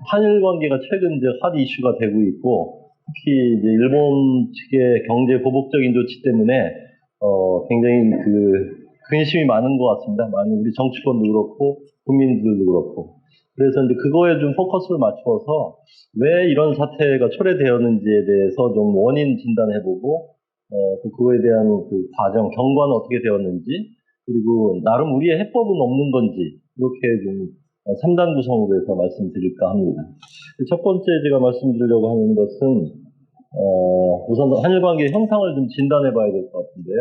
한일 관계가 최근 이제 핫 이슈가 되고 있고, 특히 이제 일본 측의 경제 보복적인 조치 때문에 굉장히 근심이 많은 것 같습니다. 많은 우리 정치권도 그렇고 국민들도 그렇고. 그래서 이제 그거에 좀 포커스를 맞춰서 왜 이런 사태가 초래되었는지에 대해서 좀 원인 진단해보고, 또 그거에 대한 그 과정, 경과는 어떻게 되었는지, 그리고 나름 우리의 해법은 없는 건지, 이렇게 좀 3단 구성으로 해서 말씀드릴까 합니다. 첫 번째 제가 말씀드리려고 하는 것은, 우선 한일 관계의 형상을 좀 진단해 봐야 될 것 같은데요.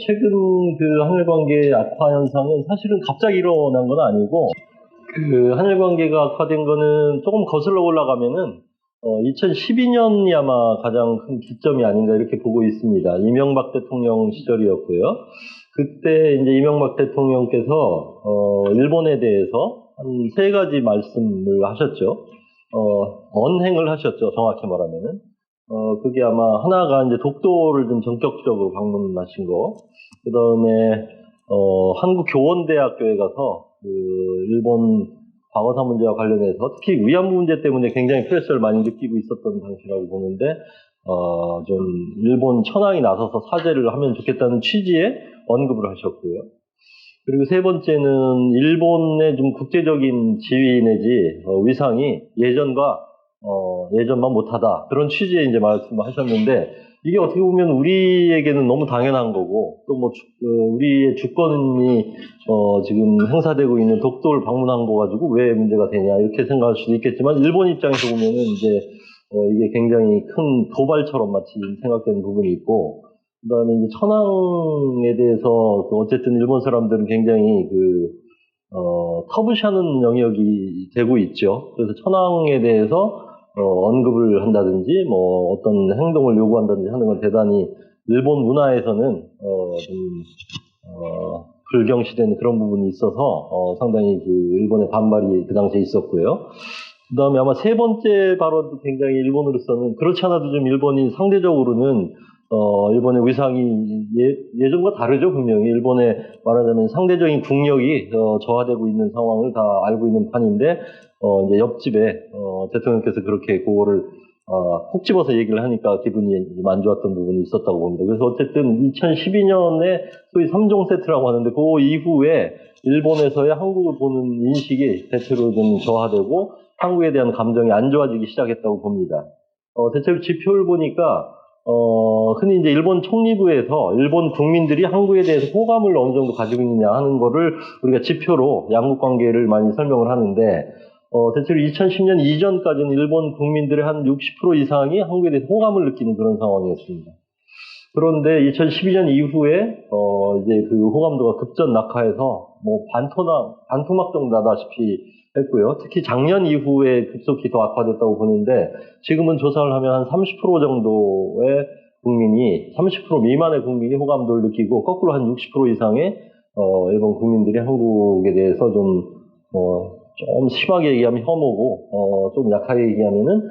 최근 그 한일 관계의 악화 현상은 사실은 갑자기 일어난 건 아니고, 그 한일 관계가 악화된 거는 조금 거슬러 올라가면은 2012년이 아마 가장 큰 기점이 아닌가 이렇게 보고 있습니다. 이명박 대통령 시절이었고요. 그때 이제 이명박 대통령께서 일본에 대해서 한 3가지 말씀을 하셨죠. 언행을 하셨죠. 정확히 말하면은. 그게 아마 하나가 이제 독도를 좀 전격적으로 방문하신 거. 그 다음에 한국교원대학교에 가서 그 일본 과거사 문제와 관련해서 특히 위안부 문제 때문에 굉장히 프레셔를 많이 느끼고 있었던 당시라고 보는데, 좀 일본 천황이 나서서 사죄를 하면 좋겠다는 취지의 언급을 하셨고요. 그리고 세 번째는 일본의 좀 국제적인 지위 내지 위상이 예전만 못하다, 그런 취지의 이제 말씀을 하셨는데, 이게 어떻게 보면 우리에게는 너무 당연한 거고, 또 뭐 우리의 주권이 지금 행사되고 있는 독도를 방문한 거 가지고 왜 문제가 되냐 이렇게 생각할 수도 있겠지만, 일본 입장에서 보면은 이제 이게 굉장히 큰 도발처럼 마치 생각되는 부분이 있고, 그다음에 이제 천황에 대해서 어쨌든 일본 사람들은 굉장히 터부시하는 영역이 되고 있죠. 그래서 천황에 대해서 언급을 한다든지 뭐 어떤 행동을 요구한다든지 하는 건 대단히 일본 문화에서는 불경시되는 그런 부분이 있어서 상당히 일본의 반발이 그 당시에 있었고요. 그 다음에 아마 세 번째 발언도 굉장히 일본으로서는 그렇지 않아도 좀 일본이 상대적으로는 일본의 위상이 예전과 다르죠. 분명히 일본의 말하자면 상대적인 국력이 저하되고 있는 상황을 다 알고 있는 판인데, 이제 옆집에 대통령께서 그렇게 그거를 콕 집어서 얘기를 하니까 기분이 안 좋았던 부분이 있었다고 봅니다. 그래서 어쨌든 2012년에 소위 3종 세트라고 하는데, 그 이후에 일본에서의 한국을 보는 인식이 대체로 좀 저하되고 한국에 대한 감정이 안 좋아지기 시작했다고 봅니다. 대체로 지표를 보니까 흔히 이제 일본 총리부에서 일본 국민들이 한국에 대해서 호감을 어느 정도 가지고 있느냐 하는 거를 우리가 지표로 양국 관계를 많이 설명을 하는데, 대체로 2010년 이전까지는 일본 국민들의 한 60% 이상이 한국에 대해서 호감을 느끼는 그런 상황이었습니다. 그런데 2012년 이후에 이제 그 호감도가 급전 낙하해서 뭐 반토막 정도 나다시피 했고요. 특히 작년 이후에 급속히 더 악화됐다고 보는데, 지금은 조사를 하면 한 30% 정도의 국민이, 30% 미만의 국민이 호감도를 느끼고, 거꾸로 한 60% 이상의 일본 국민들이 한국에 대해서 좀 심하게 얘기하면 혐오고, 좀 약하게 얘기하면은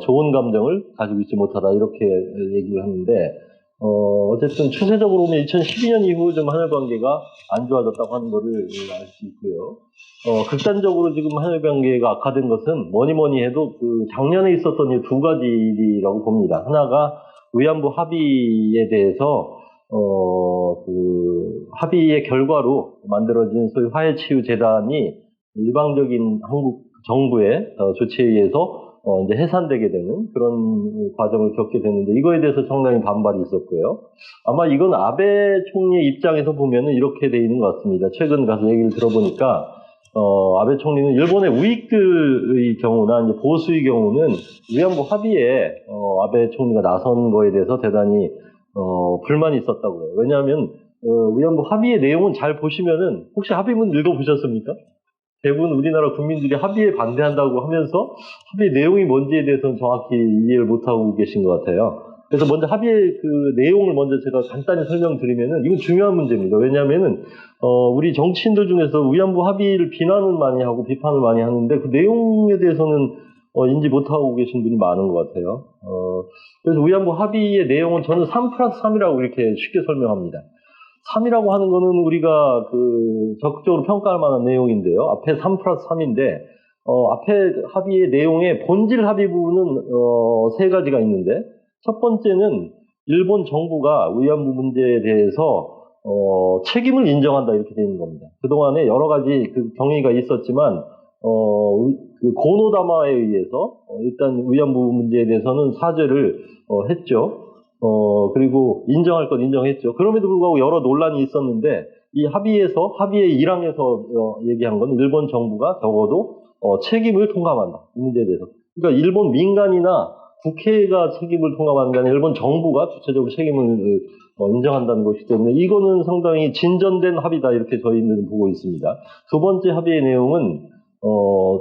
좋은 감정을 가지고 있지 못하다, 이렇게 얘기를 하는데, 어쨌든 추세적으로 보면 2012년 이후 좀 한일 관계가 안 좋아졌다고 하는 거를 알 수 있고요. 극단적으로 지금 한일 관계가 악화된 것은 뭐니 해도 작년에 있었던 이 2가지 일이라고 봅니다. 하나가 위안부 합의에 대해서 합의의 결과로 만들어진 소위 화해치유재단이 일방적인 한국 정부의 조치에 의해서 이제 해산되게 되는 그런 과정을 겪게 되는데, 이거에 대해서 상당히 반발이 있었고요. 아마 이건 아베 총리의 입장에서 보면은 이렇게 돼 있는 것 같습니다. 최근 가서 얘기를 들어보니까 아베 총리는 일본의 우익들의 경우나 이제 보수의 경우는 위안부 합의에 아베 총리가 나선 거에 대해서 대단히 불만이 있었다고 해요. 왜냐하면 위안부 합의의 내용은 잘 보시면은, 혹시 합의문 읽어보셨습니까? 대부분 우리나라 국민들이 합의에 반대한다고 하면서 합의 내용이 뭔지에 대해서는 정확히 이해를 못하고 계신 것 같아요. 그래서 먼저 합의의 내용을 먼저 제가 간단히 설명드리면은, 이건 중요한 문제입니다. 왜냐하면은 우리 정치인들 중에서 위안부 합의를 비난을 많이 하고 비판을 많이 하는데, 그 내용에 대해서는 인지 못하고 계신 분이 많은 것 같아요. 그래서 위안부 합의의 내용은 저는 3+3이라고 이렇게 쉽게 설명합니다. 3이라고 하는 거는 우리가 적극적으로 평가할 만한 내용인데요. 앞에 3+3인데, 앞에 합의의 내용의 본질 합의 부분은 세 가지가 있는데, 첫 번째는 일본 정부가 위안부 문제에 대해서 책임을 인정한다 이렇게 되어 있는 겁니다. 그동안에 여러 가지 그 경위가 있었지만 그 고노다마에 의해서 일단 위안부 문제에 대해서는 사죄를 했죠. 그리고 인정할 건 인정했죠. 그럼에도 불구하고 여러 논란이 있었는데 이 합의의 1항에서 얘기한 건 일본 정부가 적어도 책임을 통감한다. 이 문제에 대해서. 그러니까 일본 민간이나 국회가 책임을 통감하는 게 아니라 일본 정부가 주체적으로 책임을 인정한다는 것이기 때문에 이거는 상당히 진전된 합의다 이렇게 저희는 보고 있습니다. 두 번째 합의의 내용은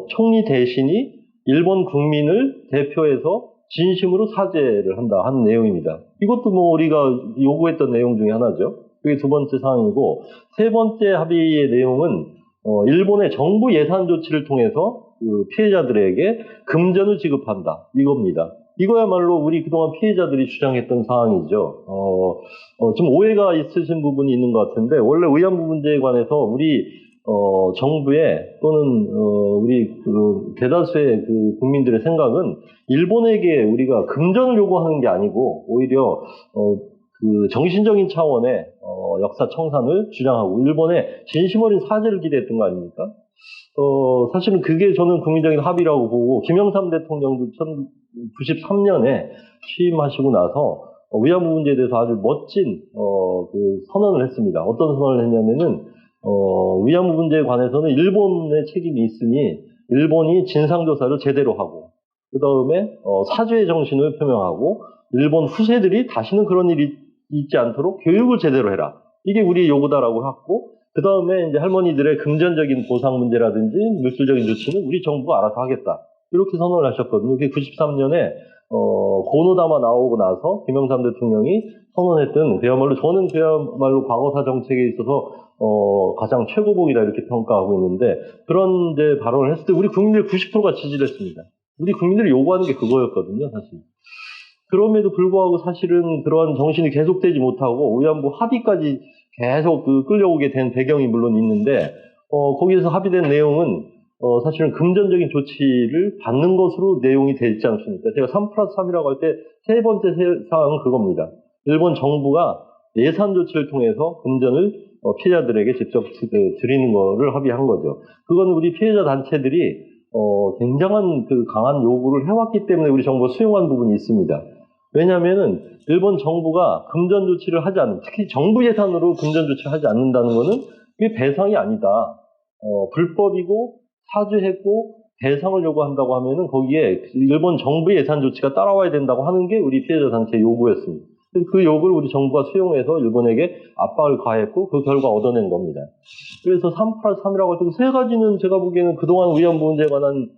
총리 대신이 일본 국민을 대표해서 진심으로 사죄를 한다 하는 내용입니다. 이것도 뭐 우리가 요구했던 내용 중에 하나죠. 그게 두 번째 사항이고, 세 번째 합의의 내용은 일본의 정부 예산 조치를 통해서 그 피해자들에게 금전을 지급한다 이겁니다. 이거야말로 우리 그동안 피해자들이 주장했던 사항이죠. 좀 오해가 있으신 부분이 있는 것 같은데, 원래 위안부 문제에 관해서 우리 정부의 또는 우리 그 대다수의 그 국민들의 생각은 일본에게 우리가 금전을 요구하는 게 아니고 오히려 그 정신적인 차원의 역사 청산을 주장하고 일본에 진심 어린 사죄를 기대했던 거 아닙니까? 사실은 그게 저는 국민적인 합의라고 보고, 김영삼 대통령도 1993년에 취임하시고 나서 위안부 문제에 대해서 아주 멋진 그 선언을 했습니다. 어떤 선언을 했냐면은 위안부 문제에 관해서는 일본의 책임이 있으니 일본이 진상조사를 제대로 하고, 그 다음에 사죄의 정신을 표명하고 일본 후세들이 다시는 그런 일이 있지 않도록 교육을 제대로 해라. 이게 우리의 요구다라고 했고, 그 다음에 이제 할머니들의 금전적인 보상 문제라든지 물질적인 조치는 우리 정부가 알아서 하겠다. 이렇게 선언을 하셨거든요. 그게 93년에 고노다마 나오고 나서 김영삼 대통령이 선언했던, 저는 그야말로 과거사 정책에 있어서 가장 최고봉이다 이렇게 평가하고 있는데, 그런 이제 발언을 했을 때 우리 국민들 90%가 지지를 했습니다. 우리 국민들이 요구하는 게 그거였거든요, 사실. 그럼에도 불구하고 사실은 그러한 정신이 계속되지 못하고 위안부 합의까지 계속 끌려오게 된 배경이 물론 있는데, 거기에서 합의된 내용은 사실은 금전적인 조치를 받는 것으로 내용이 되어 있지 않습니까? 제가 3+3이라고 할 때 세 번째 사항은 그겁니다. 일본 정부가 예산 조치를 통해서 금전을 피해자들에게 직접 드리는 거를 합의한 거죠. 그건 우리 피해자 단체들이 굉장한 그 강한 요구를 해왔기 때문에 우리 정부가 수용한 부분이 있습니다. 왜냐하면은 일본 정부가 금전 조치를 하지 않는, 특히 정부 예산으로 금전 조치를 하지 않는다는 것은 그게 배상이 아니다. 불법이고 사죄했고 배상을 요구한다고 하면은 거기에 일본 정부 예산 조치가 따라와야 된다고 하는 게 우리 피해자 단체의 요구였습니다. 그 요구를 우리 정부가 수용해서 일본에게 압박을 가했고 그 결과 얻어낸 겁니다. 그래서 3+3이라고 할 때 세 가지는 제가 보기에는 그동안 위안부 문제에 관한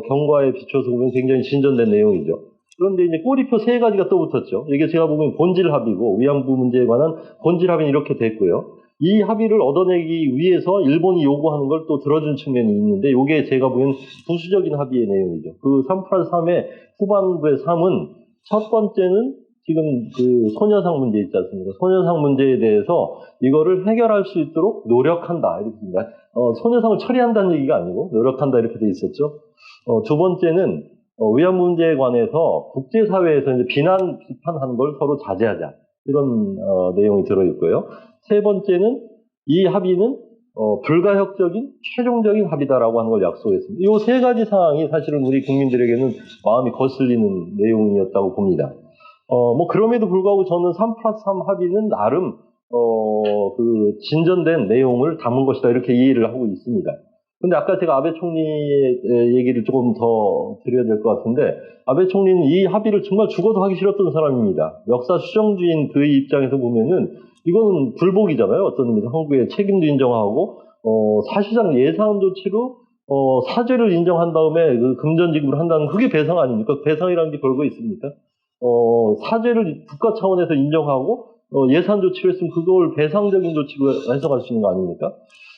경과에 비춰서 보면 굉장히 진전된 내용이죠. 그런데 이제 꼬리표 세 가지가 또 붙었죠. 이게 제가 보기엔 본질 합의고, 위안부 문제에 관한 본질 합의는 이렇게 됐고요. 이 합의를 얻어내기 위해서 일본이 요구하는 걸 또 들어준 측면이 있는데, 이게 제가 보기엔 부수적인 합의의 내용이죠. 그 3+3의 후반부의 3은 첫 번째는 지금 그 소녀상 문제 있지 않습니까? 소녀상 문제에 대해서 이거를 해결할 수 있도록 노력한다 이렇게 됩니다. 소녀상을 처리한다는 얘기가 아니고 노력한다 이렇게 돼 있었죠. 두 번째는 위안부 문제에 관해서 국제사회에서 이제 비판하는 걸 서로 자제하자 이런 내용이 들어있고요. 세 번째는 이 합의는 불가역적인 최종적인 합의다라고 하는 걸 약속했습니다. 이 세 가지 사항이 사실은 우리 국민들에게는 마음이 거슬리는 내용이었다고 봅니다. 뭐 그럼에도 불구하고 저는 3+3 합의는 나름 그 진전된 내용을 담은 것이다 이렇게 이해를 하고 있습니다. 근데 아까 제가 아베 총리의 얘기를 조금 더 드려야 될 것 같은데, 아베 총리는 이 합의를 정말 죽어도 하기 싫었던 사람입니다. 역사 수정주의인 그의 입장에서 보면은 이거는 불복이잖아요. 어떤 의미에서 한국의 책임도 인정하고 사실상 예산 조치로 사죄를 인정한 다음에 그 금전 지급을 한다는 그게 배상 아닙니까? 배상이라는 게 별거 있습니까? 사죄를 국가 차원에서 인정하고 예산 조치를 했으면 그걸 배상적인 조치로 해석할 수 있는 거 아닙니까?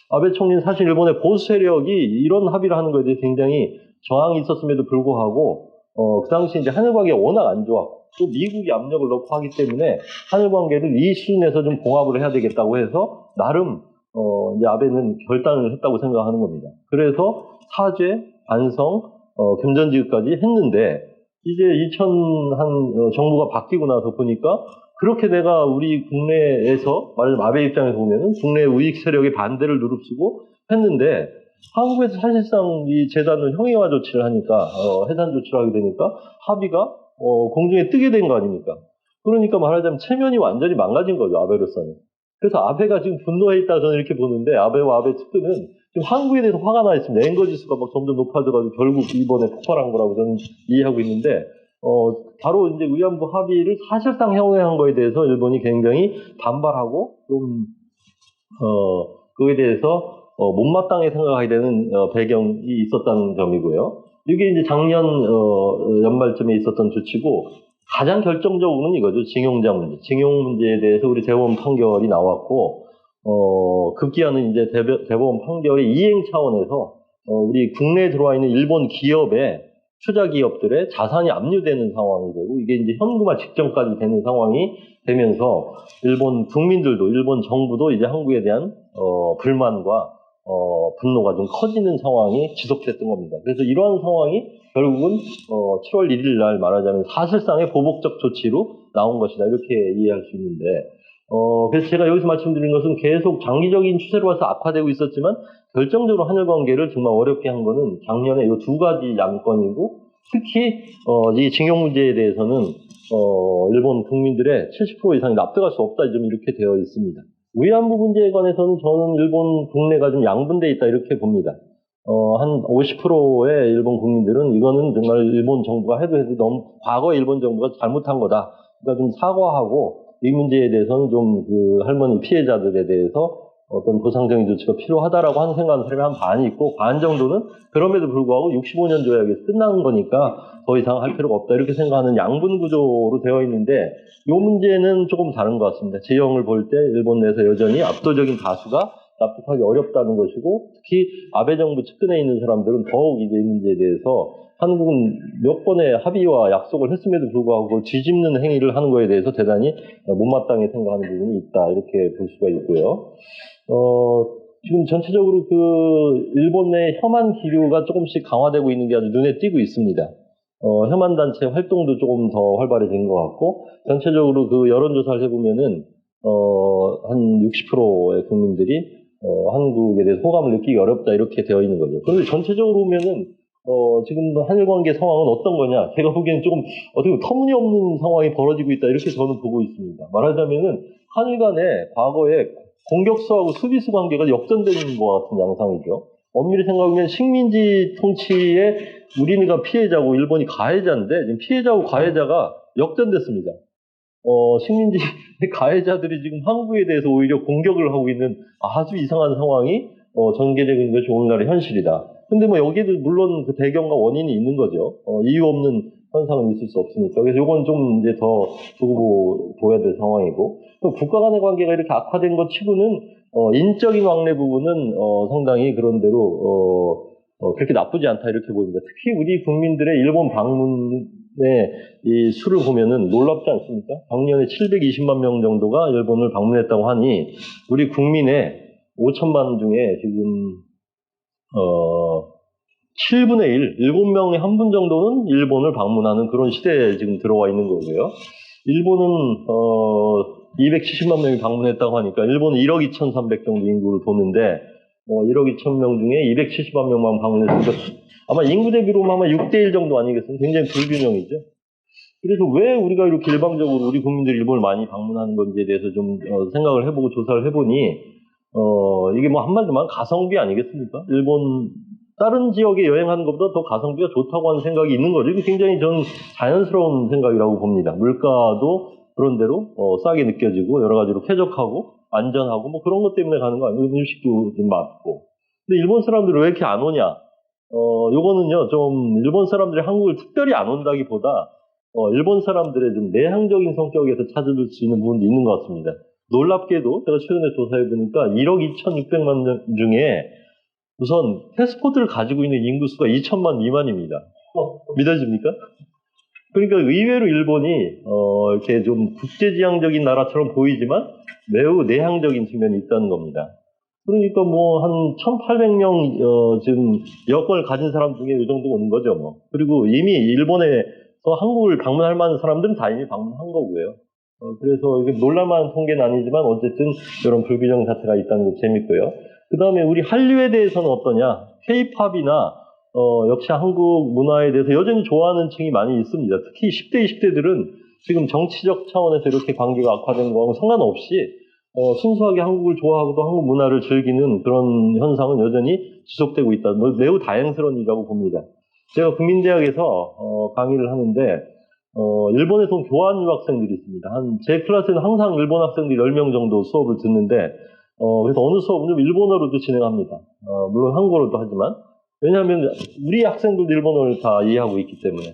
아베 총리는 사실 일본의 보수 세력이 이런 합의를 하는 것에 대해 굉장히 저항이 있었음에도 불구하고 그 당시 이제 한일 관계가 워낙 안 좋았고 또 미국이 압력을 넣고 하기 때문에 한일 관계를 이 수준에서 좀 봉합을 해야 되겠다고 해서 나름 이제 아베는 결단을 했다고 생각하는 겁니다. 그래서 사죄, 관성, 금전지급까지 했는데 이제 정부가 바뀌고 나서 보니까 그렇게 내가 우리 국내에서 말하자면 아베 입장에서 보면은 국내 우익 세력의 반대를 누릅쓰고 했는데 한국에서 사실상 이 재단을 형해화 조치를 하니까 해산 조치를 하게 되니까 합의가 공중에 뜨게 된 거 아닙니까? 그러니까 말하자면 체면이 완전히 망가진 거죠, 아베로서는. 그래서 아베가 지금 분노해 있다 저는 이렇게 보는데 아베와 아베 측근은 지금 한국에 대해서 화가 나 있습니다. 앵거 지수가 막 점점 높아져가지고 결국 이번에 폭발한 거라고 저는 이해하고 있는데 바로 이제 위안부 합의를 사실상 형해한 거에 대해서 일본이 굉장히 반발하고 좀 그에 대해서 못마땅하게 생각하게 되는 배경이 있었다는 점이고요. 이게 이제 작년 연말쯤에 있었던 조치고 가장 결정적으로는 이거죠. 징용자 문제. 징용 문제에 대해서 우리 대법원 판결이 나왔고 급기야는 이제 대법원 판결의 이행 차원에서 우리 국내에 들어와 있는 일본 기업의 투자 기업들의 자산이 압류되는 상황이 되고 이게 이제 현금화 직전까지 되는 상황이 되면서 일본 국민들도 일본 정부도 이제 한국에 대한 불만과 분노가 좀 커지는 상황이 지속됐던 겁니다. 그래서 이러한 상황이 결국은 7월 1일 날 말하자면 사실상의 보복적 조치로 나온 것이다 이렇게 이해할 수 있는데 그래서 제가 여기서 말씀드린 것은 계속 장기적인 추세로 봐서 악화되고 있었지만 결정적으로 한일 관계를 정말 어렵게 한 거는 작년에 이 두 가지 양건이고 특히 이 징용 문제에 대해서는 일본 국민들의 70% 이상이 납득할 수 없다 좀 이렇게 되어 있습니다. 위안부 문제에 관해서는 저는 일본 국내가 좀 양분돼 있다 이렇게 봅니다. 한 50%의 일본 국민들은 이거는 정말 일본 정부가 해도 너무 과거 일본 정부가 잘못한 거다. 그러니까 좀 사과하고 이 문제에 대해서는 좀 그 할머니 피해자들에 대해서 어떤 보상적인 조치가 필요하다라고 하는 생각하는 사람이 한 반이 있고 반 정도는 그럼에도 불구하고 65년 조약에서 끝난 거니까 더 이상 할 필요가 없다 이렇게 생각하는 양분 구조로 되어 있는데 이 문제는 조금 다른 것 같습니다. 지형을 볼 때 일본 내에서 여전히 압도적인 다수가 납득하기 어렵다는 것이고 특히 아베 정부 측근에 있는 사람들은 더욱 이제 이 문제에 대해서 한국은 몇 번의 합의와 약속을 했음에도 불구하고 그걸 뒤집는 행위를 하는 거에 대해서 대단히 못마땅히 생각하는 부분이 있다 이렇게 볼 수가 있고요. 지금 전체적으로 그 일본 내 혐한 기류가 조금씩 강화되고 있는 게 아주 눈에 띄고 있습니다. 혐한 단체 활동도 조금 더 활발해진 것 같고 전체적으로 그 여론조사를 해보면은 한 60%의 국민들이 한국에 대해서 호감을 느끼기 어렵다 이렇게 되어 있는 거죠. 그런데 전체적으로 보면은 지금 한일 관계 상황은 어떤 거냐? 제가 보기에는 조금 어떻게 보면 터무니없는 상황이 벌어지고 있다 이렇게 저는 보고 있습니다. 말하자면은 한일 간에 과거에 공격수하고 수비수 관계가 역전되는 것 같은 양상이죠. 엄밀히 생각하면 식민지 통치에 우리가 피해자고 일본이 가해자인데 지금 피해자고 가해자가 역전됐습니다. 식민지 가해자들이 지금 한국에 대해서 오히려 공격을 하고 있는 아주 이상한 상황이 전개되는 것이 오늘날의 현실이다. 근데 뭐 여기에도 물론 그 배경과 원인이 있는 거죠. 이유 없는 현상은 있을 수 없으니까. 그래서 이건 좀 이제 더 두고 보야 될 상황이고. 국가 간의 관계가 이렇게 악화된 것 치고는 인적인 왕래 부분은 상당히 그런 대로 그렇게 나쁘지 않다 이렇게 보입니다. 특히 우리 국민들의 일본 방문의 이 수를 보면은 놀랍지 않습니까? 작년에 720만 명 정도가 일본을 방문했다고 하니 우리 국민의 5천만 중에 지금 7분의 1, 7명의 한 분 정도는 일본을 방문하는 그런 시대에 지금 들어와 있는 거고요. 일본은 270만 명이 방문했다고 하니까 일본은 1억 2,300 정도 인구를 보는데 1억 2천 명 중에 270만 명만 방문했으니까 아마 인구 대비로 아마 6대1 정도 아니겠습니까? 굉장히 불균형이죠. 그래서 왜 우리가 이렇게 일방적으로 우리 국민들이 일본을 많이 방문하는 건지에 대해서 좀 생각을 해보고 조사를 해보니 이게 뭐 한마디만 가성비 아니겠습니까? 일본 다른 지역에 여행하는 것보다 더 가성비가 좋다고 하는 생각이 있는 거죠. 이게 굉장히 저는 자연스러운 생각이라고 봅니다. 물가도 그런 대로 싸게 느껴지고 여러 가지로 쾌적하고 안전하고 뭐 그런 것 때문에 가는 거 아니에요. 음식도 좀 맞고. 근데 일본 사람들은 왜 이렇게 안 오냐? 요거는요, 좀 일본 사람들이 한국을 특별히 안 온다기보다 일본 사람들의 좀 내향적인 성격에서 찾을 수 있는 부분도 있는 것 같습니다. 놀랍게도 제가 최근에 조사해 보니까 1억 2,600만 명 중에 우선 패스포트를 가지고 있는 인구수가 2천만 미만입니다. 믿어집니까? 그러니까 의외로 일본이 이렇게 좀 국제지향적인 나라처럼 보이지만 매우 내향적인 측면이 있다는 겁니다. 그러니까 뭐 한 1,800명 지금 여권을 가진 사람 중에 이 정도 오는 거죠, 뭐. 그리고 이미 일본에서 한국을 방문할 만한 사람들은 다 이미 방문한 거고요. 그래서 이게 놀랄만한 통계는 아니지만 어쨌든 이런 불규정 사태가 있다는 게 재밌고요. 그 다음에 우리 한류에 대해서는 어떠냐? K-팝이나 역시 한국 문화에 대해서 여전히 좋아하는 층이 많이 있습니다. 특히 10대, 20대들은 지금 정치적 차원에서 이렇게 관계가 악화된 거하고 상관없이 순수하게 한국을 좋아하고 또 한국 문화를 즐기는 그런 현상은 여전히 지속되고 있다. 매우 다행스러운 일이라고 봅니다. 제가 국민대학에서 강의를 하는데 일본에서 온 교환 유학생들이 있습니다. 제 클래스에는 항상 일본 학생들이 10명 정도 수업을 듣는데 그래서 어느 수업은 좀 일본어로도 진행합니다. 물론 한국어로도 하지만 왜냐하면 우리 학생들도 일본어를 다 이해하고 있기 때문에.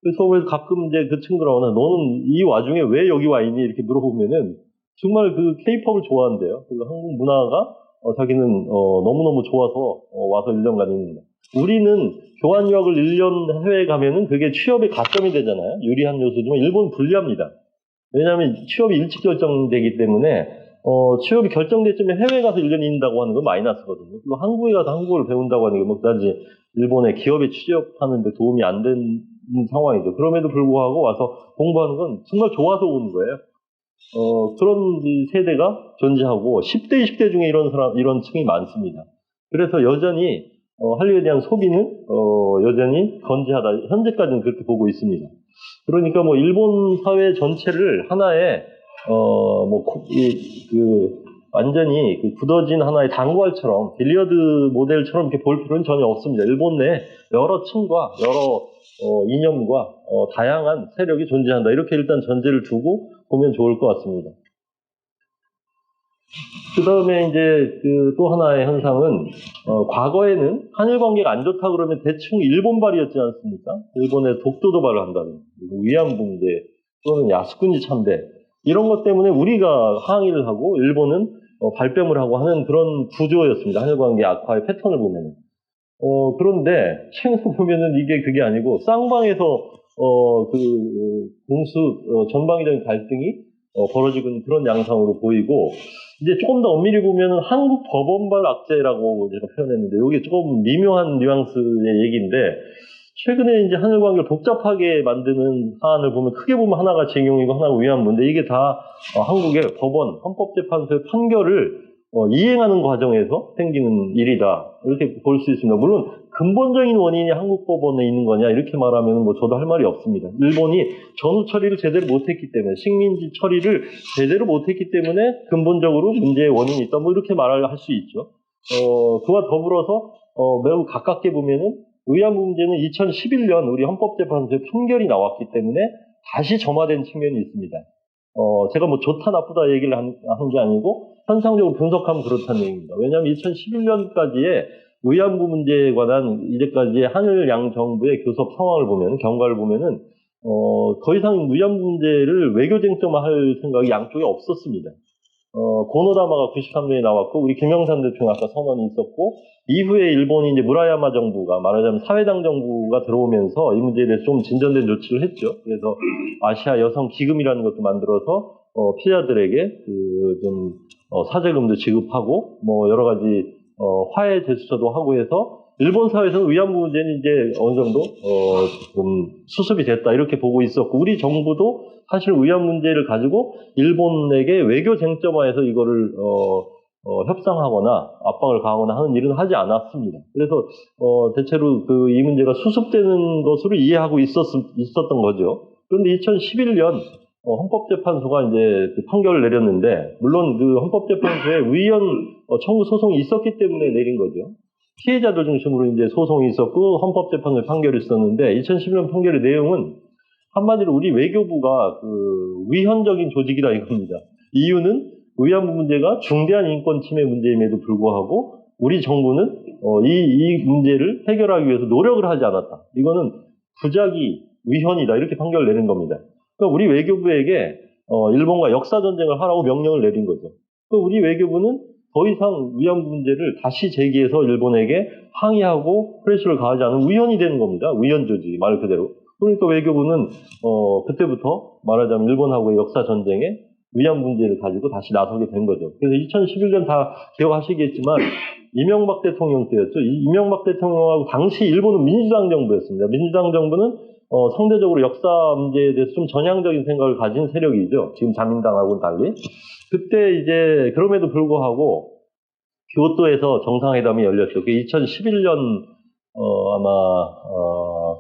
그 수업에서 가끔 이제 그 친구들하고 너는 이 와중에 왜 여기 와 있니? 이렇게 물어보면은 정말 그 케이팝을 좋아한대요. 그리고 한국 문화가 자기는 너무너무 좋아서 와서 1년간 있는다. 우리는 교환 유학을 1년 해외에 가면은 그게 취업의 가점이 되잖아요. 유리한 요소지만 일본은 불리합니다. 왜냐하면 취업이 일찍 결정되기 때문에 취업이 결정될 쯤에 해외에 가서 1년 있는다고 하는 건 마이너스거든요. 그리고 한국에 가서 한국어를 배운다고 하는 게 뭐 그다지 일본의 기업에 취업하는 데 도움이 안 되는 상황이죠. 그럼에도 불구하고 와서 공부하는 건 정말 좋아서 오는 거예요. 그런 세대가 존재하고 10대, 20대 중에 이런 층이 많습니다. 그래서 여전히 한류에 대한 소비는 여전히 건재하다. 현재까지는 그렇게 보고 있습니다. 그러니까 뭐 일본 사회 전체를 하나의 완전히 굳어진 하나의 단괄처럼 빌리어드 모델처럼 이렇게 볼 필요는 전혀 없습니다. 일본 내 여러 층과 여러 이념과 다양한 세력이 존재한다. 이렇게 일단 전제를 두고 보면 좋을 것 같습니다. 그 다음에 이제 또 하나의 현상은 과거에는 한일 관계가 안 좋다 그러면 대충 일본발이었지 않습니까? 일본에 독도 도발을 한다는 위안부 문제 또는 야스쿠니 참배 이런 것 때문에 우리가 항의를 하고 일본은 발뺌을 하고 하는 그런 구조였습니다. 한일 관계 악화의 패턴을 보면은. 그런데 최근에 보면은 이게 그게 아니고 쌍방에서 전방위적인 갈등이 벌어지고 있는 그런 양상으로 보이고 이제 조금 더 엄밀히 보면은 한국 법원발 악재라고 제가 표현했는데 이게 조금 미묘한 뉘앙스의 얘기인데 최근에 이제 한일 관계를 복잡하게 만드는 사안을 보면 크게 보면 하나가 징용이고 하나가 위안부인데 이게 다 한국의 법원, 헌법재판소의 판결을 이행하는 과정에서 생기는 일이다. 이렇게 볼 수 있습니다. 물론 근본적인 원인이 한국 법원에 있는 거냐 이렇게 말하면 뭐 저도 할 말이 없습니다. 일본이 전후 처리를 제대로 못했기 때문에 식민지 처리를 제대로 못했기 때문에 근본적으로 문제의 원인이 있다. 뭐 이렇게 말을 할 수 있죠. 그와 더불어서 매우 가깝게 보면은 위안부 문제는 2011년 우리 헌법재판소에 판결이 나왔기 때문에 다시 점화된 측면이 있습니다. 제가 뭐 좋다 나쁘다 얘기를 한 게 아니고 현상적으로 분석하면 그렇다는 얘기입니다. 왜냐하면 2011년까지의 위안부 문제에 관한 이제까지의 한일 양 정부의 교섭 상황을 보면 경과를 보면은 더 이상 위안부 문제를 외교 쟁점화할 생각이 양쪽에 없었습니다. 고노다마가 93년에 나왔고 우리 김영삼 대통령 아까 선언이 있었고 이후에 일본이 이제 무라야마 정부가 말하자면 사회당 정부가 들어오면서 이 문제에 대해서 좀 진전된 조치를 했죠. 그래서 아시아 여성 기금이라는 것도 만들어서 피해자들에게 좀 사죄금도 지급하고 뭐 여러 가지 화해 제스처도 하고 해서 일본 사회에서는 위안부 문제는 이제 어느 정도 좀 수습이 됐다 이렇게 보고 있었고 우리 정부도 사실 위안부 문제를 가지고 일본에게 외교 쟁점화해서 이거를 협상하거나 압박을 가하거나 하는 일은 하지 않았습니다. 그래서 대체로 이 문제가 수습되는 것으로 이해하고 있었던 거죠. 그런데 2011년 헌법재판소가 이제 판결을 내렸는데 물론 그 헌법재판소에 위헌 청구 소송이 있었기 때문에 내린 거죠. 피해자들 중심으로 이제 소송이 있었고 헌법재판소에 판결이 있었는데 2011년 판결의 내용은 한마디로 우리 외교부가 위헌적인 조직이다 이겁니다. 이유는 위안부 문제가 중대한 인권 침해 문제임에도 불구하고 우리 정부는 이 문제를 해결하기 위해서 노력을 하지 않았다. 이거는 부작위 위헌이다 이렇게 판결을 내린 겁니다. 그러니까 우리 외교부에게 일본과 역사 전쟁을 하라고 명령을 내린 거죠. 그러니까 우리 외교부는 더 이상 위안부 문제를 다시 제기해서 일본에게 항의하고 프레셔를 가하지 않은 위헌이 되는 겁니다. 위헌 조직 말 그대로. 그러니까 외교부는 그때부터 말하자면 일본하고의 역사 전쟁에 위안 문제를 가지고 다시 나서게 된 거죠. 그래서 2011년 다 기억하시겠지만 이명박 대통령 때였죠. 이명박 대통령하고 당시 일본은 민주당 정부였습니다. 민주당 정부는 상대적으로 역사 문제에 대해서 좀 전향적인 생각을 가진 세력이죠. 지금 자민당하고는 달리. 그때 이제 그럼에도 불구하고 교토에서 정상회담이 열렸죠. 그게 2011년 아마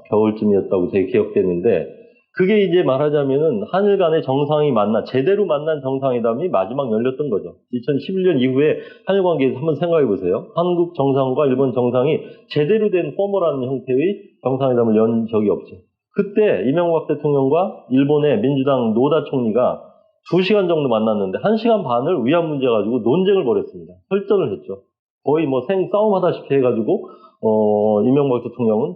겨울쯤이었다고 제 기억되는데 그게 이제 말하자면은 한일 간의 정상이 제대로 만난 정상회담이 마지막 열렸던 거죠. 2011년 이후에 한일 관계에서 한번 생각해 보세요. 한국 정상과 일본 정상이 제대로 된 포멀한 형태의 정상회담을 연 적이 없죠. 그때 이명박 대통령과 일본의 민주당 노다 총리가 2시간 정도 만났는데 1시간 반을 위안 문제 가지고 논쟁을 벌였습니다. 설전을 했죠. 거의 뭐 생싸움 하다시피 해가지고 이명박 대통령은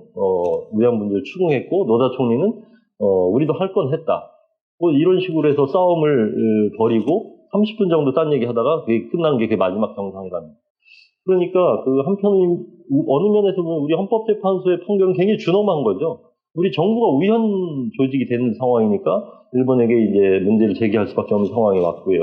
위안 문제를 추궁했고 노다 총리는 우리도 할 건 했다. 뭐 이런 식으로 해서 싸움을 벌이고 30분 정도 딴 얘기 하다가 그게 끝난 게 마지막 정상회담입니다. 그러니까 그 한편 어느 면에서 보면 우리 헌법재판소의 판결은 굉장히 준엄한 거죠. 우리 정부가 우연 조직이 되는 상황이니까 일본에게 이제 문제를 제기할 수밖에 없는 상황이 왔고요.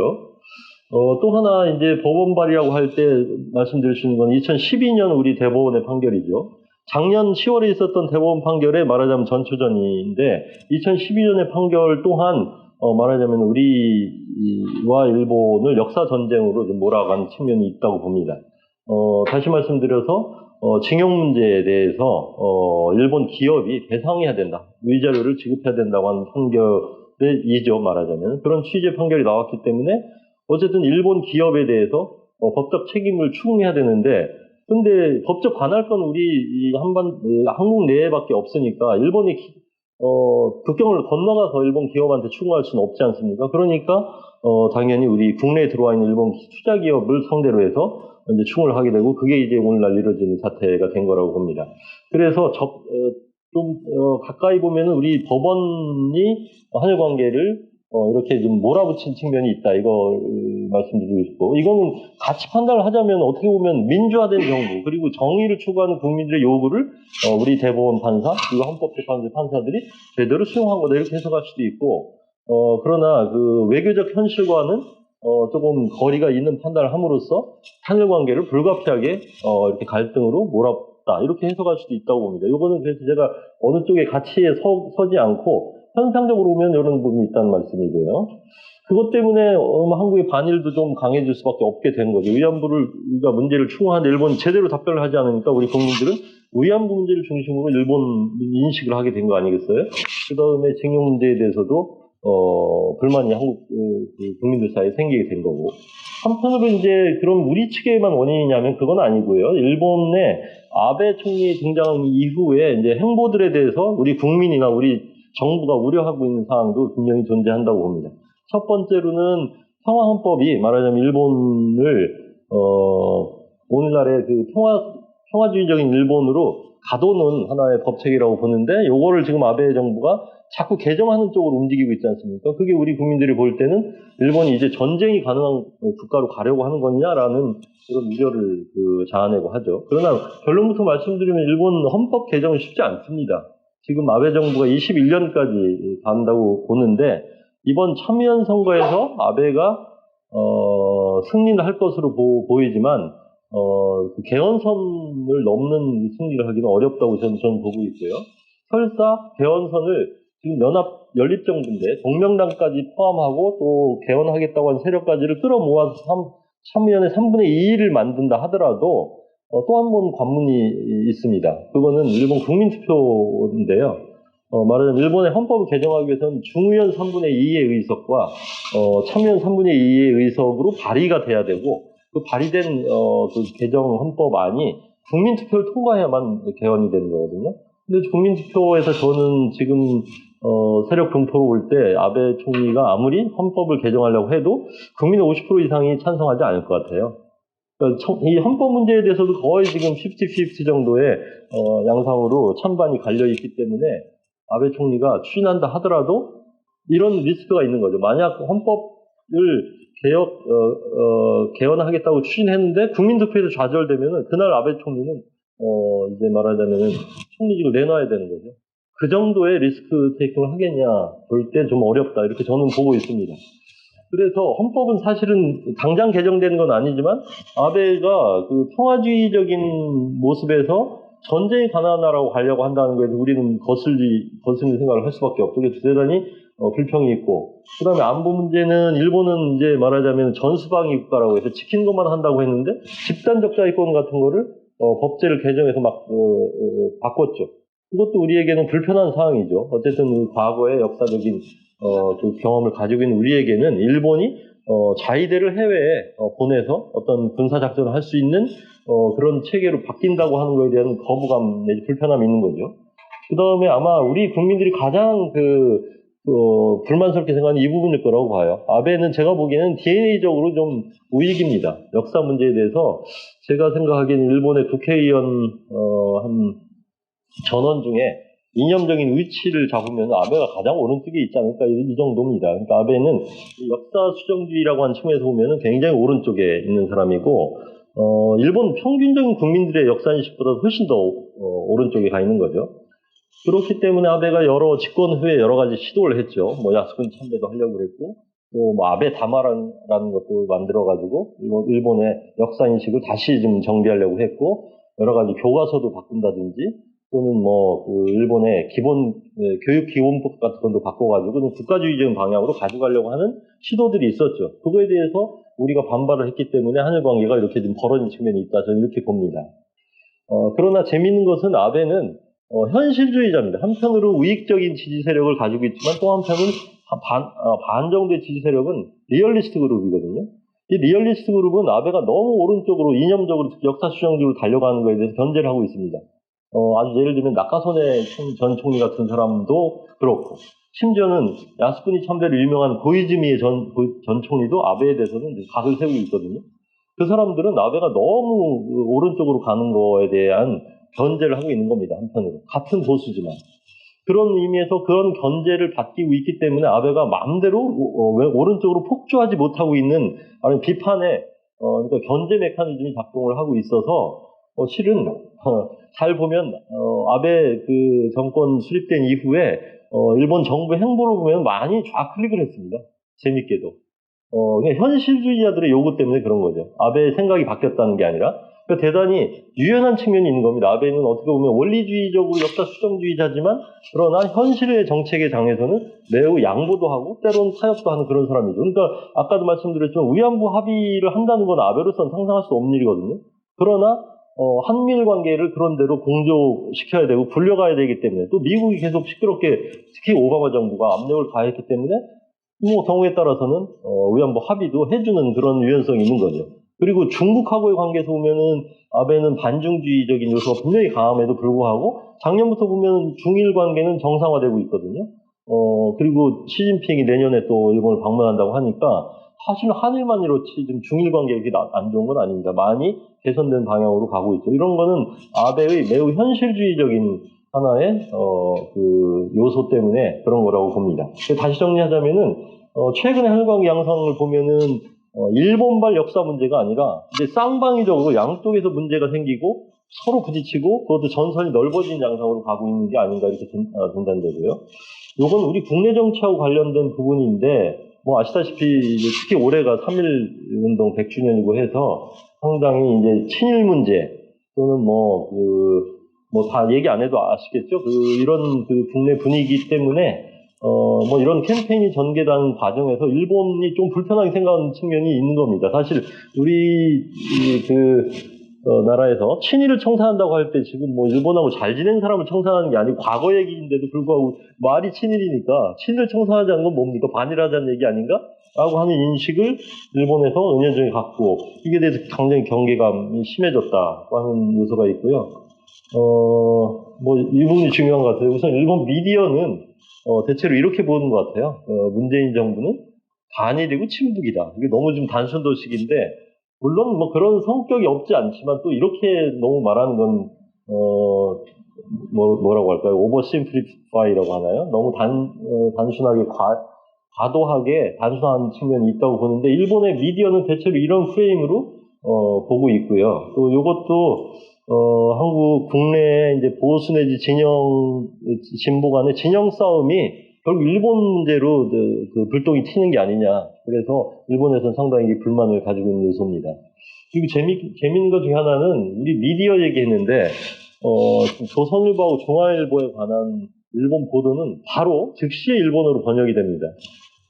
또 하나 이제 법원 발의라고 할 때 말씀드릴 수 있는 건 2012년 우리 대법원의 판결이죠. 작년 10월에 있었던 대법원 판결에 말하자면 전초전인데 2012년의 판결 또한 말하자면 우리와 일본을 역사 전쟁으로 좀 몰아간 측면이 있다고 봅니다. 다시 말씀드려서 징용 문제에 대해서 일본 기업이 배상해야 된다, 위자료를 지급해야 된다고 하는 판결이죠. 말하자면 그런 취지의 판결이 나왔기 때문에 어쨌든 일본 기업에 대해서 법적 책임을 추궁해야 되는데 근데 법적 관할권 우리 한국 내에밖에 없으니까 일본이 국경을 건너가서 일본 기업한테 추궁할 수는 없지 않습니까? 그러니까 당연히 우리 국내에 들어와 있는 일본 투자 기업을 상대로 해서 이제 추궁을 하게 되고 그게 이제 오늘날 이루어지는 사태가 된 거라고 봅니다. 그래서 가까이 보면은 우리 법원이 한일 관계를 이렇게 좀 몰아붙인 측면이 있다. 이거 말씀드리고 싶고, 이거는 같이 판단을 하자면 어떻게 보면 민주화된 정부 그리고 정의를 추구하는 국민들의 요구를 우리 대법원 판사 그리고 헌법재판소 판사들이 제대로 수용한 거다 이렇게 해석할 수도 있고, 그러나 그 외교적 현실과는 조금 거리가 있는 판단을 함으로써 한일 관계를 불가피하게 이렇게 갈등으로 몰았다 이렇게 해석할 수도 있다고 봅니다. 이거는 그래서 제가 어느 쪽에 같이 서지 않고 현상적으로 보면 이런 부분이 있다는 말씀이고요. 그것 때문에 한국의 반일도 좀 강해질 수밖에 없게 된 거죠. 위안부가 문제를 추궁하는데 일본이 제대로 답변을 하지 않으니까 우리 국민들은 위안부 문제를 중심으로 일본 인식을 하게 된 거 아니겠어요? 그 다음에 징용 문제에 대해서도 불만이 한국 국민들 사이에 생기게 된 거고. 한편으로 이제 그럼 우리 측에만 원인이냐면 그건 아니고요. 일본의 아베 총리 등장 이후에 이제 행보들에 대해서 우리 국민이나 우리 정부가 우려하고 있는 사항도 분명히 존재한다고 봅니다. 첫 번째로는 평화헌법이 말하자면 일본을 오늘날의 그 평화주의적인 일본으로 가도는 하나의 법책이라고 보는데 요거를 지금 아베 정부가 자꾸 개정하는 쪽으로 움직이고 있지 않습니까? 그게 우리 국민들이 볼 때는 일본이 이제 전쟁이 가능한 국가로 가려고 하는 거냐라는 그런 우려를 자아내고 하죠. 그러나 결론부터 말씀드리면 일본 헌법 개정은 쉽지 않습니다. 지금 아베 정부가 21년까지 간다고 보는데 이번 참의원 선거에서 아베가 승리를 할 것으로 보이지만 그 개헌선을 넘는 승리를 하기는 어렵다고 저는 보고 있고요. 설사 개헌선을 지금 연립정부인데 동명당까지 포함하고 또 개헌하겠다고 한 세력까지를 끌어모아서 참의원의 3분의 2를 만든다 하더라도 또 한 번 관문이 있습니다. 그거는 일본 국민투표인데요. 말하자면 일본의 헌법을 개정하기 위해서는 중의원 3분의 2의 의석과 참의원 3분의 2의 의석으로 발의가 돼야 되고 그 발의된 그 개정 헌법안이 국민투표를 통과해야만 개헌이 되는 거거든요. 근데 국민투표에서 저는 지금 세력 분포로 볼 때 아베 총리가 아무리 헌법을 개정하려고 해도 국민의 50% 이상이 찬성하지 않을 것 같아요. 이 헌법 문제에 대해서도 거의 지금 50-50 정도의 양상으로 찬반이 갈려있기 때문에 아베 총리가 추진한다 하더라도 이런 리스크가 있는 거죠. 만약 헌법을 개헌하겠다고 추진했는데 국민투표에서 좌절되면은 그날 아베 총리는 이제 말하자면은 총리직을 내놔야 되는 거죠. 그 정도의 리스크 테이킹을 하겠냐 볼 때 좀 어렵다 이렇게 저는 보고 있습니다. 그래서 헌법은 사실은 당장 개정된 건 아니지만 아베가 그 평화주의적인 모습에서 전쟁이 가능한 나라로 가려고 한다는 거에 대해서 우리는 거슬리는 생각을 할 수밖에 없죠. 그래서 대단히 불평이 있고, 그 다음에 안보 문제는 일본은 이제 말하자면 전수방위 국가라고 해서 지키는 것만 한다고 했는데 집단적 자위권 같은 거를 법제를 개정해서 막 바꿨죠. 그것도 우리에게는 불편한 상황이죠. 어쨌든 과거의 역사적인 그 경험을 가지고 있는 우리에게는 일본이 자위대를 해외에 보내서 어떤 군사작전을 할 수 있는 그런 체계로 바뀐다고 하는 것에 대한 거부감 내지 불편함이 있는 거죠. 그 다음에 아마 우리 국민들이 가장 불만스럽게 생각하는 이 부분일 거라고 봐요. 아베는 제가 보기에는 DNA적으로 좀 우익입니다. 역사 문제에 대해서 제가 생각하기에는 일본의 국회의원 한 전원 중에 이념적인 위치를 잡으면 아베가 가장 오른쪽에 있지 않을까 이 정도입니다. 그러니까 아베는 역사 수정주의라고 하는 측면에서 보면 굉장히 오른쪽에 있는 사람이고 일본 평균적인 국민들의 역사인식보다 훨씬 더 오른쪽에 가 있는 거죠. 그렇기 때문에 아베가 여러 집권 후에 여러 가지 시도를 했죠. 뭐 야스군 참배도 하려고 그랬고, 또 뭐 아베 다마라는 것도 만들어가지고 일본의 역사인식을 다시 좀 정비하려고 했고, 여러 가지 교과서도 바꾼다든지, 또는 그 일본의 기본 교육 기본법 같은 것도 바꿔가지고 국가주의적인 방향으로 가져가려고 하는 시도들이 있었죠. 그거에 대해서 우리가 반발을 했기 때문에 한일 관계가 이렇게 좀 벌어진 측면이 있다, 저는 이렇게 봅니다. 그러나 재미있는 것은 아베는 현실주의자입니다. 한편으로 우익적인 지지 세력을 가지고 있지만 또 한편은 반 정도의 지지 세력은 리얼리스트 그룹이거든요. 이 리얼리스트 그룹은 아베가 너무 오른쪽으로 이념적으로 역사 수정적으로 달려가는 것에 대해서 견제를 하고 있습니다. 아주 예를 들면 나카소네 전 총리 같은 사람도 그렇고, 심지어는 야스쿠니 참배로 유명한 고이즈미의 전 총리도 아베에 대해서는 각을 세우고 있거든요. 그 사람들은 아베가 너무 오른쪽으로 가는 거에 대한 견제를 하고 있는 겁니다. 한편으로. 같은 보수지만. 그런 의미에서 그런 견제를 받고 있기 때문에 아베가 마음대로 오른쪽으로 폭주하지 못하고 있는, 아니 비판에 그러니까 견제 메커니즘이 작동을 하고 있어서 실은 잘 보면 아베 그 정권 수립된 이후에 일본 정부 행보를 보면 많이 좌클릭을 했습니다. 재밌게도. 그냥 현실주의자들의 요구 때문에 그런 거죠. 아베의 생각이 바뀌었다는 게 아니라. 그러니까 대단히 유연한 측면이 있는 겁니다. 아베는 어떻게 보면 원리주의적으로 역사 수정주의자지만 그러나 현실의 정책의 장에서는 매우 양보도 하고 때로는 타협도 하는 그런 사람이죠. 그러니까 아까도 말씀드렸지만 위안부 합의를 한다는 건 아베로서는 상상할 수 없는 일이거든요. 그러나 한미일 관계를 그런 대로 공조시켜야 되고 불려가야 되기 때문에, 또 미국이 계속 시끄럽게 특히 오바마 정부가 압력을 가했기 때문에 뭐 경우에 따라서는 위안부 합의도 해주는 그런 유연성이 있는 거죠. 그리고 중국하고의 관계에서 보면은 아베는 반중주의적인 요소가 분명히 강함에도 불구하고 작년부터 보면 중일 관계는 정상화되고 있거든요. 그리고 시진핑이 내년에 또 일본을 방문한다고 하니까 사실 한일만 이렇지 지금 중일 관계가 그렇게 안 좋은 건 아닙니다. 많이 개선된 방향으로 가고 있죠. 이런 거는 아베의 매우 현실주의적인 하나의 그 요소 때문에 그런 거라고 봅니다. 다시 정리하자면은 최근의 한일 관계 양상을 보면은 일본발 역사 문제가 아니라 이제 쌍방위적으로 양쪽에서 문제가 생기고 서로 부딪히고 그것도 전선이 넓어진 양상으로 가고 있는 게 아닌가 이렇게 판단되고요. 이건 우리 국내 정치하고 관련된 부분인데 뭐 아시다시피 특히 올해가 3.1운동 100주년이고 해서 상당히 이제 친일 문제 또는 뭐 다 얘기 안 해도 아시겠죠? 이런 국내 분위기 때문에 뭐 이런 캠페인이 전개되는 과정에서 일본이 좀 불편하게 생각하는 측면이 있는 겁니다. 사실 우리 나라에서 친일을 청산한다고 할 때 지금 뭐 일본하고 잘 지낸 사람을 청산하는 게 아니고 과거 얘기인데도 불구하고 말이 친일이니까 친일을 청산하자는 건 뭡니까? 반일하자는 얘기 아닌가? 라고 하는 인식을 일본에서 은연중에 갖고 이게 대해서 굉장히 경계감이 심해졌다고 하는 요소가 있고요. 뭐 이 부분이 중요한 것 같아요. 우선 일본 미디어는 대체로 이렇게 보는 것 같아요. 문재인 정부는 반일이고 친북이다. 이게 너무 좀 단순도식인데 물론 뭐 그런 성격이 없지 않지만 또 이렇게 너무 말하는 건 뭐라고 할까요? 오버심플리파이라고 하나요? 너무 단순하게 과도하게 단순한 측면이 있다고 보는데 일본의 미디어는 대체로 이런 프레임으로 보고 있고요. 또 이것도 한국 국내 이제 보수 내지 진보 간의 진영 싸움이 결국 일본 문제로 그 불똥이 튀는 게 아니냐. 그래서 일본에서는 상당히 불만을 가지고 있는 요소입니다. 그리고 재밌는 것 중에 하나는 우리 미디어 얘기했는데 조선일보하고 중앙일보에 관한 일본 보도는 바로 즉시에 일본어로 번역이 됩니다.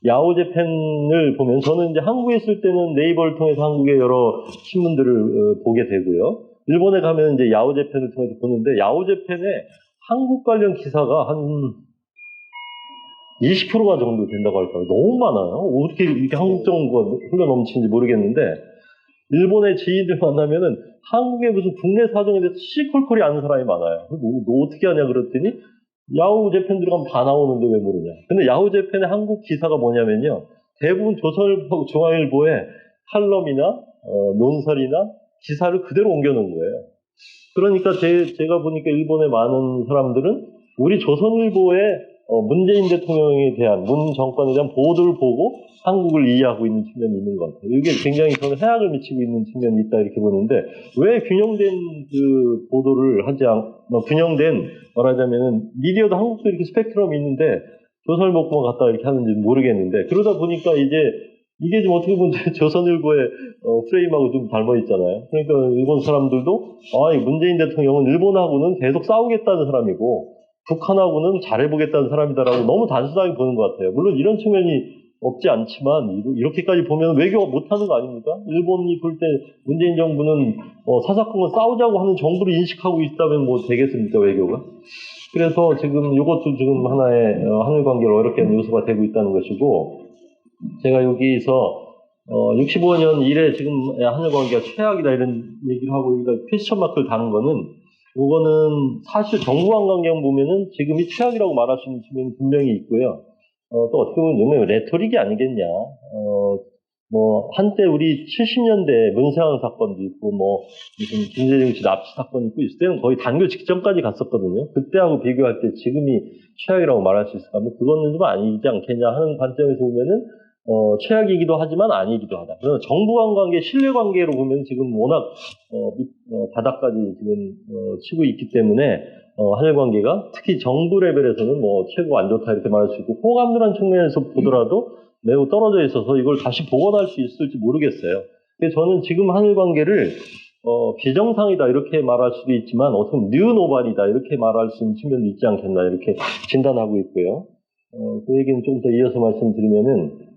야오재팬을 보면 저는 이제 한국에 있을 때는 네이버를 통해서 한국의 여러 신문들을 보게 되고요. 일본에 가면 이제 야오재팬을 통해서 보는데 야오재팬에 한국 관련 기사가 한 20%가 정도 된다고 할까요? 너무 많아요. 어떻게 이렇게 한국 정보가 흘러넘치는지 모르겠는데 일본의 지인들 만나면은 한국의 무슨 국내 사정에 대해서 시콜콜이 아는 사람이 많아요. 너 어떻게 하냐 그랬더니 야후재팬 들어가면 다 나오는데 왜 모르냐. 근데 야후재팬의 한국 기사가 뭐냐면요. 대부분 조선일보, 중앙일보의 칼럼이나 논설이나 기사를 그대로 옮겨놓은 거예요. 그러니까 제가 보니까 일본의 많은 사람들은 우리 조선일보의 문재인 대통령에 대한, 문 정권에 대한 보도를 보고 한국을 이해하고 있는 측면이 있는 것 같아요. 이게 굉장히 저는 해악을 미치고 있는 측면이 있다 이렇게 보는데 왜 균형된 그 보도를 하지 균형된 말하자면은 미디어도 한국도 이렇게 스펙트럼이 있는데 조선일보만 갖다 이렇게 하는지 모르겠는데 그러다 보니까 이게 좀 어떻게 보면 조선일보의 프레임하고 좀 닮아 있잖아요. 그러니까 일본 사람들도 이 문재인 대통령은 일본하고는 계속 싸우겠다는 사람이고 북한하고는 잘해보겠다는 사람이다라고 너무 단순하게 보는 것 같아요. 물론 이런 측면이 없지 않지만 이렇게까지 보면 외교 못하는 거 아닙니까? 일본이 볼 때 문재인 정부는 사사건건 싸우자고 하는 정부를 인식하고 있다면 뭐 되겠습니까 외교가? 그래서 지금 이것도 지금 하나의 한일 관계를 어렵게 하는 요소가 되고 있다는 것이고 제가 여기서 65년 이래 지금 한일 관계가 최악이다 이런 얘기를 하고 우리가 퀘스천 마크를 다는 거는 이거는 사실 정부 간 관계만 보면은 지금이 최악이라고 말할 수 있는 측면이 분명히 있고요. 또 어떻게 보면 레토릭이 아니겠냐. 뭐 한때 우리 70년대 문세왕 사건도 있고 뭐 무슨 김대중 씨 납치 사건이 있고 있을 때는 거의 단교 직전까지 갔었거든요. 그때하고 비교할 때 지금이 최악이라고 말할 수 있을까 하면 그거는 좀 아니지 않겠냐 하는 관점에서 보면은 최악이기도 하지만 아니기도 하다. 그래서 정부 간 관계, 신뢰 관계로 보면 지금 워낙 바닥까지 지금 치고 있기 때문에 한일 관계가 특히 정부 레벨에서는 뭐 최고 안 좋다 이렇게 말할 수 있고 호감도란 측면에서 보더라도 매우 떨어져 있어서 이걸 다시 복원할 수 있을지 모르겠어요. 그래서 저는 지금 한일 관계를 비정상이다 이렇게 말할 수도 있지만 어떻게 보면 뉴노멀이다 이렇게 말할 수 있는 측면도 있지 않겠나 이렇게 진단하고 있고요. 그 얘기는 좀 더 이어서 말씀드리면은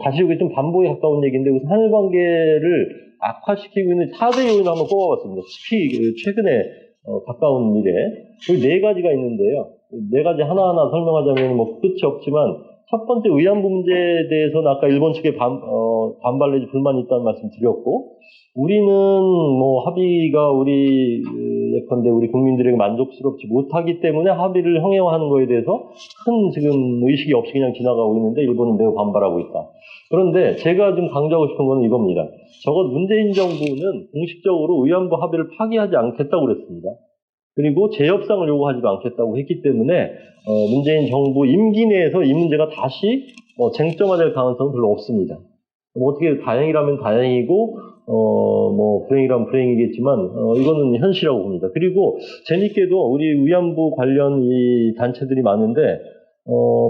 다시 이게 좀 반복에 가까운 얘기인데 한일 관계를 악화시키고 있는 4대 요인을 한번 꼽아봤습니다. 특히 최근에 가까운 미래 여기 네 가지가 있는데요. 네 가지 하나하나 설명하자면 뭐 끝이 없지만 첫 번째 위안부 문제에 대해서는 아까 일본 측에 반발 내지 불만이 있다는 말씀 드렸고 우리는 뭐 합의가 예컨대 우리 국민들에게 만족스럽지 못하기 때문에 합의를 형해화하는 거에 대해서 큰 지금 의식이 없이 그냥 지나가고 있는데 일본은 매우 반발하고 있다. 그런데 제가 좀 강조하고 싶은 건 이겁니다. 적어도 문재인 정부는 공식적으로 위안부 합의를 파기하지 않겠다고 그랬습니다. 그리고 재협상을 요구하지도 않겠다고 했기 때문에 문재인 정부 임기 내에서 이 문제가 다시 쟁점화될 가능성은 별로 없습니다. 뭐 어떻게 다행이라면 다행이고 뭐 불행이라면 불행이겠지만 이거는 현실이라고 봅니다. 그리고 재밌게도 우리 위안부 관련 이 단체들이 많은데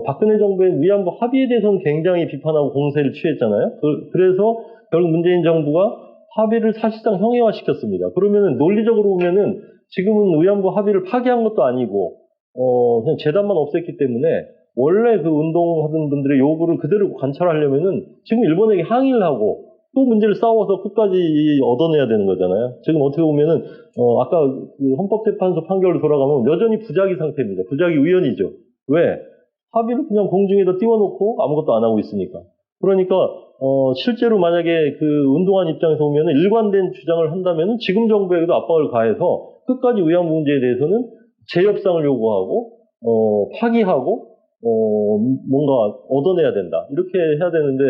박근혜 정부의 위안부 합의에 대해서는 굉장히 비판하고 공세를 취했잖아요. 그래서 결국 문재인 정부가 합의를 사실상 형해화시켰습니다. 그러면은 논리적으로 보면은 지금은 위안부 합의를 파기한 것도 아니고 그냥 재단만 없앴기 때문에 원래 그 운동하던 분들의 요구를 그대로 관철하려면은 지금 일본에게 항의를 하고 또 문제를 싸워서 끝까지 얻어내야 되는 거잖아요. 지금 어떻게 보면은 아까 그 헌법재판소 판결로 돌아가면 여전히 부작위 상태입니다. 부작위 우연이죠. 왜? 합의를 그냥 공중에다 띄워놓고 아무것도 안 하고 있으니까. 그러니까 실제로 만약에 그 운동한 입장에서 보면은 일관된 주장을 한다면은 지금 정부에게도 압박을 가해서 끝까지 위안부 문제에 대해서는 재협상을 요구하고 파기하고 뭔가 얻어내야 된다. 이렇게 해야 되는데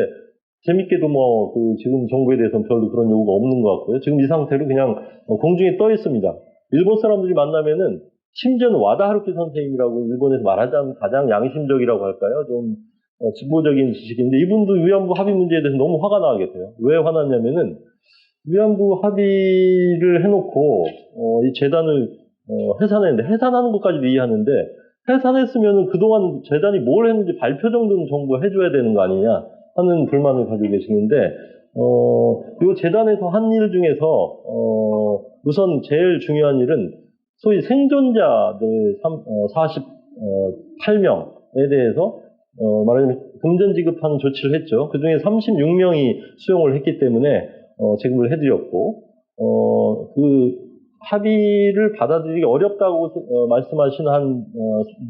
재밌게도 뭐 그 지금 정부에 대해서는 별로 그런 요구가 없는 것 같고요. 지금 이 상태로 그냥 공중에 떠 있습니다. 일본 사람들이 만나면은 심지어는 와다하루키 선생님이라고 일본에서 말하자면 가장 양심적이라고 할까요? 좀 진보적인 지식인데 이분도 위안부 합의 문제에 대해서 너무 화가 나게 돼요. 왜 화났냐면은 위안부 합의를 해놓고 이 재단을 해산했는데 해산하는 것까지도 이해하는데 해산했으면 그동안 재단이 뭘 했는지 발표 정도는 정부가 해줘야 되는 거 아니냐 하는 불만을 가지고 계시는데, 이 재단에서 한 일 중에서, 우선 제일 중요한 일은 소위 생존자들 48명에 대해서, 말하자면 금전 지급하는 조치를 했죠. 그 중에 36명이 수용을 했기 때문에, 지급을 해드렸고, 그 합의를 받아들이기 어렵다고 말씀하신 한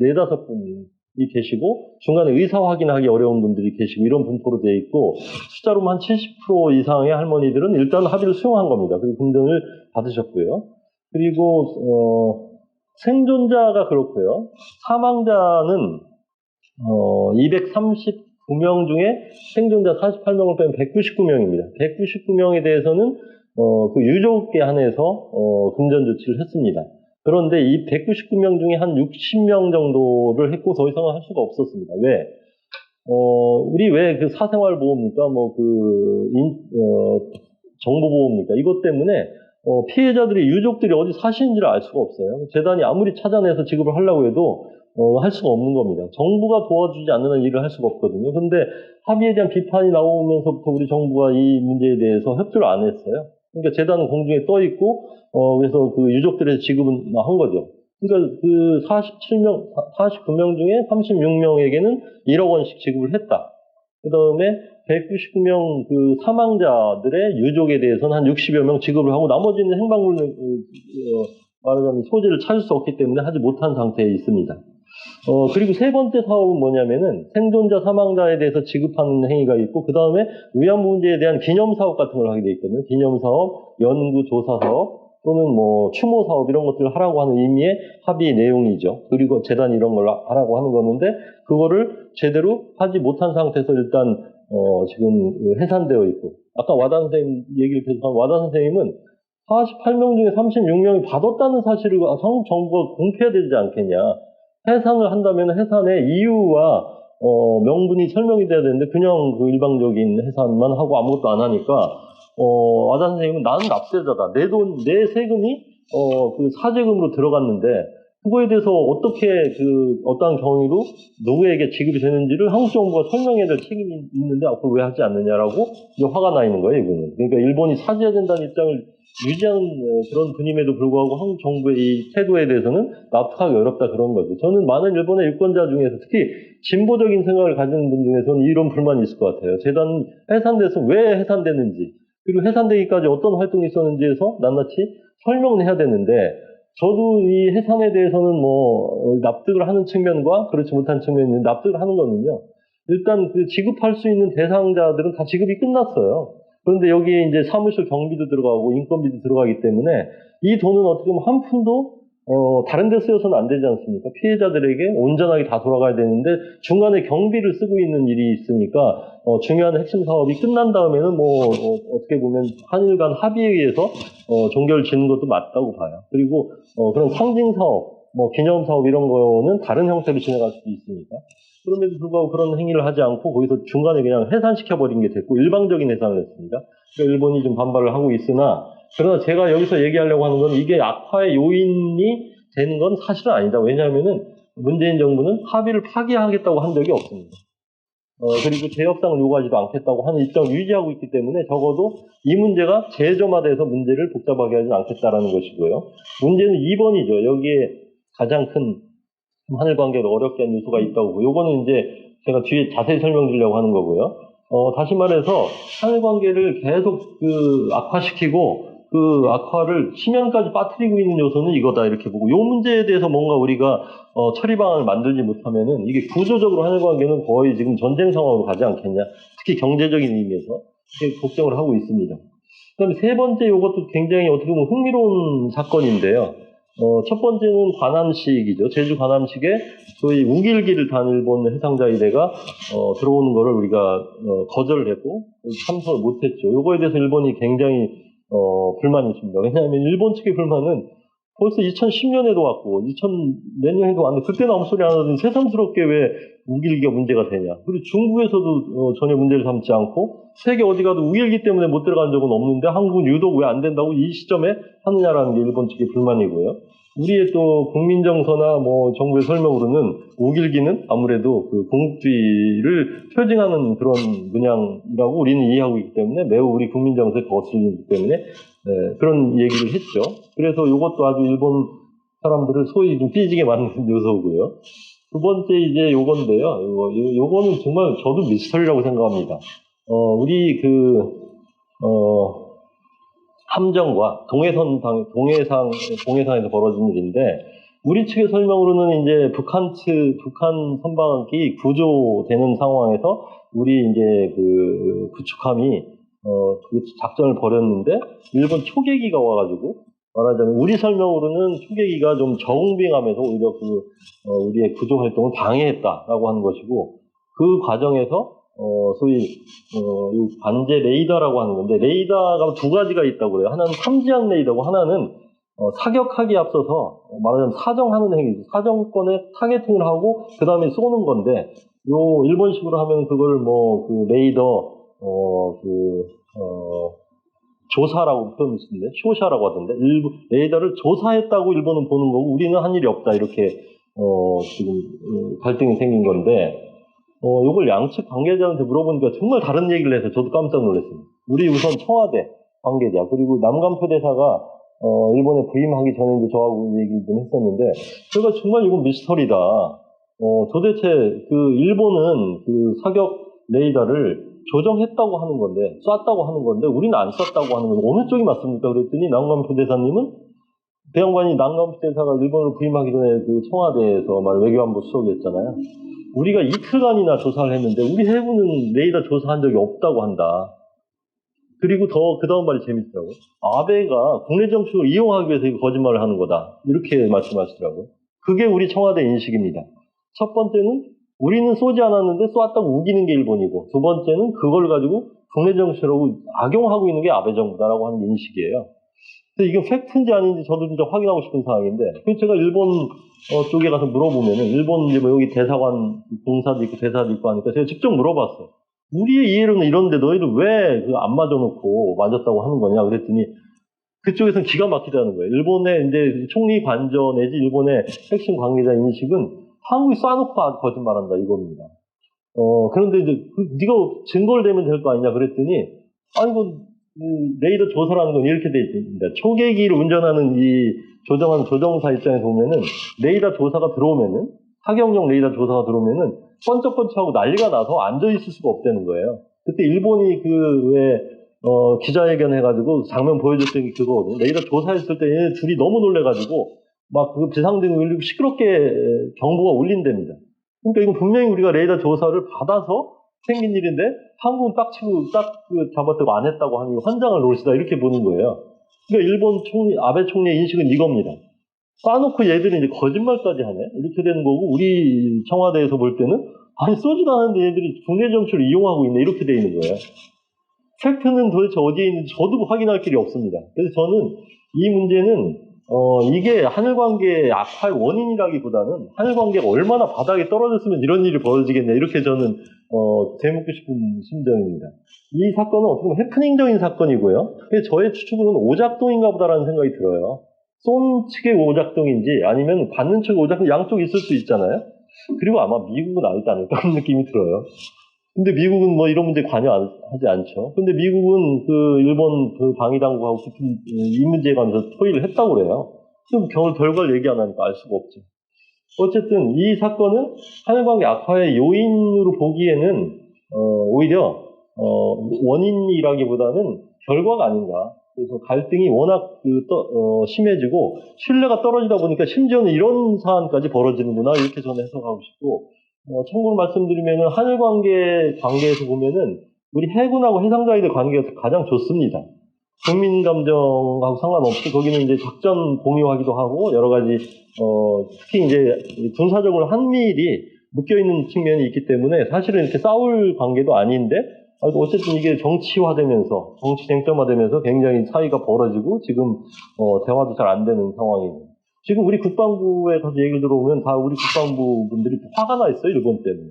4-5분이 계시고, 중간에 의사 확인하기 어려운 분들이 계시고, 이런 분포로 되어 있고, 숫자로만 한 70% 이상의 할머니들은 일단 합의를 수용한 겁니다. 그리고 금전을 받으셨고요. 그리고 생존자가 그렇고요. 사망자는 239명 중에 생존자 48명을 빼면 199명입니다. 199명에 대해서는 그 유족에 한해서 금전 조치를 했습니다. 그런데 이 199명 중에 한 60명 정도를 했고 더 이상은 할 수가 없었습니다. 왜? 우리 왜 그 사생활보호입니까? 정보보호입니까? 이것 때문에 피해자들이 유족들이 어디 사시는지를 알 수가 없어요. 재단이 아무리 찾아내서 지급을 하려고 해도 할 수가 없는 겁니다. 정부가 도와주지 않는 한 일을 할 수가 없거든요. 그런데 합의에 대한 비판이 나오면서부터 우리 정부가 이 문제에 대해서 협조를 안 했어요. 그러니까 재단은 공중에 떠 있고 그래서 그 유족들의 지급은 한 거죠. 그러니까 그 49명 중에 36명에게는 1억 원씩 지급을 했다. 그 다음에 199명 그 사망자들의 유족에 대해서는 한 60여 명 지급을 하고 나머지는 행방불명 말하자면 소재를 찾을 수 없기 때문에 하지 못한 상태에 있습니다. 그리고 세 번째 사업은 뭐냐면은 생존자 사망자에 대해서 지급하는 행위가 있고 그 다음에 위안부 문제에 대한 기념사업 같은 걸 하게 돼 있거든요. 기념사업, 연구조사사업 또는 뭐 추모사업 이런 것들을 하라고 하는 의미의 합의 내용이죠. 그리고 재단이 이런 걸 하라고 하는 거는데 그거를 제대로 하지 못한 상태에서 일단 지금 해산되어 있고 아까 와다 선생님 얘기를 계속한 와다 선생님은 48명 중에 36명이 받았다는 사실을 한국 정부가 공표해야 되지 않겠냐. 해산을 한다면 해산의 이유와 명분이 설명이 돼야 되는데 그냥 그 일방적인 해산만 하고 아무것도 안 하니까 와다 선생님은 나는 납세자다. 내 세금이 그 사재금으로 들어갔는데 그거에 대해서 어떻게 어떠한 경위로 누구에게 지급이 되는지를 한국 정부가 설명해야 될 책임이 있는데 앞으로 왜 하지 않느냐라고 이제 화가 나 있는 거예요, 이거는. 그러니까 일본이 사죄해야 된다는 입장을 유지하는 그런 분임에도 불구하고 한국 정부의 이 태도에 대해서는 납득하기 어렵다 그런 거죠. 저는 많은 일본의 유권자 중에서 특히 진보적인 생각을 가지는 분 중에서는 이런 불만이 있을 것 같아요. 재단 해산돼서 왜 해산됐는지 그리고 해산되기까지 어떤 활동이 있었는지에서 낱낱이 설명을 해야 되는데 저도 이 해산에 대해서는 납득을 하는 측면과 그렇지 못한 측면이 있는데 납득을 하는 거는요. 일단 그 지급할 수 있는 대상자들은 다 지급이 끝났어요. 그런데 여기에 이제 사무실 경비도 들어가고 인건비도 들어가기 때문에 이 돈은 어떻게 보면 한 푼도 다른 데 쓰여서는 안 되지 않습니까? 피해자들에게 온전하게 다 돌아가야 되는데 중간에 경비를 쓰고 있는 일이 있으니까 중요한 핵심 사업이 끝난 다음에는 어떻게 보면 한일 간 합의에 의해서 종결 짓는 것도 맞다고 봐요. 그리고 그런 상징 사업, 기념 사업 이런 거는 다른 형태로 진행할 수도 있으니까. 그럼에도 불구하고 그런 행위를 하지 않고 거기서 중간에 그냥 해산시켜버린 게 됐고 일방적인 해산을 했습니다. 그러니까 일본이 좀 반발을 하고 있으나 그러나 제가 여기서 얘기하려고 하는 건 이게 악화의 요인이 되는 건 사실은 아니다. 왜냐하면은 문재인 정부는 합의를 파기하겠다고 한 적이 없습니다. 그리고 재협상을 요구하지도 않겠다고 하는 입장을 유지하고 있기 때문에 적어도 이 문제가 재점화돼서 문제를 복잡하게 하지 않겠다라는 것이고요. 문제는 2번이죠. 여기에 가장 큰 한일 관계를 어렵게 한 요소가 있다고. 요거는 이제 제가 뒤에 자세히 설명드리려고 하는 거고요. 다시 말해서 한일 관계를 계속 악화시키고 그 악화를 심연까지 빠뜨리고 있는 요소는 이거다 이렇게 보고 요 문제에 대해서 뭔가 우리가 처리 방안을 만들지 못하면은 이게 구조적으로 한일 관계는 거의 지금 전쟁 상황으로 가지 않겠냐. 특히 경제적인 의미에서 걱정을 하고 있습니다. 그다음에 세 번째 요것도 굉장히 어떻게 보면 흥미로운 사건인데요. 첫 번째는 관함식이죠. 제주 관함식에 소위 우길기를 탄 일본 해상자위대가 들어오는 거를 우리가 거절을 했고 참석을 못했죠. 요거에 대해서 일본이 굉장히 불만이 있습니다. 왜냐하면 일본 측의 불만은 벌써 2010년에도 왔고 2000몇 년에도 왔는데 그때는 아무 소리 안 하더니 새삼스럽게 왜 우길기가 문제가 되냐. 그리고 중국에서도 전혀 문제를 삼지 않고 세계 어디 가도 우길기 때문에 못 들어간 적은 없는데 한국은 유독 왜 안 된다고 이 시점에 하느냐라는 게 일본 측의 불만이고요. 우리의 또 국민정서나 뭐 정부의 설명으로는 우길기는 아무래도 그 공국주의를 표징하는 그런 문양이라고 우리는 이해하고 있기 때문에 매우 우리 국민정서에 거슬리기 때문에 그런 얘기를 했죠. 그래서 이것도 아주 일본 사람들을 소위 좀 삐지게 만든 요소고요. 두 번째 이제 요건데요. 요거는 정말 저도 미스터리라고 생각합니다. 우리 함정과 동해상에서 벌어진 일인데, 우리 측의 설명으로는 이제 북한 선박이 구조되는 상황에서 우리 이제 구축함이 그 작전을 벌였는데, 일본 초계기가 와가지고, 말하자면 우리 설명으로는 초계기가 좀 저공빙하면서 오히려 우리의 구조 활동을 방해했다라고 하는 것이고, 그 과정에서 소위 이 관제 레이더라고 하는 건데, 레이더가 두 가지가 있다고 그래요. 하나는 탐지한 레이더고, 하나는 사격하기에 앞서서 말하자면 사정하는 행위, 사정권에 타겟팅을 하고 그 다음에 쏘는 건데, 요 일본식으로 하면 그걸 그 레이더 조사라고 표현을 쓰는데, 쇼샤라고 하던데, 레이더를 조사했다고 일본은 보는 거고 우리는 한 일이 없다, 이렇게 지금 갈등이 생긴 건데, 요걸 양측 관계자한테 물어보니까 정말 다른 얘기를 해서 저도 깜짝 놀랐습니다. 우리 우선 청와대 관계자, 그리고 남간표 대사가 일본에 부임하기 전에 이제 저하고 얘기 좀 했었는데, 제가 정말 이건 미스터리다. 도대체 일본은 사격 레이더를 조정했다고 하는 건데, 쐈다고 하는 건데, 우리는 안 쐈다고 하는 건데, 어느 쪽이 맞습니까? 그랬더니 남간표 대사님은, 대형관이 남간표 대사가 일본을 부임하기 전에 청와대에서 외교안보 수석이었잖아요. 우리가 이틀간이나 조사를 했는데 우리 해군은 레이더 조사한 적이 없다고 한다. 그리고 그 다음 말이 재밌더라고요. 아베가 국내 정책을 이용하기 위해서 거짓말을 하는 거다, 이렇게 말씀하시더라고요. 그게 우리 청와대 인식입니다. 첫 번째는 우리는 쏘지 않았는데 쐈다고 우기는 게 일본이고, 두 번째는 그걸 가지고 국내 정책으로 악용하고 있는 게 아베 정부다라고 하는 인식이에요. 근데 이게 팩트인지 아닌지 저도 진짜 확인하고 싶은 상황인데, 제가 일본 쪽에 가서 물어보면은, 일본 이제 여기 대사관 공사도 있고 대사도 있고 하니까 제가 직접 물어봤어요. 우리의 이해로는 이런데 너희들 왜 안 맞아놓고 맞았다고 하는 거냐 그랬더니, 그쪽에서는 기가 막히다는 거예요. 일본의 이제 총리 관저 내지 일본의 핵심 관계자 인식은 한국이 쏴놓고 거짓말한다, 이겁니다. 그런데 이제 네가 증거를 대면 될 거 아니냐 그랬더니, 아니 레이더 조사라는 건 이렇게 돼 있습니다. 초계기를 운전하는 이 조정사 입장에서 보면은, 레이더 조사가 들어오면은, 사격용 레이더 조사가 들어오면은 번쩍번쩍하고 난리가 나서 앉아있을 수가 없다는 거예요. 그때 일본이 기자회견 해가지고 장면 보여줬던 게 그거거든요. 레이더 조사했을 때 얘네 둘이 너무 놀래가지고 비상등을 울리고 시끄럽게 경보가 울린답니다. 그러니까 이건 분명히 우리가 레이더 조사를 받아서 생긴 일인데, 한국은 빡치고 잡았다고 안 했다고 하니 환장을 놓으시다, 이렇게 보는 거예요. 그러니까 일본 아베 총리의 인식은 이겁니다. 쏴놓고 얘들이 이제 거짓말까지 하네, 이렇게 되는 거고, 우리 청와대에서 볼 때는 아니 쏘지도 않았는데 얘들이 국내 정치를 이용하고 있네, 이렇게 돼 있는 거예요. 팩트는 도대체 어디에 있는지 저도 확인할 길이 없습니다. 그래서 저는 이 문제는 이게 한일관계의 악화의 원인이라기보다는, 한일관계가 얼마나 바닥에 떨어졌으면 이런 일이 벌어지겠냐, 이렇게 저는 되묻고 싶은 심정입니다. 이 사건은 어떻게 보면 해프닝적인 사건이고요. 저의 추측으로는 오작동인가 보다라는 생각이 들어요. 쏜 측의 오작동인지 아니면 받는 측의 오작동, 양쪽 있을 수 있잖아요. 그리고 아마 미국은 알지 않을까 하는 느낌이 들어요. 근데 미국은 이런 문제 관여하지 않죠. 근데 미국은 일본 방위당국하고 이 문제에 관해서 토의를 했다고 그래요. 그럼 결과를 얘기 안 하니까 알 수가 없죠. 어쨌든 이 사건은 한일관계 악화의 요인으로 보기에는 오히려 원인이라기보다는 결과가 아닌가. 그래서 갈등이 워낙 심해지고 신뢰가 떨어지다 보니까 심지어는 이런 사안까지 벌어지는구나, 이렇게 저는 해석하고 싶고, 참고로 말씀드리면은 한일 관계에서 보면은 우리 해군하고 해상자위대 관계가 가장 좋습니다. 국민 감정하고 상관없이 거기는 이제 작전 공유하기도 하고 여러 가지 특히 이제 군사적으로 한미일이 묶여 있는 측면이 있기 때문에 사실은 이렇게 싸울 관계도 아닌데, 어쨌든 이게 정치화되면서 정치 쟁점화되면서 굉장히 사이가 벌어지고 지금 대화도 잘 안 되는 상황이고, 지금 우리 국방부에 가서 얘기를 들어보면 다 우리 국방부 분들이 화가 나 있어요, 일본 때문에.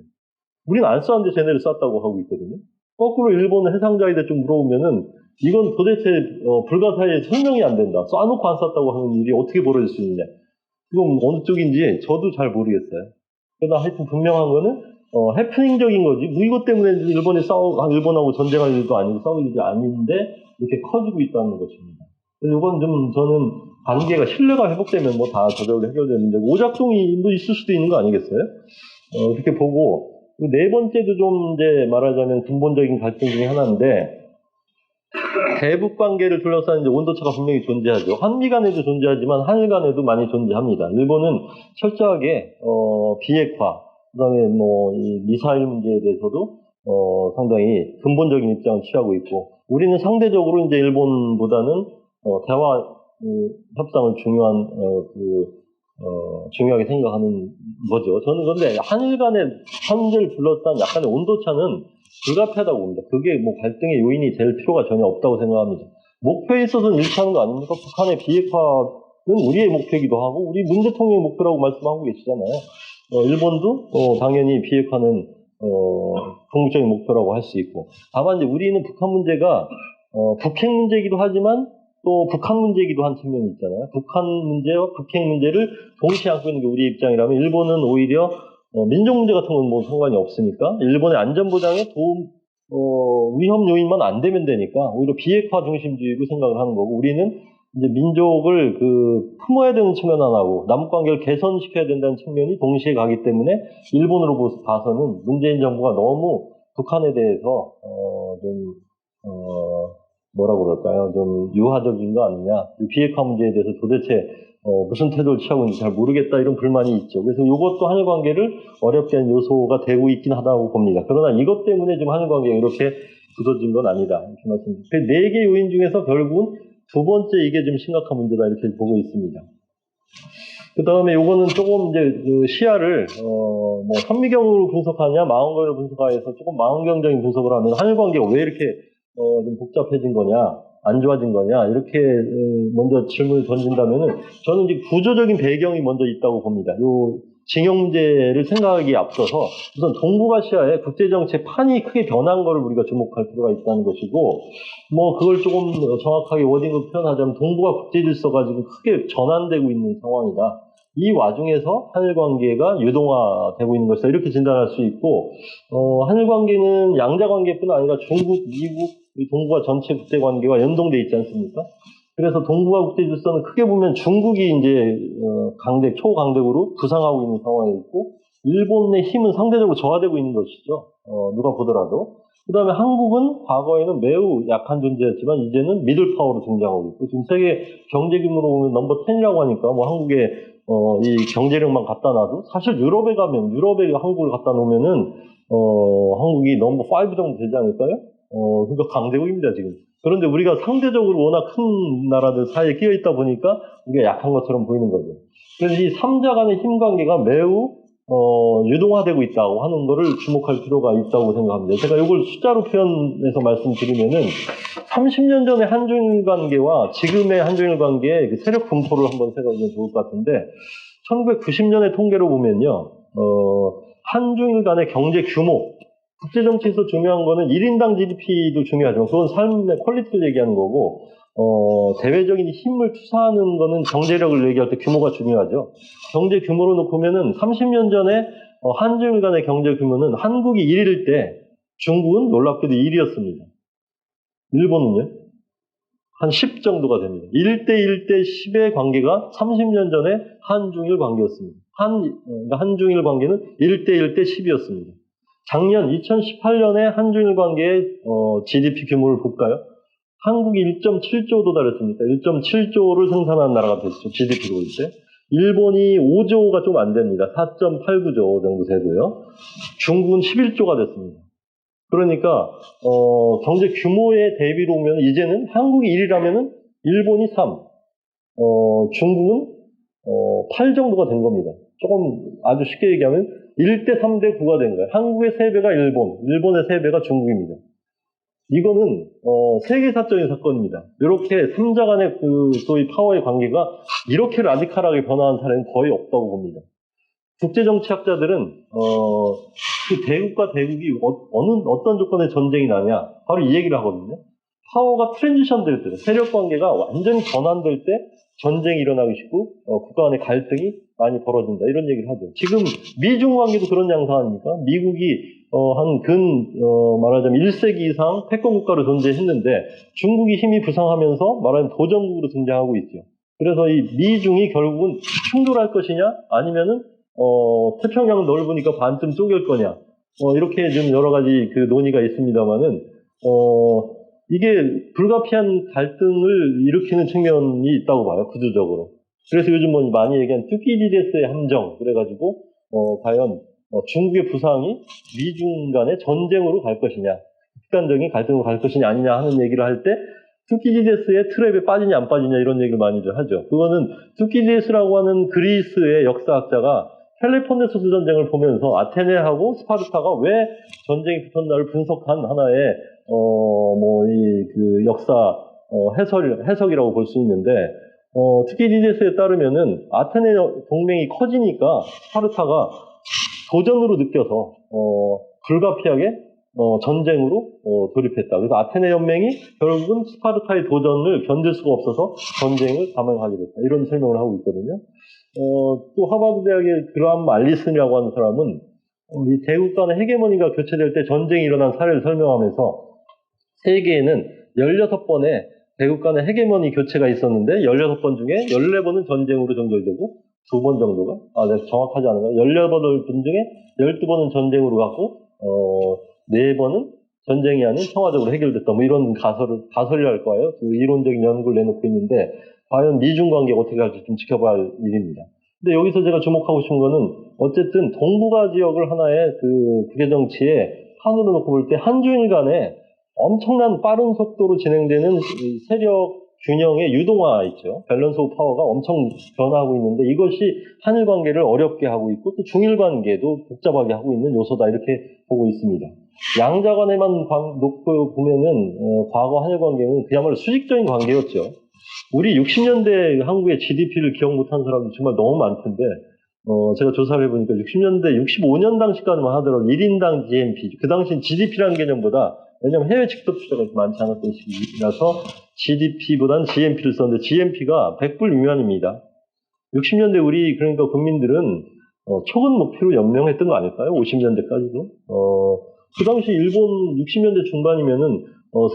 우리는 안 쐈는데 쟤네를 쐈다고 하고 있거든요. 거꾸로 일본 해상자위대 좀 물어보면은 이건 도대체 불가사의에 설명이 안 된다. 쏴놓고 안 쐈다고 하는 일이 어떻게 벌어질 수 있냐. 그건 어느 쪽인지 저도 잘 모르겠어요. 그러나 하여튼 분명한 거는 해프닝적인 거지. 뭐 이것 때문에 일본하고 전쟁할 일도 아니고 싸울 일이 아닌데 이렇게 커지고 있다는 것입니다. 그래서 이건 좀 저는 관계가 신뢰가 회복되면 뭐 다 저절로 해결되는 문제고 오작동이 뭐 있을 수도 있는 거 아니겠어요? 그렇게 보고 네 번째도 좀 이제 말하자면 근본적인 갈등 중에 하나인데 대북 관계를 둘러싼 이제 온도차가 분명히 존재하죠. 한미 간에도 존재하지만 한일 간에도 많이 존재합니다. 일본은 철저하게 비핵화, 그다음에 뭐 이 미사일 문제에 대해서도 상당히 근본적인 입장을 취하고 있고, 우리는 상대적으로 이제 일본보다는 대화 협상을 중요하게 생각하는 거죠. 저는 그런데 한일 간의 현재를 둘러싼 약간의 온도차는 불가피하다고 봅니다. 그게 뭐 갈등의 요인이 될 필요가 전혀 없다고 생각합니다. 목표에 있어서는 일치하는 거 아닙니까? 북한의 비핵화는 우리의 목표이기도 하고 우리 문 대통령의 목표라고 말씀하고 계시잖아요. 일본도 당연히 비핵화는 궁극적인 목표라고 할 수 있고, 다만 이제 우리는 북한 문제가 북핵 문제이기도 하지만 또 북한 문제이기도 한 측면이 있잖아요. 북한 문제와 북핵 문제를 동시에 안고 있는 게 우리의 입장이라면 일본은 오히려 민족 문제 같은 건 뭐 상관이 없으니까 일본의 안전보장에 위험 요인만 안 되면 되니까 오히려 비핵화 중심주의로 생각을 하는 거고, 우리는 이제 민족을 품어야 되는 측면 하나고 남북 관계를 개선시켜야 된다는 측면이 동시에 가기 때문에 일본으로 봐서는 문재인 정부가 너무 북한에 대해서 뭐라고 그럴까요? 좀 유화적인 거 아니냐. 비핵화 문제에 대해서 도대체 무슨 태도를 취하고 있는지 잘 모르겠다, 이런 불만이 있죠. 그래서 이것도 한일 관계를 어렵게 하는 요소가 되고 있긴 하다고 봅니다. 그러나 이것 때문에 지금 한일 관계가 이렇게 굳어진 건 아니다, 이렇게 말씀드립니다. 그 4개 요인 중에서 결국은 두 번째 이게 좀 심각한 문제다, 이렇게 보고 있습니다. 그 다음에 요거는 조금 이제 시야를 뭐 현미경으로 분석하냐 망원경으로 분석하여서 조금 망원경적인 분석을 하면 한일 관계가 왜 이렇게 좀 복잡해진 거냐, 안 좋아진 거냐, 이렇게 먼저 질문을 던진다면은 저는 이제 구조적인 배경이 먼저 있다고 봅니다. 요 징용 문제를 생각하기에 앞서서 우선 동북아시아의 국제정책 판이 크게 변한 거를 우리가 주목할 필요가 있다는 것이고, 뭐 그걸 조금 정확하게 워딩으로 표현하자면 동북아 국제질서가 지금 크게 전환되고 있는 상황이다. 이 와중에서 한일 관계가 유동화되고 있는 것이다, 이렇게 진단할 수 있고, 한일 관계는 양자 관계뿐 아니라 중국, 미국, 동북아 전체 국제 관계와 연동돼 있지 않습니까? 그래서 동북아 국제 질서는 크게 보면 중국이 이제 초강대국으로 부상하고 있는 상황에 있고, 일본의 힘은 상대적으로 저하되고 있는 것이죠. 누가 보더라도. 그 다음에 한국은 과거에는 매우 약한 존재였지만 이제는 미들 파워로 등장하고 있고, 지금 세계 경제 규모로 보면 넘버 10이라고 하니까 뭐 한국의 이 경제력만 갖다 놔도, 사실 유럽에 가면, 유럽에 한국을 갖다 놓으면은 한국이 넘버 5 정도 되지 않을까요? 그러니까 강대국입니다, 지금. 그런데 우리가 상대적으로 워낙 큰 나라들 사이에 끼어 있다 보니까 우리가 약한 것처럼 보이는 거죠. 그래서 이 3자 간의 힘 관계가 매우 유동화되고 있다고 하는 거를 주목할 필요가 있다고 생각합니다. 제가 이걸 숫자로 표현해서 말씀드리면은 30년 전의 한중일 관계와 지금의 한중일 관계의 그 세력 분포를 한번 생각하면 좋을 것 같은데, 1990년의 통계로 보면요, 한중일 간의 경제 규모, 국제정치에서 중요한 거는 1인당 GDP도 중요하지만 그건 삶의 퀄리티를 얘기하는 거고, 대외적인 힘을 투사하는 거는 경제력을 얘기할 때 규모가 중요하죠. 경제 규모로 놓고 보면은 30년 전에 한중일 간의 경제 규모는 한국이 1위일 때 중국은 놀랍게도 2위였습니다. 일본은요? 한 10 정도가 됩니다. 1대 1대 10의 관계가 30년 전에 한중일 관계였습니다. 한중일 관계는 1대 1대 10이었습니다. 작년 2018년에 한중일 관계의 GDP 규모를 볼까요? 한국이 1.7조 도달했습니까? 1.7조를 생산하는 나라가 됐죠. GDP로 볼 때. 일본이 5조가 좀 안 됩니다. 4.89조 정도 되고요. 중국은 11조가 됐습니다. 그러니까 경제 규모의 대비로 보면 이제는 한국이 1위라면은 일본이 3, 중국은 8 정도가 된 겁니다. 조금 아주 쉽게 얘기하면 1대 3대 9가 된 거예요. 한국의 3배가 일본의 3배가 중국입니다. 이거는 세계사적인 사건입니다. 이렇게 3자 간의 소위 파워의 관계가 이렇게 라디칼하게 변화한 사례는 거의 없다고 봅니다. 국제정치학자들은 그 대국과 대국이 어떤 조건의 전쟁이 나냐, 바로 이 얘기를 하거든요. 파워가 트랜지션 될 때, 세력 관계가 완전히 전환될 때 전쟁이 일어나기 쉽고 국가 간의 갈등이 많이 벌어진다 이런 얘기를 하죠. 지금 미중 관계도 그런 양상 아닙니까? 미국이 말하자면 1세기 이상 패권 국가로 존재했는데 중국이 힘이 부상하면서 말하자면 도전국으로 등장하고 있죠. 그래서 이 미중이 결국은 충돌할 것이냐 아니면은 태평양 넓으니까 반쯤 쪼갤 거냐 이렇게 좀 여러 가지 그 논의가 있습니다만은 이게 불가피한 갈등을 일으키는 측면이 있다고 봐요, 구조적으로. 그래서 요즘 뭐 많이 얘기한 투키디데스의 함정, 그래가지고, 과연, 중국의 부상이 미중 간의 전쟁으로 갈 것이냐, 극단적인 갈등으로 갈 것이냐 아니냐 하는 얘기를 할 때, 투키디데스의 트랩에 빠지냐 안 빠지냐 이런 얘기를 많이들 하죠. 그거는 투키디데스라고 하는 그리스의 역사학자가 펠로폰네소스 전쟁을 보면서 아테네하고 스파르타가 왜 전쟁이 붙었나를 분석한 하나의 그 역사 해석이라고 볼 수 있는데 투키디데스에 따르면은 아테네 동맹이 커지니까 스파르타가 도전으로 느껴서 불가피하게 전쟁으로 돌입했다. 그래서 아테네 연맹이 결국은 스파르타의 도전을 견딜 수가 없어서 전쟁을 감행하게 됐다. 이런 설명을 하고 있거든요. 또 하버드 대학의 그라함 알리슨이라고 하는 사람은 이 대국 간의 헤게모니가 교체될 때 전쟁이 일어난 사례를 설명하면서 세계에는 16번의 대국 간의 헤게모니 교체가 있었는데 16번 중에 14번은 전쟁으로 종결되고 2번 정도가 내가 정확하지 않은 거야. 18번 중에 12번은 전쟁으로 갔고 4번은 전쟁이 아닌 평화적으로 해결됐다. 뭐 이런 가설이랄 거예요. 그 이론적인 연구를 내놓고 있는데 과연 미중 관계가 어떻게 할지 좀 지켜봐야 할 일입니다. 근데 여기서 제가 주목하고 싶은 거는 어쨌든 동북아 지역을 하나의 그 국외 정치의 판으로 놓고 볼 때 한중일 간에 엄청난 빠른 속도로 진행되는 세력 균형의 유동화 있죠. 밸런스 오브 파워가 엄청 변화하고 있는데 이것이 한일 관계를 어렵게 하고 있고 또 중일 관계도 복잡하게 하고 있는 요소다 이렇게 보고 있습니다. 양자 간에만 놓고 보면은 과거 한일 관계는 그야말로 수직적인 관계였죠. 우리 60년대 한국의 GDP를 기억 못한 사람도 정말 너무 많던데 제가 조사를 해보니까 60년대 65년 당시까지만 하더라도 1인당 GNP 그 당시엔 GDP라는 개념보다 왜냐면 해외 직접 투자가 많지 않았던 시기라서 GDP보다는 GNP를 썼는데 GNP가 100불 미만입니다. 60년대 우리 그러니까 국민들은 초급 목표로 연명했던 거 아닐까요? 50년대까지도. 그 당시 일본 60년대 중반이면은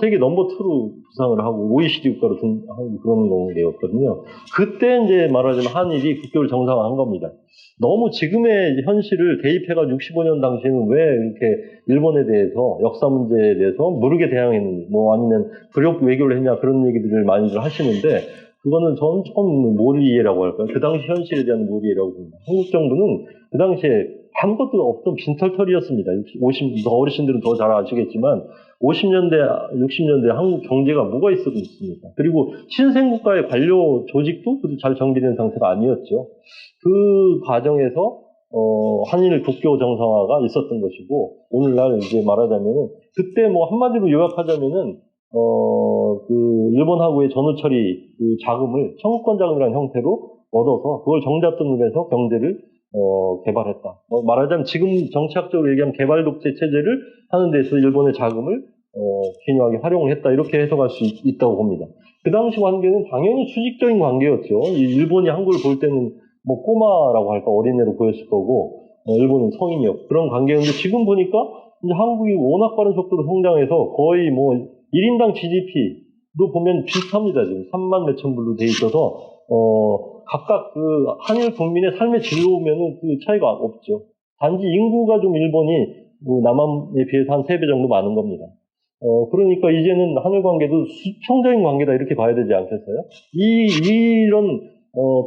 세계 넘버2로 부상을 하고 OECD 국가로 하고 그런 경우였거든요. 그때 이제 말하자면 한일이 국교를 정상화한 겁니다. 너무 지금의 현실을 대입해가지고 65년 당시에는 왜 이렇게 일본에 대해서 역사 문제에 대해서 모르게 대항했는지 뭐 아니면 불협 외교를 했냐 그런 얘기들을 많이들 하시는데 그거는 저는 처음 몰이해라고 할까요? 그 당시 현실에 대한 몰이해라고 봅니다. 한국 정부는 그 당시에 아무것도 없던 빈털털이었습니다. 더 어르신들은 더 잘 아시겠지만 50년대, 60년대 한국 경제가 뭐가 있었습니까? 그리고 신생국가의 관료 조직도 잘 정비된 상태가 아니었죠. 그 과정에서 한일 국교 정상화가 있었던 것이고 오늘날 이제 말하자면은 그때 뭐 한마디로 요약하자면은 그 일본하고의 전후 처리 그 자금을 청구권 자금이라는 형태로 얻어서 그걸 정잣돈으로 해서 경제를 개발했다. 말하자면 지금 정치학적으로 얘기하면 개발 독재 체제를 하는 데서 일본의 자금을 기묘하게 활용을 했다. 이렇게 해석할 수 있다고 봅니다. 그 당시 관계는 당연히 수직적인 관계였죠. 일본이 한국을 볼 때는 뭐 꼬마라고 할까 어린애로 보였을 거고 일본은 성인이었고 그런 관계였는데 지금 보니까 이제 한국이 워낙 빠른 속도로 성장해서 거의 뭐 1인당 GDP로 보면 비슷합니다. 지금 3만 몇천 불로 돼 있어서 각각 그 한일 국민의 삶의 질로면은 그 차이가 없죠. 단지 인구가 좀 일본이 남한에 비해서 한 3배 정도 많은 겁니다. 그러니까 이제는 한일 관계도 수평적인 관계다 이렇게 봐야 되지 않겠어요? 이런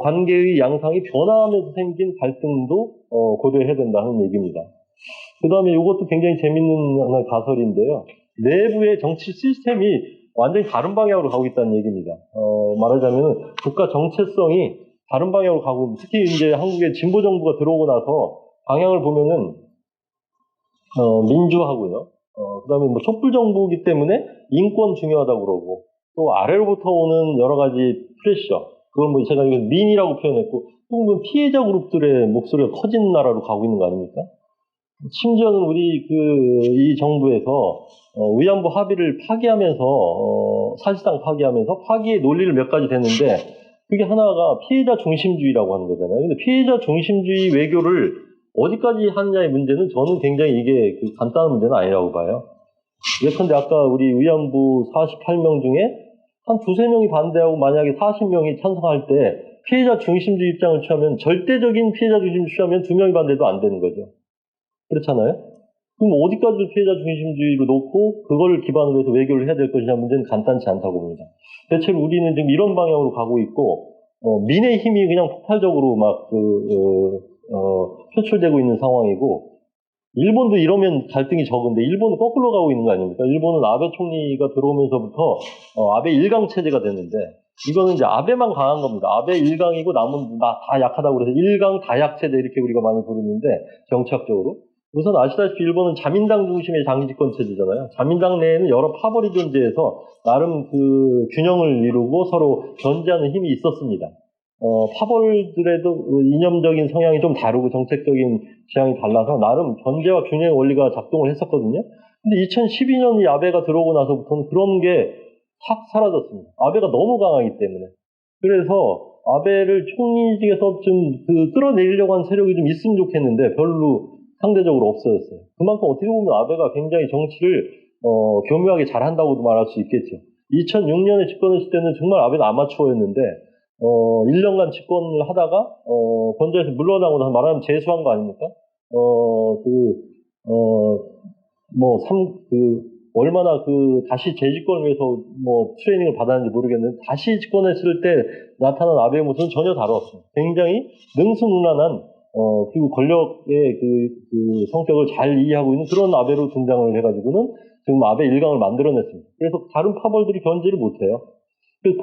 관계의 양상이 변화하면서 생긴 갈등도 고려해야 된다는 얘기입니다. 그 다음에 이것도 굉장히 재밌는 하나의 가설인데요. 내부의 정치 시스템이 완전히 다른 방향으로 가고 있다는 얘기입니다. 말하자면 국가 정체성이 다른 방향으로 가고 특히 이제 한국의 진보 정부가 들어오고 나서 방향을 보면은 민주하고요. 그다음에 뭐 촛불 정부이기 때문에 인권 중요하다고 그러고 또 아래로부터 오는 여러 가지 프레셔 그걸 뭐 제가 이거 민이라고 표현했고 또 피해자 그룹들의 목소리가 커진 나라로 가고 있는 거 아닙니까? 심지어는 우리 이 정부에서 위안부 합의를 파기하면서 사실상 파기하면서 파기의 논리를 몇 가지 댔는데 그게 하나가 피해자 중심주의라고 하는 거잖아요. 근데 피해자 중심주의 외교를 어디까지 하느냐의 문제는 저는 굉장히 이게 간단한 문제는 아니라고 봐요. 예컨대 아까 우리 위안부 48명 중에 한 두세 명이 반대하고 만약에 40명이 찬성할 때 피해자 중심주의 입장을 취하면 절대적인 피해자 중심주의 취하면 2명이 반대도 안 되는 거죠. 그렇잖아요? 그럼 어디까지 피해자 중심주의로 놓고 그걸 기반으로 해서 외교를 해야 될 것이냐 문제는 간단치 않다고 봅니다. 대체로 우리는 지금 이런 방향으로 가고 있고 민의 힘이 그냥 폭발적으로 막 표출되고 있는 상황이고 일본도 이러면 갈등이 적은데 일본은 거꾸로 가고 있는 거 아닙니까? 일본은 아베 총리가 들어오면서부터 아베 일강 체제가 됐는데 이거는 이제 아베만 강한 겁니다. 아베 일강이고 남은 다 약하다고 그래서 일강 다약 체제 이렇게 우리가 많이 부르는데 정치학적으로 우선 아시다시피 일본은 자민당 중심의 장기집권 체제잖아요. 자민당 내에는 여러 파벌이 존재해서 나름 그 균형을 이루고 서로 견제하는 힘이 있었습니다. 파벌들에도 이념적인 성향이 좀 다르고 정책적인 지향이 달라서 나름 견제와 균형 원리가 작동을 했었거든요. 근데 2012년 이 아베가 들어오고 나서부터는 그런 게 확 사라졌습니다. 아베가 너무 강하기 때문에. 그래서 아베를 총리직에서 좀 끌어내리려고 한 세력이 좀 있으면 좋겠는데 별로 상대적으로 없어졌어요. 그만큼 어떻게 보면 아베가 굉장히 정치를 교묘하게 잘한다고도 말할 수 있겠죠. 2006년에 집권했을 때는 정말 아베는 아마추어였는데 1년간 집권을 하다가 권좌에서 물러나고 나서 말하면 재수한 거 아닙니까? 얼마나 다시 재집권을 위해서 트레이닝을 받았는지 모르겠는데 다시 집권했을 때 나타난 아베의 모습은 전혀 다르었습니다. 굉장히 능수능란한 그리고 권력의 그 성격을 잘 이해하고 있는 그런 아베로 등장을 해가지고는 지금 아베 일강을 만들어냈습니다. 그래서 다른 파벌들이 견제를 못해요.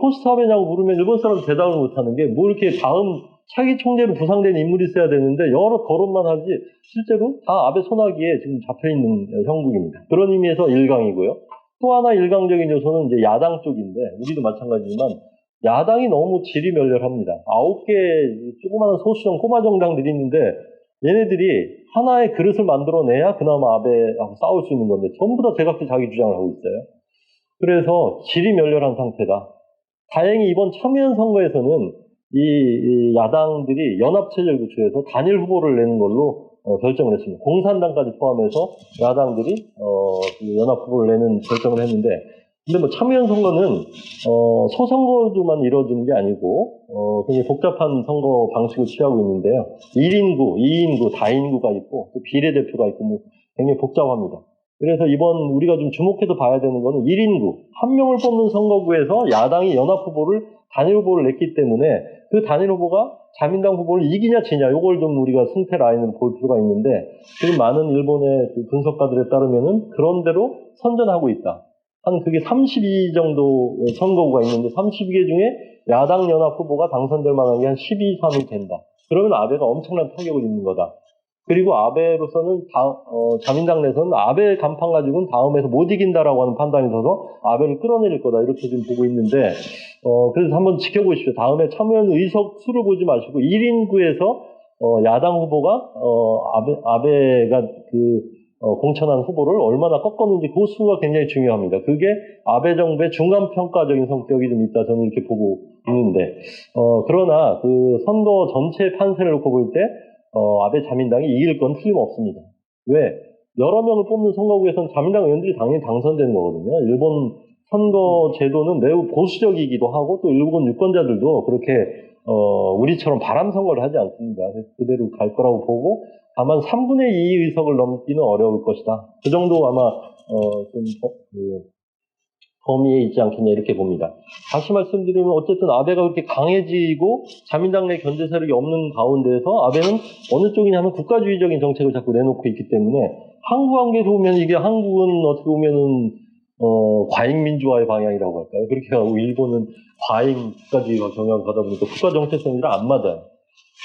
포스트 아베냐고 물으면 일본 사람 대답을 못하는 게 뭐 이렇게 다음 차기 총재로 부상된 인물이 있어야 되는데 여러 거론만 하지 실제로 다 아베 손아귀에 지금 잡혀있는 형국입니다. 그런 의미에서 일강이고요. 또 하나 일강적인 요소는 이제 야당 쪽인데 우리도 마찬가지지만 야당이 너무 지리멸렬합니다. 9개 조그마한 소수정 꼬마 정당들이 있는데 얘네들이 하나의 그릇을 만들어내야 그나마 아베하고 싸울 수 있는 건데 전부 다 제각기 자기 주장을 하고 있어요. 그래서 지리멸렬한 상태다. 다행히 이번 참여연 선거에서는 이 야당들이 연합체제를 구축해서 단일 후보를 내는 걸로 결정을 했습니다. 공산당까지 포함해서 야당들이 그 연합 후보를 내는 결정을 했는데 근데 참여연 선거는 소선거로만 이루어지는 게 아니고 굉장히 복잡한 선거 방식을 취하고 있는데요. 1인구, 2인구, 다인구가 있고 또 비례대표가 있고 굉장히 복잡합니다. 그래서 이번 우리가 좀 주목해서 봐야 되는 거는 1인구, 한 명을 뽑는 선거구에서 야당이 연합 후보를 단일 후보를 냈기 때문에 그 단일 후보가 자민당 후보를 이기냐 지냐 이걸 좀 우리가 승패 라인으로 볼 필요가 있는데 지금 많은 일본의 분석가들에 따르면은 그런 대로 선전하고 있다. 한 그게 32 정도 선거구가 있는데 32개 중에 야당 연합 후보가 당선될 만한 게 한 12, 3이 된다. 그러면 아베가 엄청난 타격을 입는 거다. 그리고 아베로서는 자민당 내에서는 아베 간판 가지고는 다음에서 못 이긴다라고 하는 판단이 서서 아베를 끌어내릴 거다 이렇게 지금 보고 있는데 그래서 한번 지켜보십시오. 다음에 참여연 의석 수를 보지 마시고 1인구에서 야당 후보가 아베가 공천한 후보를 얼마나 꺾었는지 그 수가 굉장히 중요합니다. 그게 아베 정부의 중간평가적인 성격이 좀 있다 저는 이렇게 보고 있는데 그러나 그 선거 전체 판세를 놓고 볼 때 아베 자민당이 이길 건 틀림없습니다. 왜? 여러 명을 뽑는 선거구에서는 자민당 의원들이 당연히 당선되는 거거든요. 일본 선거 제도는 매우 보수적이기도 하고 또 일본 유권자들도 그렇게 우리처럼 바람 선거를 하지 않습니다. 그래서 그대로 갈 거라고 보고 다만 3분의 2 의석을 넘기는 어려울 것이다. 그 정도 아마 범위에 있지 않겠냐 이렇게 봅니다. 다시 말씀드리면 어쨌든 아베가 그렇게 강해지고 자민당 내 견제 세력이 없는 가운데에서 아베는 어느 쪽이냐면 국가주의적인 정책을 자꾸 내놓고 있기 때문에 한국 관계에서 보면 이게 한국은 어떻게 보면은 과잉민주화의 방향이라고 할까요? 그렇게 하고 일본은 과잉 국가주의가 경향을 가다 보니까 국가 정체성이랑 안 맞아요.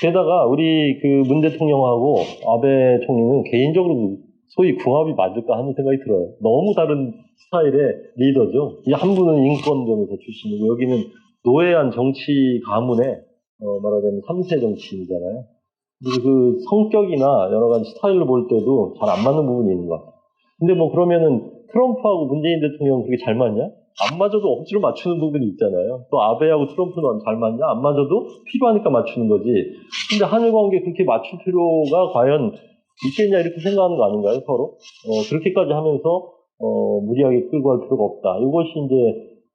게다가 우리 그 문 대통령하고 아베 총리는 개인적으로 소위 궁합이 맞을까 하는 생각이 들어요. 너무 다른 스타일의 리더죠. 이 한 분은 인권 변호사 출신이고 여기는 노예한 정치 가문의 말하자면 3세 정치인이잖아요. 그리고 그 성격이나 여러 가지 스타일을 볼 때도 잘 안 맞는 부분이 있는 것 같아요. 근데 그러면은 트럼프하고 문재인 대통령 그게 잘 맞냐? 안 맞아도 억지로 맞추는 부분이 있잖아요. 또 아베하고 트럼프는 잘 맞냐? 안 맞아도 필요하니까 맞추는 거지. 근데 한일 관계 그렇게 맞출 필요가 과연 있겠냐 이렇게 생각하는 거 아닌가요, 서로? 그렇게까지 하면서 무리하게 끌고 갈 필요가 없다. 이것이 이제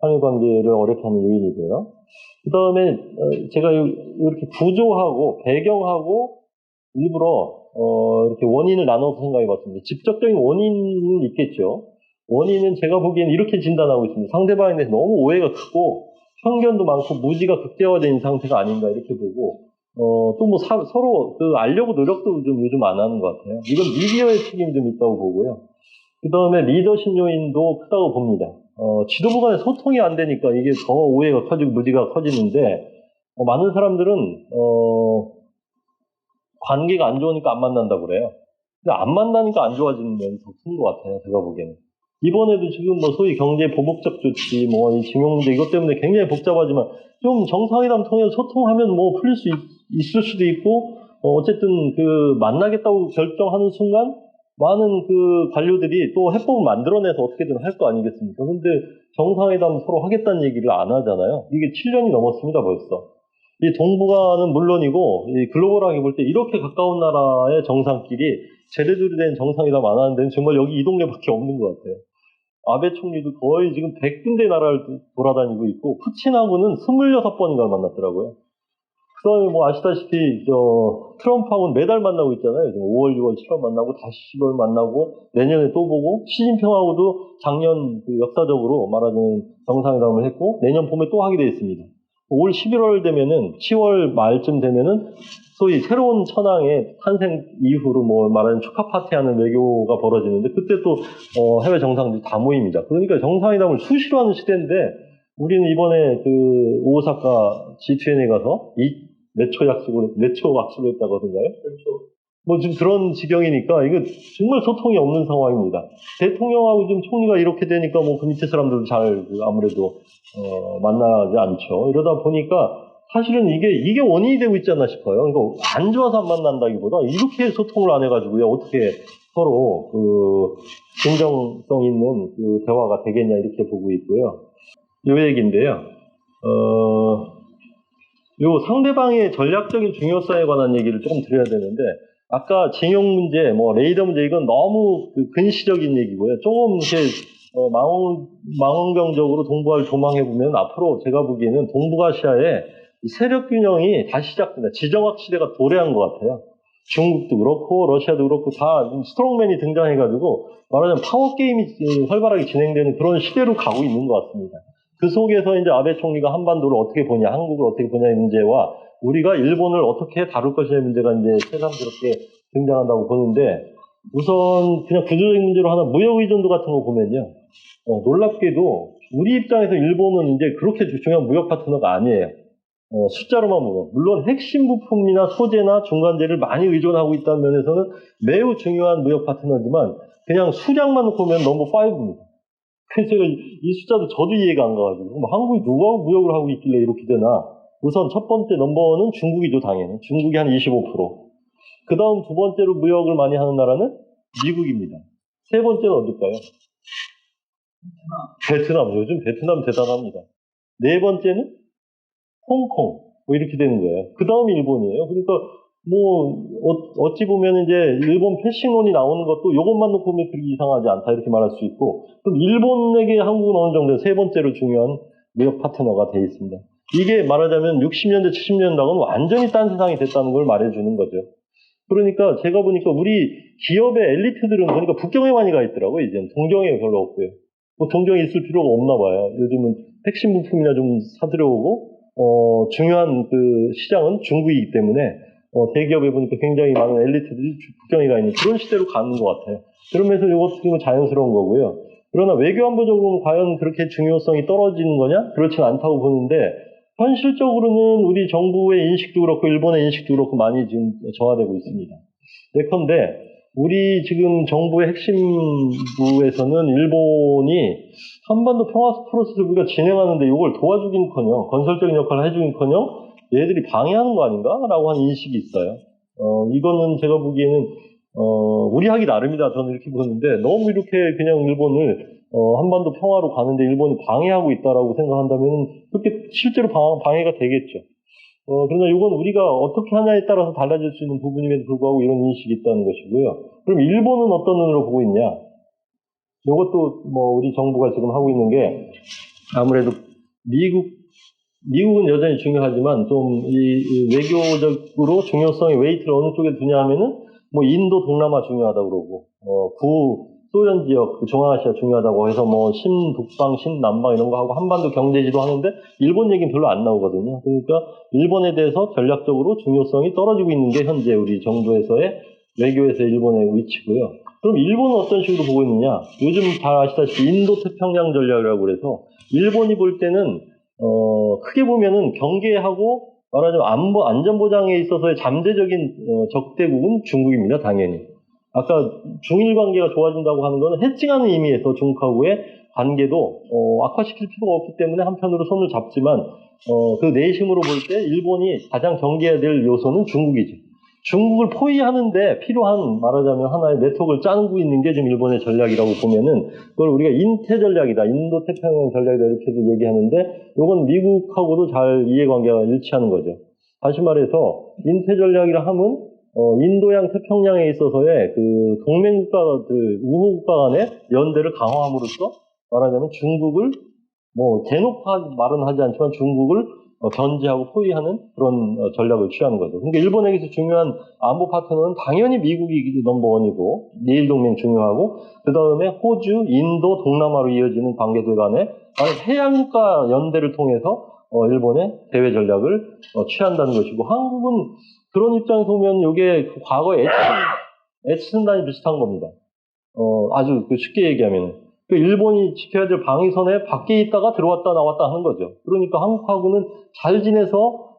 한일 관계를 어렵게 하는 요인이고요. 그 다음에 제가 이렇게 구조하고 배경하고 일부러 이렇게 원인을 나눠서 생각해 봤습니다. 직접적인 원인은 있겠죠. 원인은 제가 보기에는 이렇게 진단하고 있습니다. 상대방에 대해서 너무 오해가 크고 편견도 많고 무지가 극대화된 상태가 아닌가 이렇게 보고 또 뭐 서로 알려고 노력도 좀 요즘 안 하는 것 같아요. 이건 미디어의 책임이 좀 있다고 보고요. 그 다음에 리더십 요인도 크다고 봅니다. 지도부 간에 소통이 안 되니까 이게 더 오해가 커지고 무지가 커지는데 많은 사람들은 관계가 안 좋으니까 안 만난다고 그래요. 근데 안 만나니까 안 좋아지는 면이 더 큰 것 같아요. 제가 보기에는. 이번에도 지금 뭐 소위 경제 보복적 조치, 뭐 이 징용 문제 이것 때문에 굉장히 복잡하지만 좀 정상회담 통해서 소통하면 뭐 풀릴 수 있을 수도 있고 어쨌든 그 만나겠다고 결정하는 순간 많은 그 관료들이 또 해법을 만들어내서 어떻게든 할 거 아니겠습니까? 근데 정상회담 서로 하겠다는 얘기를 안 하잖아요. 이게 7년이 넘었습니다, 벌써. 이 동북아는 물론이고 이 글로벌하게 볼 때 이렇게 가까운 나라의 정상끼리 제대로 된 정상회담 안 하는 데는 정말 여기 이 동네밖에 없는 것 같아요. 아베 총리도 거의 지금 100군데 나라를 돌아다니고 있고 푸틴하고는 26번인가 만났더라고요. 그다음에 뭐 아시다시피 트럼프하고는 매달 만나고 있잖아요. 5월, 6월, 7월 만나고 다시 10월 만나고 내년에 또 보고 시진핑하고도 작년 역사적으로 말하자면 정상회담을 했고 내년 봄에 또 하게 돼 있습니다. 올 11월 되면은 10월 말쯤 되면은 소위 새로운 천황의 탄생 이후로 뭐 말하는 축하 파티하는 외교가 벌어지는데 그때 또 해외 정상들이 다 모입니다. 그러니까 정상회담을 수시로 하는 시대인데 우리는 이번에 그 오사카 G20에 가서 몇 초 약속을 했다고 하던가요? 그렇죠. 뭐 지금 그런 지경이니까 이거 정말 소통이 없는 상황입니다. 대통령하고 지금 총리가 이렇게 되니까 뭐 그 밑에 사람들도 잘 아무래도 만나지 않죠. 이러다 보니까 사실은 이게 원인이 되고 있지 않나 싶어요. 그러니까 안 좋아서 안 만난다기보다 이렇게 소통을 안 해가지고요. 어떻게 서로 그 진정성 있는 그 대화가 되겠냐 이렇게 보고 있고요. 요 얘기인데요. 요 상대방의 전략적인 중요성에 관한 얘기를 조금 드려야 되는데 아까 징용 문제, 뭐 레이더 문제 이건 너무 근시적인 얘기고요. 조금 이렇게 망원경적으로 동북아를 조망해 보면 앞으로 제가 보기에는 동북아시아의 세력 균형이 다시 시작된다. 지정학 시대가 도래한 것 같아요. 중국도 그렇고 러시아도 그렇고 다 스트롱맨이 등장해가지고 말하자면 파워 게임이 활발하게 진행되는 그런 시대로 가고 있는 것 같습니다. 그 속에서 이제 아베 총리가 한반도를 어떻게 보냐, 한국을 어떻게 보냐의 문제와 우리가 일본을 어떻게 다룰 것이냐의 문제가 이제 새삼스럽게 등장한다고 보는데 우선 그냥 구조적인 문제로 하나 무역 의존도 같은 거 보면요. 놀랍게도 우리 입장에서 일본은 이제 그렇게 중요한 무역 파트너가 아니에요. 숫자로만 보면. 물론 핵심 부품이나 소재나 중간재를 많이 의존하고 있다는 면에서는 매우 중요한 무역 파트너지만 그냥 수량만 보면 넘버 5입니다. 그래서 제가 이 숫자도 저도 이해가 안 가가지고 한국이 누구하고 무역을 하고 있길래 이렇게 되나. 우선 첫 번째 넘버는 중국이죠, 당연히. 중국이 한 25%. 그 다음 두 번째로 무역을 많이 하는 나라는 미국입니다. 세 번째는 어딜까요? 베트남. 요즘 베트남 대단합니다. 네 번째는 홍콩. 뭐 이렇게 되는 거예요. 그 다음이 일본이에요. 그러니까 뭐 어찌 보면 이제 일본 패싱론이 나오는 것도 이것만 놓고 보면 그렇게 이상하지 않다 이렇게 말할 수 있고 그럼 일본에게 한국은 어느 정도 세 번째로 중요한 무역 파트너가 되어 있습니다. 이게 말하자면 60년대 70년대하고는 완전히 딴 세상이 됐다는 걸 말해주는 거죠. 그러니까 제가 보니까 우리 기업의 엘리트들은 보니까 북경에 많이 가 있더라고요. 이제는 동경에 별로 없고요. 뭐 동경에 있을 필요가 없나 봐요. 요즘은 핵심 부품이나 좀 사들여오고 중요한 그 시장은 중국이기 때문에 대기업에 보니까 굉장히 많은 엘리트들이 북경에 가 있는 그런 시대로 가는 것 같아요. 그러면서 이것도 자연스러운 거고요. 그러나 외교안보적으로는 과연 그렇게 중요성이 떨어지는 거냐? 그렇지는 않다고 보는데 현실적으로는 우리 정부의 인식도 그렇고 일본의 인식도 그렇고 많이 지금 저하되고 있습니다. 예컨대 우리 지금 정부의 핵심부에서는 일본이 한반도 평화 프로세스를 우리가 진행하는데 이걸 도와주긴커녕 건설적인 역할을 해주긴커녕 얘들이 방해하는 거 아닌가? 라고 하는 인식이 있어요. 이거는 제가 보기에는 우리 하기 나름이다. 저는 이렇게 보는데, 너무 이렇게 그냥 일본을, 한반도 평화로 가는데 일본이 방해하고 있다라고 생각한다면, 그렇게 실제로 방해가 되겠죠. 그러나 이건 우리가 어떻게 하냐에 따라서 달라질 수 있는 부분임에도 불구하고 이런 인식이 있다는 것이고요. 그럼 일본은 어떤 눈으로 보고 있냐? 이것도 우리 정부가 지금 하고 있는 게, 아무래도 미국은 여전히 중요하지만 좀 이 외교적으로 중요성의 웨이트를 어느 쪽에 두냐 하면은 인도 동남아 중요하다고 그러고 소련 지역 중앙아시아 중요하다고 해서 신북방 신남방 이런 거 하고 한반도 경제지도 하는데 일본 얘기는 별로 안 나오거든요. 그러니까 일본에 대해서 전략적으로 중요성이 떨어지고 있는 게 현재 우리 정부에서의 외교에서의 일본의 위치고요. 그럼 일본은 어떤 식으로 보고 있느냐? 요즘 다 아시다시피 인도 태평양 전략이라고 그래서 일본이 볼 때는 크게 보면은 경계하고 말하자면 안전보장에 있어서의 잠재적인 적대국은 중국입니다, 당연히. 아까 중일 관계가 좋아진다고 하는 거는 해칭하는 의미에서 중국하고의 관계도 악화시킬 필요가 없기 때문에 한편으로 손을 잡지만 그 내심으로 볼 때 일본이 가장 경계해야 될 요소는 중국이죠. 중국을 포위하는데 필요한 말하자면 하나의 네트워크를 짜고 있는 게 지금 일본의 전략이라고 보면은 그걸 우리가 인태 전략이다, 인도 태평양 전략이다 이렇게도 얘기하는데 이건 미국하고도 잘 이해관계가 일치하는 거죠. 다시 말해서 인태 전략이라 하면 인도양 태평양에 있어서의 그 동맹국가들 우호국가 간의 연대를 강화함으로써 말하자면 중국을 대놓고 말은 하지 않지만 중국을 견제하고 포위하는 그런 전략을 취하는 거죠. 그러니까 일본에게서 중요한 안보 파트너는 당연히 미국이 넘버원이고 미일 동맹 중요하고 그 다음에 호주, 인도, 동남아로 이어지는 관계들 간에 해양국가 연대를 통해서 일본의 대외 전략을 취한다는 것이고 한국은 그런 입장에서 보면 이게 과거에 애치선단이 비슷한 겁니다. 아주 쉽게 얘기하면. 일본이 지켜야 될 방위선에 밖에 있다가 들어왔다 나왔다 하는 거죠. 그러니까 한국하고는 잘 지내서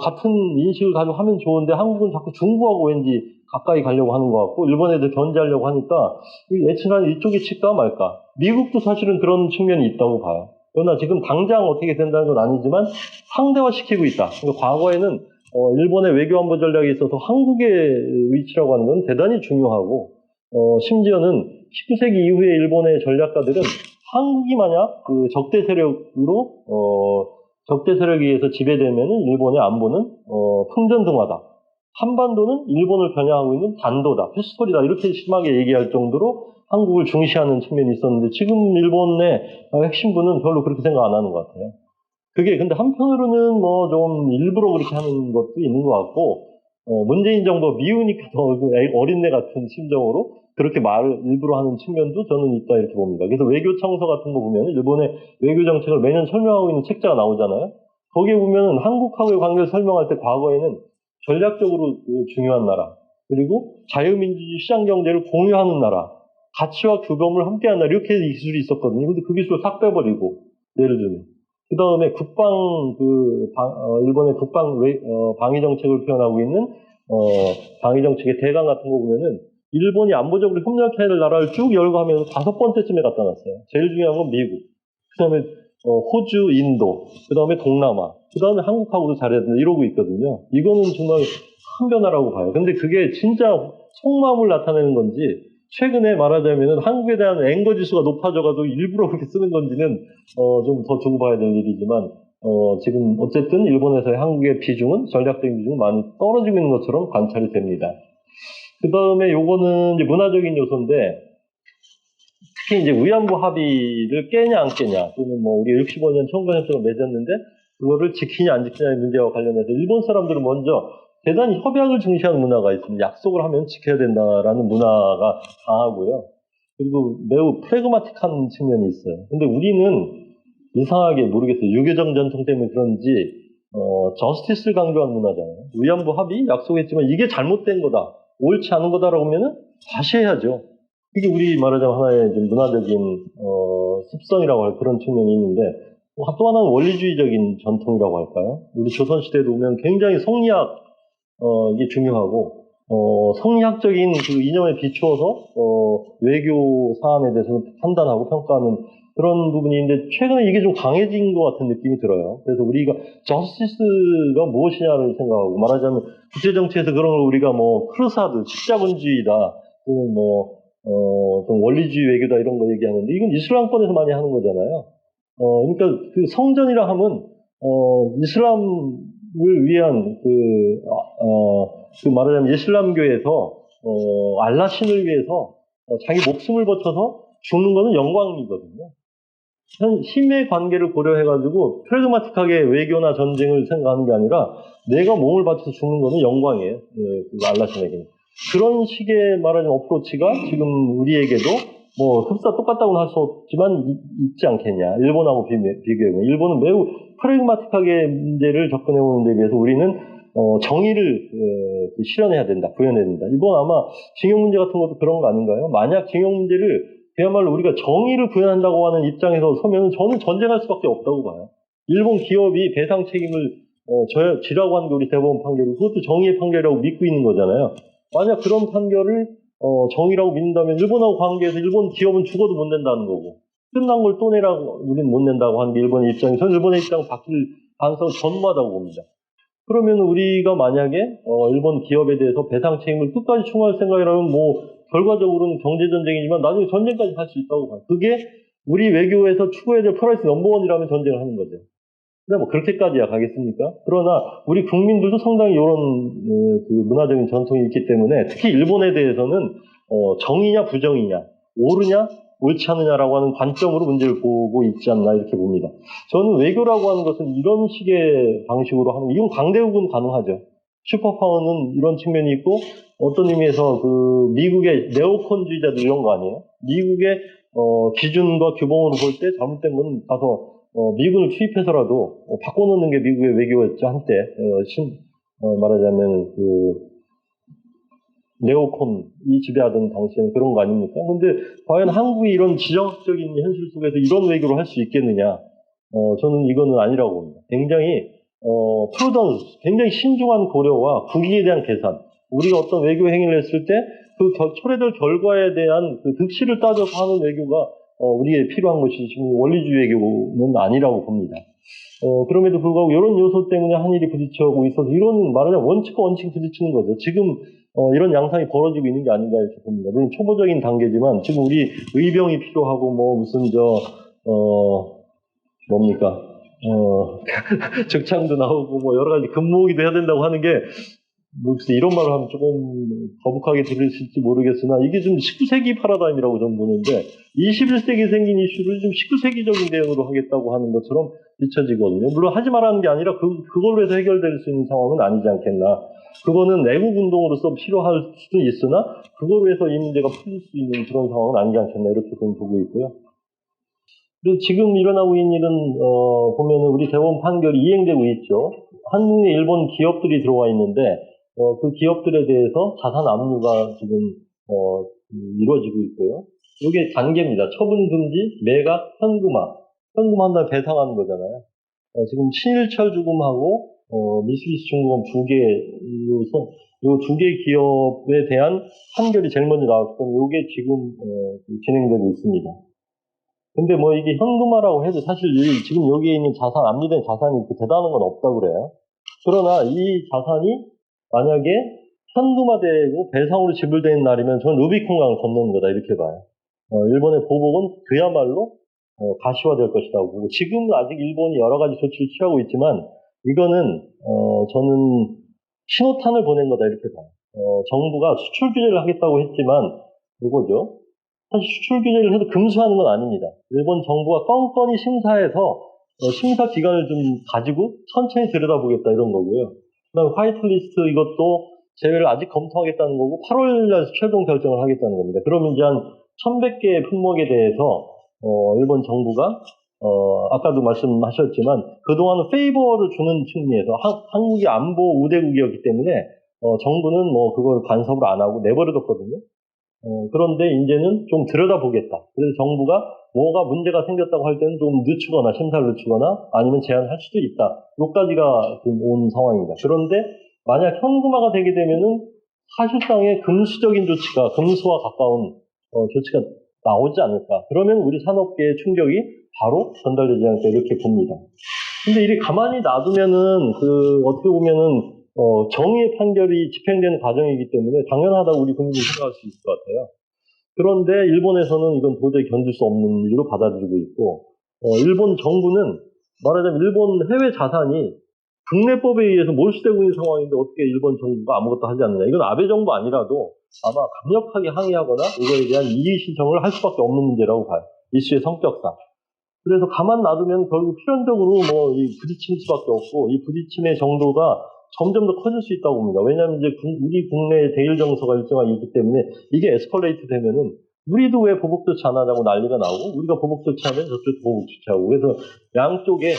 같은 인식을 가지고 하면 좋은데 한국은 자꾸 중국하고 왠지 가까이 가려고 하는 것 같고 일본 애들 견제하려고 하니까 애칭한 이쪽에 칠까 말까. 미국도 사실은 그런 측면이 있다고 봐요. 그러나 지금 당장 어떻게 된다는 건 아니지만 상대화시키고 있다. 그러니까 과거에는 일본의 외교안보 전략에 있어서 한국의 위치라고 하는 건 대단히 중요하고 심지어는 19세기 이후에 일본의 전략가들은 한국이 만약 그 적대 세력에 의해서 지배되면 일본의 안보는 풍전등화다. 한반도는 일본을 겨냥하고 있는 단도다, 패스토리다 이렇게 심하게 얘기할 정도로 한국을 중시하는 측면이 있었는데 지금 일본의 핵심부는 별로 그렇게 생각 안 하는 것 같아요. 그게 근데 한편으로는 좀 일부러 그렇게 하는 것도 있는 것 같고 문재인 정부 미우니까 더 어린애 같은 심정으로 그렇게 말을 일부러 하는 측면도 저는 있다 이렇게 봅니다. 그래서 외교청서 같은 거 보면 일본의 외교 정책을 매년 설명하고 있는 책자가 나오잖아요. 거기에 보면 한국하고의 관계를 설명할 때 과거에는 전략적으로 중요한 나라 그리고 자유민주주의 시장경제를 공유하는 나라 가치와 규범을 함께하는 나라 이렇게 기술이 있었거든요. 근데 그 기술을 싹 빼버리고 예를 들면 그 다음에 일본의 방위 정책을 표현하고 있는 방위 정책의 대강 같은 거 보면은 일본이 안보적으로 협력해야 될 나라를 쭉 열고 하면 5번째쯤에 갖다 놨어요. 제일 중요한 건 미국, 그 다음에 호주, 인도, 그 다음에 동남아, 그 다음에 한국하고도 잘해야 된다 이러고 있거든요. 이거는 정말 큰 변화라고 봐요. 근데 그게 진짜 속마음을 나타내는 건지 최근에 말하자면 한국에 대한 앵거 지수가 높아져가지고 일부러 그렇게 쓰는 건지는 좀 더 두고 봐야 될 일이지만 지금 어쨌든 일본에서의 한국의 비중은 전략적인 비중은 많이 떨어지고 있는 것처럼 관찰이 됩니다. 그 다음에 요거는 이제 문화적인 요소인데 특히 이제 위안부 합의를 깨냐 안 깨냐 또는 우리 65년 청구협정을 맺었는데 그거를 지키냐 안 지키냐의 문제와 관련해서 일본 사람들은 먼저 대단히 협약을 중시하는 문화가 있습니다. 약속을 하면 지켜야 된다라는 문화가 강하고요. 그리고 매우 프래그마틱한 측면이 있어요. 근데 우리는 이상하게 모르겠어요. 유교적 전통 때문에 그런지 저스티스를 강조한 문화잖아요. 위안부 합의 약속했지만 이게 잘못된 거다. 옳지 않은 거다라고 하면은 다시 해야죠. 이게 우리 말하자면 하나의 좀 문화적인 습성이라고 할 그런 측면이 있는데 또 하나는 원리주의적인 전통이라고 할까요? 우리 조선시대에 보면 굉장히 성리학 이게 중요하고 성리학적인 그 이념에 비추어서 외교 사안에 대해서 판단하고 평가하는 그런 부분이 있는데 최근에 이게 좀 강해진 것 같은 느낌이 들어요. 그래서 우리가 저스티스가 무엇이냐를 생각하고 말하자면 국제정치에서 그런 걸 우리가 뭐 크루사드, 십자군주의다, 또는 좀 원리주의 외교다 이런 거 얘기하는데 이건 이슬람권에서 많이 하는 거잖아요. 그러니까 그 성전이라 하면 이슬람을 위한 그 말하자면 이슬람교에서 알라 신을 위해서 자기 목숨을 바쳐서 죽는 거는 영광이거든요. 힘의 관계를 고려해가지고 프레그마틱하게 외교나 전쟁을 생각하는 게 아니라 내가 몸을 바쳐서 죽는 거는 영광이에요. 그 알라 신에게는. 그런 식의 말하자면 어프로치가 지금 우리에게도 뭐 흡사 똑같다고는 할 수 없지만 있지 않겠냐. 일본하고 비교해보면 일본은 매우 프레그마틱하게 문제를 접근해오는 데 비해서 우리는 정의를 실현해야 된다, 구현해야 된다. 이번 아마 징용 문제 같은 것도 그런 거 아닌가요? 만약 징용 문제를 그야말로 우리가 정의를 구현한다고 하는 입장에서 서면 저는 전쟁할 수밖에 없다고 봐요. 일본 기업이 배상 책임을 지라고 하는 게 우리 대법원 판결이고 그것도 정의의 판결이라고 믿고 있는 거잖아요. 만약 그런 판결을 정의라고 믿는다면 일본하고 관계에서 일본 기업은 죽어도 못 낸다는 거고 끝난 걸 또 내라고 우리는 못 낸다고 하는 게 일본의 입장이 저는 일본의 입장 바뀔 가능성은 전무하다고 봅니다. 그러면 우리가 만약에 일본 기업에 대해서 배상 책임을 끝까지 충원할 생각이라면 뭐 결과적으로는 경제전쟁이지만 나중에 전쟁까지 할 수 있다고 봐요. 그게 우리 외교에서 추구해야 될 프라이스 넘버원이라면 전쟁을 하는 거죠. 근데 뭐 그렇게까지야 가겠습니까? 그러나 우리 국민들도 상당히 이런 그 문화적인 전통이 있기 때문에 특히 일본에 대해서는 정의냐 부정이냐 옳으냐 옳지 않느냐라고 하는 관점으로 문제를 보고 있지 않나 이렇게 봅니다. 저는 외교라고 하는 것은 이런 식의 방식으로 하는 이건 강대국은 가능하죠. 슈퍼파워는 이런 측면이 있고 어떤 의미에서 그 미국의 네오콘주의자들 이런 거 아니에요? 미국의 기준과 규범으로 볼 때 잘못된 건 가서 미군을 투입해서라도 바꿔놓는 게 미국의 외교였죠 한때 말하자면 그 네오콘이 지배하던 당시에는 그런 거 아닙니까? 근데 과연 한국이 이런 지정학적인 현실 속에서 이런 외교를 할 수 있겠느냐? 저는 이거는 아니라고 봅니다. 굉장히 프루던스, 굉장히 신중한 고려와 국익에 대한 계산. 우리가 어떤 외교 행위를 했을 때 그 초래될 결과에 대한 그 득실을 따져서 하는 외교가 우리에게 필요한 것이지 지금 원리주의 외교는 아니라고 봅니다. 그럼에도 불구하고 이런 요소 때문에 한일이 부딪혀오고 있어서 이런 말하자면 원칙과 원칙 부딪히는 거죠. 지금 이런 양상이 벌어지고 있는 게 아닌가 이렇게 봅니다. 물론 초보적인 단계지만 지금 우리 의병이 필요하고 뭐 무슨 뭡니까 적창도 나오고 뭐 여러 가지 근무기도 해야 된다고 하는 게 글쎄 이런 말을 하면 조금 거북하게 들으실지 모르겠으나 이게 좀 19세기 파라다임이라고 저는 보는데 21세기에 생긴 이슈를 좀 19세기적인 대응으로 하겠다고 하는 것처럼 비춰지거든요. 물론 하지 말라는 게 아니라 그걸로 해서 해결될 수 있는 상황은 아니지 않겠나. 그거는 내국 운동으로서 필요할 수도 있으나 그걸로 해서 이 문제가 풀릴 수 있는 그런 상황은 아니지 않겠나 이렇게 저는 보고 있고요. 그리고 지금 일어나고 있는 일은 보면은 우리 대법원 판결이 이행되고 있죠. 한국의 일본 기업들이 들어와 있는데 그 기업들에 대해서 자산 압류가 지금 이루어지고 있고요. 이게 단계입니다. 처분 금지, 매각, 현금화한다면 배상하는 거잖아요. 지금 친일철 주금하고 미쓰비시 중공업 요 두 개 기업에 대한 판결이 제일 먼저 나왔기 때문에 이게 지금 진행되고 있습니다. 근데 뭐 이게 현금화라고 해도 사실 지금 여기에 있는 압류된 자산이 대단한 건 없다고 그래요. 그러나 이 자산이 만약에 현금화되고 배상으로 지불되는 날이면 저는 루비콘강을 건너는 거다 이렇게 봐요. 일본의 보복은 그야말로 가시화될 것이라고 보고 지금은 아직 일본이 여러 가지 조치를 취하고 있지만 이거는 저는 신호탄을 보낸 거다 이렇게 봐요. 정부가 수출 규제를 하겠다고 했지만 이거죠. 사실 수출 규제를 해도 금수하는 건 아닙니다. 일본 정부가 껌껌이 심사해서 심사 기간을 좀 가지고 천천히 들여다보겠다 이런 거고요. 그다음에 화이트리스트 이것도 제외를 아직 검토하겠다는 거고 8월날 최종 결정을 하겠다는 겁니다. 그러면 이제 한 1100개의 품목에 대해서 일본 정부가 아까도 말씀하셨지만 그동안은 페이버를 주는 측면에서 한국이 안보 우대국이었기 때문에 정부는 뭐 그걸 간섭을 안 하고 내버려뒀거든요. 그런데 이제는 좀 들여다보겠다. 그래서 정부가 뭐가 문제가 생겼다고 할 때는 좀 늦추거나 심사를 늦추거나 아니면 제한할 수도 있다. 여기까지가 지금 온 상황입니다. 그런데 만약 현금화가 되게 되면은 사실상의 금수적인 조치가 금수와 가까운 조치가 나오지 않을까. 그러면 우리 산업계의 충격이 바로 전달되지 않을까 이렇게 봅니다. 근데 이렇게 가만히 놔두면은 어떻게 보면은 정의의 판결이 집행되는 과정이기 때문에 당연하다고 우리 국민이 생각할 수 있을 것 같아요. 그런데 일본에서는 이건 도저히 견딜 수 없는 일로 받아들이고 있고, 일본 정부는 말하자면 일본 해외 자산이 국내법에 의해서 몰수되고 있는 상황인데 어떻게 일본 정부가 아무것도 하지 않느냐. 이건 아베 정부 아니라도 아마 강력하게 항의하거나 이거에 대한 이의 신청을 할 수밖에 없는 문제라고 봐요. 이슈의 성격상. 그래서 가만 놔두면 결국 필연적으로 부딪힐 수밖에 없고, 이 부딪힘의 정도가 점점 더 커질 수 있다고 봅니다. 왜냐하면 이제 우리 국내의 대일 정서가 일정하게 있기 때문에 이게 에스컬레이트 되면은 우리도 왜 보복 조치 안 하냐고 난리가 나오고, 우리가 보복 조치하면 저쪽도 보복 조치하고, 그래서 양쪽의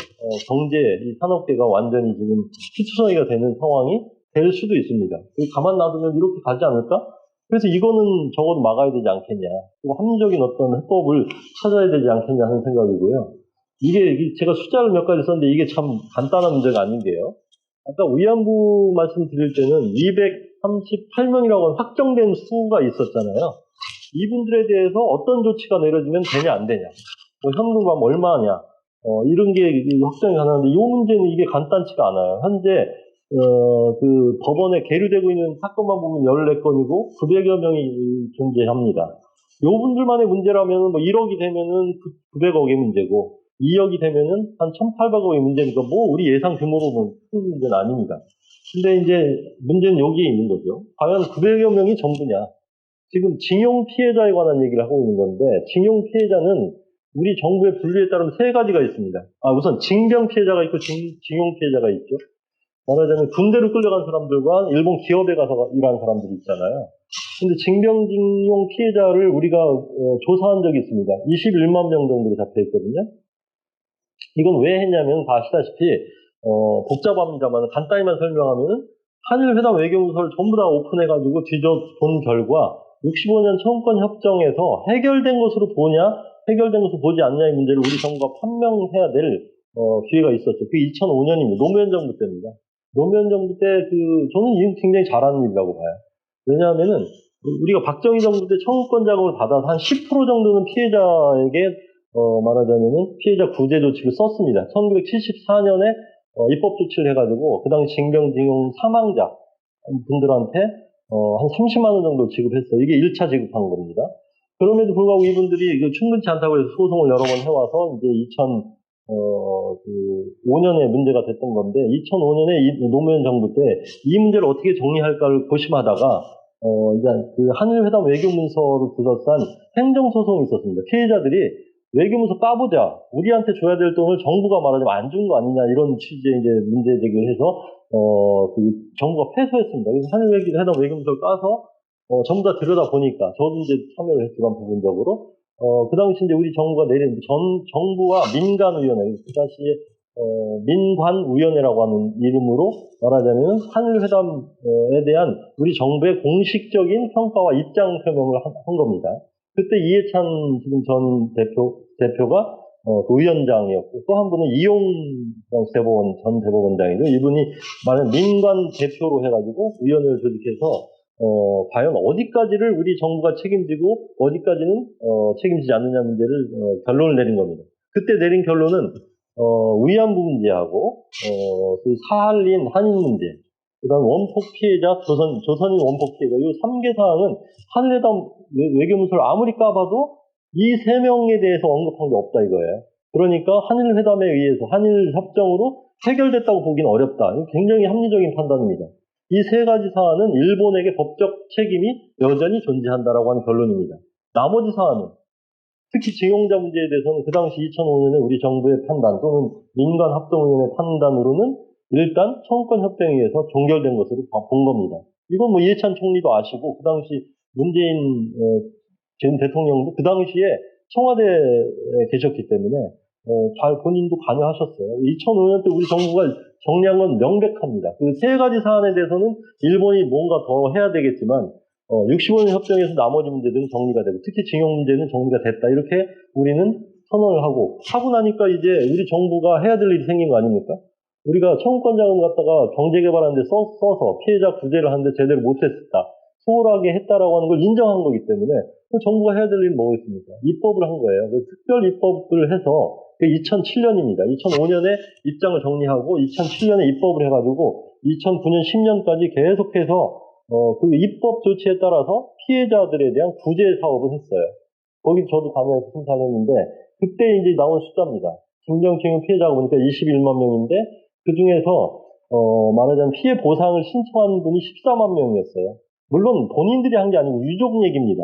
경제, 이 산업계가 완전히 지금 피투성이가 되는 상황이 될 수도 있습니다. 가만 놔두면 이렇게 가지 않을까? 그래서 이거는 적어도 막아야 되지 않겠냐. 그리고 합리적인 어떤 해법을 찾아야 되지 않겠냐 하는 생각이고요. 이게 제가 숫자를 몇 가지 썼는데 이게 참 간단한 문제가 아닌 게요. 아까 위안부 말씀드릴 때는 238명이라고 하는 확정된 수가 있었잖아요. 이분들에 대해서 어떤 조치가 내려지면 되냐 안 되냐, 현금감 얼마냐, 이런 게 확정이 가능한데 이 문제는 이게 간단치가 않아요. 현재 법원에 계류되고 있는 사건만 보면 14건이고 900여 명이 존재합니다. 요분들만의 문제라면 1억이 되면은 900억의 문제고 2억이 되면은 한 1,800억의 문제니까 우리 예상 규모로는 큰 문제는 아닙니다. 근데 이제 문제는 여기에 있는 거죠. 과연 900여 명이 전부냐? 지금 징용 피해자에 관한 얘기를 하고 있는 건데, 징용 피해자는 우리 정부의 분류에 따르면 세 가지가 있습니다. 우선 징병 피해자가 있고 징용 피해자가 있죠. 말하자면 군대로 끌려간 사람들과 일본 기업에 가서 일하는 사람들이 있잖아요. 근데 징병징용 피해자를 우리가 조사한 적이 있습니다. 21만 명 정도로 잡혀 있거든요. 이건 왜 했냐면 다 아시다시피 복잡합니다만 간단히만 설명하면 한일 회담 외교문서를 전부 다 오픈해가지고 뒤져본 결과 65년 청구권 협정에서 해결된 것으로 보냐, 해결된 것으로 보지 않냐의 문제를 우리 정부가 판명해야 될 기회가 있었죠. 그게 2005년입니다. 노무현 정부 때입니다. 노무현 정부 때 저는 이건 굉장히 잘하는 일이라고 봐요. 왜냐하면은 우리가 박정희 정부 때 청구권 자금을 받아서 한 10% 정도는 피해자에게 말하자면은 피해자 구제 조치를 썼습니다. 1974년에 입법 조치를 해가지고 그 당시 징병징용 사망자 분들한테 한 30만 원 정도 지급했어요. 이게 1차 지급한 겁니다. 그럼에도 불구하고 이분들이 충분치 않다고 해서 소송을 여러 번 해와서 이제 2005년에 문제가 됐던 건데, 2005년에 노무현 정부 때 이 문제를 어떻게 정리할까를 고심하다가 이제 한일회담 외교문서를 둘러싼 행정소송이 있었습니다. 피해자들이 외교문서 까보자, 우리한테 줘야 될 돈을 정부가 말하자면 안 준 거 아니냐, 이런 취지의 이제 문제 제기를 해서 정부가 패소했습니다. 그래서 한일회담 외교문서를 까서 전부 다 들여다 보니까 저도 이제 참여를 했지만 부분적으로 그 당시 이제 우리 정부가 내린 정부와 민간위원회, 그 당시에 민관위원회라고 하는 이름으로 말하자면 한일회담에 대한 우리 정부의 공식적인 평가와 입장 표명을 한 겁니다. 그때 이해찬 지금 전 대표가 그 위원장이었고, 또 한 분은 이용 전 대법원장이죠. 이분이 말하는 민관 대표로 해가지고 위원회를 조직해서 과연 어디까지를 우리 정부가 책임지고 어디까지는 책임지지 않느냐 문제를 결론을 내린 겁니다. 그때 내린 결론은 위안부 문제하고 그 사할린 한인 문제, 그다음 원폭 피해자, 조선인 원폭 피해자, 이 3개 사항은 한일회담 외교문서를 아무리 까봐도 이 3명에 대해서 언급한 게 없다 이거예요. 그러니까 한일회담에 의해서 한일 협정으로 해결됐다고 보기는 어렵다. 이거 굉장히 합리적인 판단입니다. 이 3가지 사안은 일본에게 법적 책임이 여전히 존재한다라고 하는 결론입니다. 나머지 사안은 특히 징용자 문제에 대해서는 그 당시 2005년에 우리 정부의 판단 또는 민간합동위원회 판단으로는 일단 청구권 협정에 의해서 종결된 것으로 본 겁니다. 이건 이해찬 총리도 아시고 그 당시 문재인 전 대통령도 그 당시에 청와대에 계셨기 때문에 잘 본인도 관여하셨어요. 2005년 때 우리 정부가 정리한 건 명백합니다. 그 3가지 사안에 대해서는 일본이 뭔가 더 해야 되겠지만 65년 협정에서 나머지 문제들은 정리가 되고 특히 징용 문제는 정리가 됐다. 이렇게 우리는 선언을 하고 나니까 이제 우리 정부가 해야 될 일이 생긴 거 아닙니까? 우리가 청구권 자금 갖다가 경제개발하는데 써서 피해자 구제를 하는데 제대로 못했다, 소홀하게 했다라고 하는 걸 인정한 거기 때문에 그럼 정부가 해야 될 일은 뭐겠습니까? 입법을 한 거예요. 특별 입법을 해서 2007년입니다. 2005년에 입장을 정리하고 2007년에 입법을 해가지고 2009년, 10년까지 계속해서 그 입법 조치에 따라서 피해자들에 대한 구제 사업을 했어요. 거기 저도 다녀서 심사했는데 그때 이제 나온 숫자입니다. 징병징용 피해자가 보니까 21만 명인데 그 중에서 말하자면 피해 보상을 신청한 분이 14만 명이었어요. 물론 본인들이 한 게 아니고 유족 얘기입니다.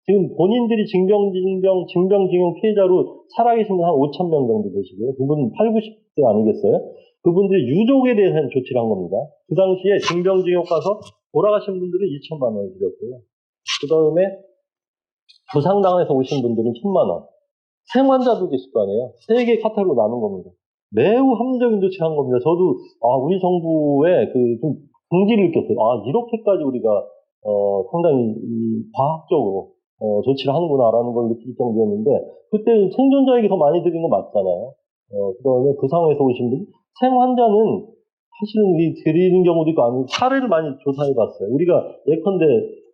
지금 본인들이 징병징용 피해자로 살아계신 분 한 5천 명 정도 되시고요. 그분 8, 90대 아니겠어요? 그분들이 유족에 대해서는 조치를 한 겁니다. 그 당시에 징병징용 가서 돌아가신 분들은 2천만 원을 드렸고요. 그 다음에 부상당해서 오신 분들은 1,000만 원. 생환자도 계실 거 아니에요. 3개 카테고리로 나눈 겁니다. 매우 합리적인 조치를 한 겁니다. 저도 우리 정부의 좀 긍지를 느꼈어요. 이렇게까지 우리가 상당히 과학적으로 조치를 하는구나라는 걸 느낄 정도였는데 그때 생존자에게 더 많이 드린 건 맞잖아요. 그 다음에 부상에서 오신 분, 생환자는 사실은 드리는 경우도 있고 아니면 사례를 많이 조사해봤어요. 우리가 예컨대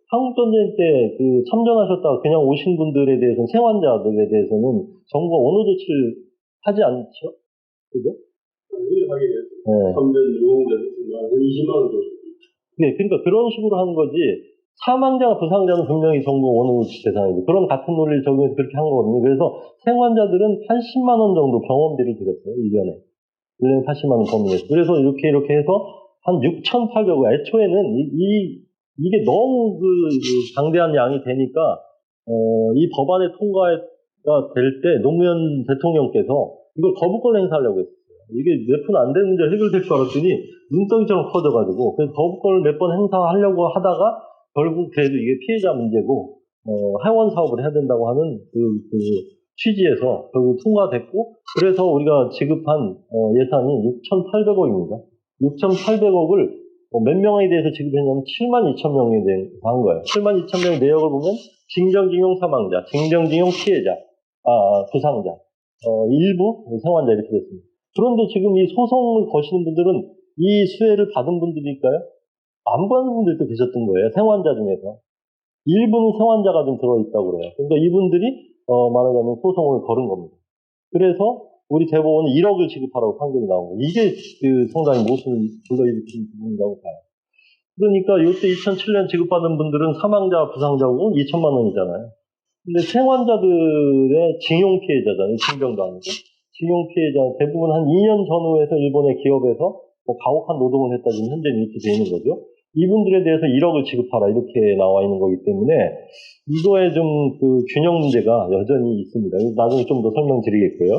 한국전쟁 때 참전하셨다가 그냥 오신 분들에 대해서는 생환자들에 대해서는 정부가 원호 조치를 하지 않죠? 그죠? 하게 됐어요. 참전 유공자들 20만 원 정도. 네, 그러니까 그런 식으로 하는 거지. 사망자나 부상자는 분명히 정부 원호 조치 대상이고 그런 같은 논리를 적용해서 그렇게 한 거거든요. 그래서 생환자들은 80만 원 정도 병원비를 드렸어요. 1년에 80만 원 범위에서. 그래서 이렇게 해서 한 6,800원. 애초에는 이게 너무 방대한 양이 되니까, 이 법안의 통과가 될 때 노무현 대통령께서 이걸 거부권 행사하려고 했어요. 이게 몇 푼 안 되는 문제 해결될 줄 알았더니 눈덩이처럼 커져가지고, 그래서 거부권을 몇 번 행사하려고 하다가 결국 그래도 이게 피해자 문제고, 회원 사업을 해야 된다고 하는 취지에서 결국 통과됐고, 그래서 우리가 지급한 예산이 6,800억입니다. 6,800억을 몇 명에 대해서 지급했냐면 7만 2천 명에 대해서 한 거예요. 7만 2천 명의 내역을 보면 징병징용 사망자, 징병징용 피해자, 부상자, 일부 생환자 이렇게 됐습니다. 그런데 지금 이 소송을 거시는 분들은 이 수혜를 받은 분들일까요? 안 받은 분들도 계셨던 거예요. 생환자 중에서. 일부는 생환자가 좀 들어있다고 그래요. 그러니까 이분들이 말하자면 소송을 걸은 겁니다. 그래서 우리 대법원은 1억을 지급하라고 판결이 나온 거예요. 이게 상당히 모순을 불러일으킨 부분이라고 봐요. 그러니까 이때 2007년 지급받은 분들은 사망자, 부상자고 2천만 원이잖아요. 근데 생환자들의 징용 피해자잖아요. 징병도 아니고. 징용 피해자 대부분 한 2년 전후에서 일본의 기업에서 가혹한 노동을 했다 지금 현재 이렇게 돼 있는 거죠. 이분들에 대해서 1억을 지급하라 이렇게 나와 있는 거기 때문에 이거에 좀 균형 문제가 여전히 있습니다. 나중에 좀 더 설명드리겠고요.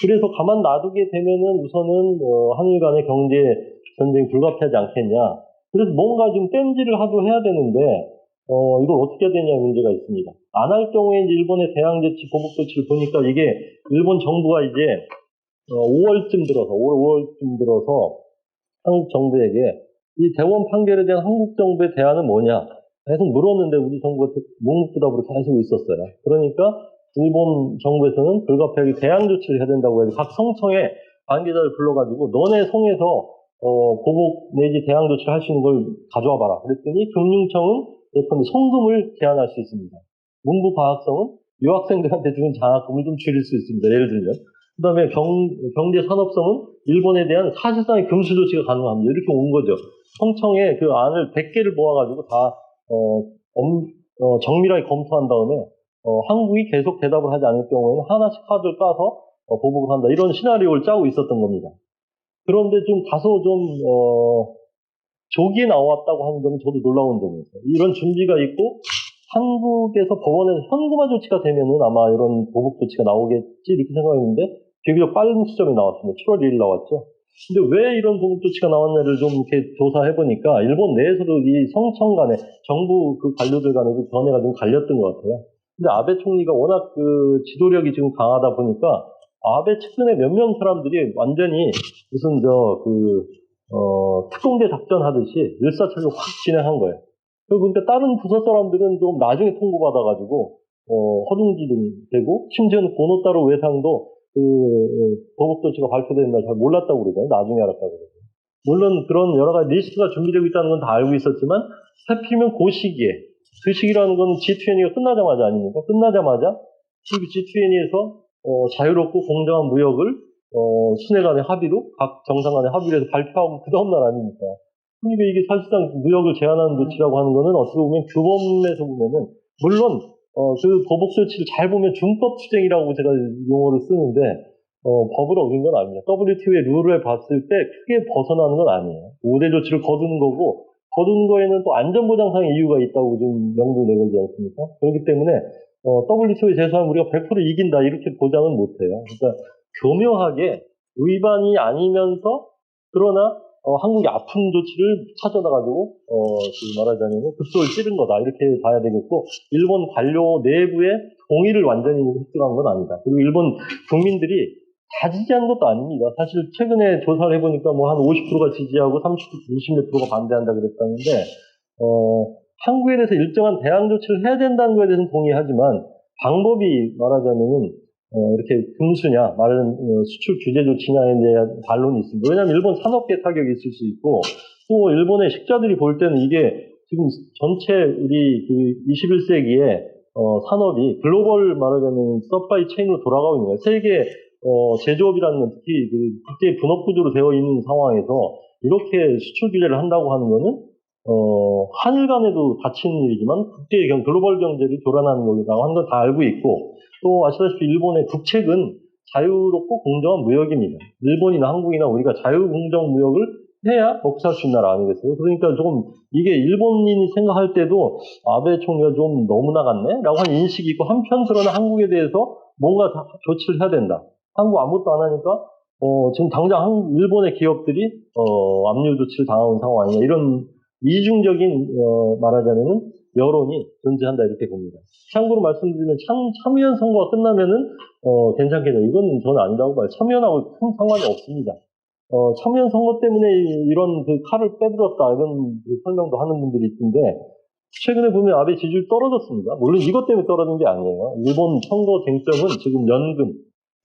그래서 가만 놔두게 되면은 우선은 한일 간의 경제 전쟁이 불가피하지 않겠냐. 그래서 뭔가 좀 땜질을 하도 해야 되는데 이걸 어떻게 해야 되냐의 문제가 있습니다. 안 할 경우에 이제 일본의 대항제치 보복 조치를 보니까 이게 일본 정부가 이제 5월쯤 들어서 한국 정부에게 이 대법원 판결에 대한 한국 정부의 대안은 뭐냐 계속 물었는데 우리 정부가 묵묵부답으로 계속 있었어요. 그러니까 일본 정부에서는 불가피하게 대항 조치를 해야 된다고 해서 각 성청에 관계자를 불러가지고 너네 성에서 보복 내지 대항 조치를 할 수 있는 걸 가져와 봐라. 그랬더니 금융청은 예컨대 송금을 제한할 수 있습니다. 문부과학성은 유학생들한테 주는 장학금을 좀 줄일 수 있습니다. 예를 들면. 그 다음에 경제산업성은 일본에 대한 사실상의 금수 조치가 가능합니다. 이렇게 온 거죠. 성청에 그 안을 100개를 모아가지고 다 정밀하게 검토한 다음에 한국이 계속 대답을 하지 않을 경우에는 하나씩 카드를 까서 보복을 한다. 이런 시나리오를 짜고 있었던 겁니다. 그런데 좀 다소 조기에 나왔다고 하는 점은 저도 놀라운 점이었어요. 이런 준비가 있고 한국에서 법원에서 현금화 조치가 되면은 아마 이런 보복 조치가 나오겠지 이렇게 생각했는데 비교적 빠른 시점에 나왔습니다. 7월 1일 나왔죠. 근데 왜 이런 보복 조치가 나왔냐를 좀 이렇게 조사해보니까 일본 내에서도 이 성청 간에 정부 관료들 간에 견해가 좀 갈렸던 것 같아요. 근데 아베 총리가 워낙 지도력이 지금 강하다 보니까 아베 측근의 몇 명 사람들이 완전히 무슨 특공대 작전 하듯이 일사천리 확 진행한 거예요. 그러니까 다른 부서 사람들은 좀 나중에 통보받아가지고 허둥지둥 되고 심지어는 고노타로 외상도 보복 조치가 발표된 날 잘 몰랐다고 그러잖아요. 나중에 알았다고 그러죠. 물론 그런 여러 가지 리스트가 준비되고 있다는 건 다 알고 있었지만 하필이면 그 시기에 그 시기라는 거는 G20가 끝나자마자 아닙니까? 끝나자마자 G20에서 자유롭고 공정한 무역을 순회 간의 합의로, 각 정상 간의 합의로 해서 발표하고 그 다음날 아닙니까? 그러니까 이게 사실상 무역을 제한하는 조치라고 하는 거는 어떻게 보면 규범에서 보면은, 물론, 그 보복 조치를 잘 보면 준법 투쟁이라고 제가 용어를 쓰는데, 법을 어긴 건 아닙니다. WTO의 룰을 봤을 때 크게 벗어나는 건 아니에요. 우대 조치를 거두는 거고, 거두는 거에는 또 안전보장상의 이유가 있다고 좀 명분 내걸지 않습니까? 그렇기 때문에, WTO에 제소하면 우리가 100% 이긴다, 이렇게 보장은 못해요. 그러니까 교묘하게 위반이 아니면서, 그러나, 한국이 아픈 조치를 찾아나가지고, 말하자면 급소를 찌른 거다, 이렇게 봐야 되겠고, 일본 관료 내부의 동의를 완전히 획득한 건 아니다. 그리고 일본 국민들이 다 지지하는 것도 아닙니다. 사실 최근에 조사를 해보니까 뭐 한 50%가 지지하고 20몇 프로가 반대한다 그랬다는데, 한국에 대해서 일정한 대항 조치를 해야 된다는 거에 대해서는 동의하지만, 방법이 말하자면은, 이렇게 금수냐, 말하는 수출 규제 조치냐에 대한 반론이 있습니다. 왜냐하면 일본 산업계 타격이 있을 수 있고, 또 일본의 식자들이 볼 때는 이게 지금 전체 우리 그 21세기에 산업이 글로벌 말하자면 서플라이 체인으로 돌아가고 있는 거예요. 세계 제조업이라는 건 특히 그 국제 분업 구조로 되어 있는 상황에서 이렇게 수출 규제를 한다고 하는 거는 한일 간에도 닥치는 일이지만 국제 글로벌 경제를 교란하는 거라고 하는 건 다 알고 있고, 또 아시다시피 일본의 국책은 자유롭고 공정한 무역입니다. 일본이나 한국이나 우리가 자유공정 무역을 해야 먹고 살 수 있는 나라 아니겠어요? 그러니까 조금 이게 일본인이 생각할 때도 아베 총리가 좀 너무 나갔네? 라고 하는 인식이 있고, 한편으로는 한국에 대해서 뭔가 다 조치를 해야 된다. 한국 아무것도 안 하니까 지금 당장 일본의 기업들이 압류 조치를 당하는 상황 아니냐, 이런 이중적인 말하자면은 여론이 존재한다, 이렇게 봅니다. 참고로 말씀드리면 참여연 선거가 끝나면은 괜찮겠죠. 이건 저는 아니라고 봐요. 참여연하고 큰 상관이 없습니다. 참여연 선거 때문에 이런 그 칼을 빼들었다, 이런 그 설명도 하는 분들이 있던데, 최근에 보면 아베 지지율 떨어졌습니다. 물론 이것 때문에 떨어진 게 아니에요. 일본 선거 쟁점은 지금 연금,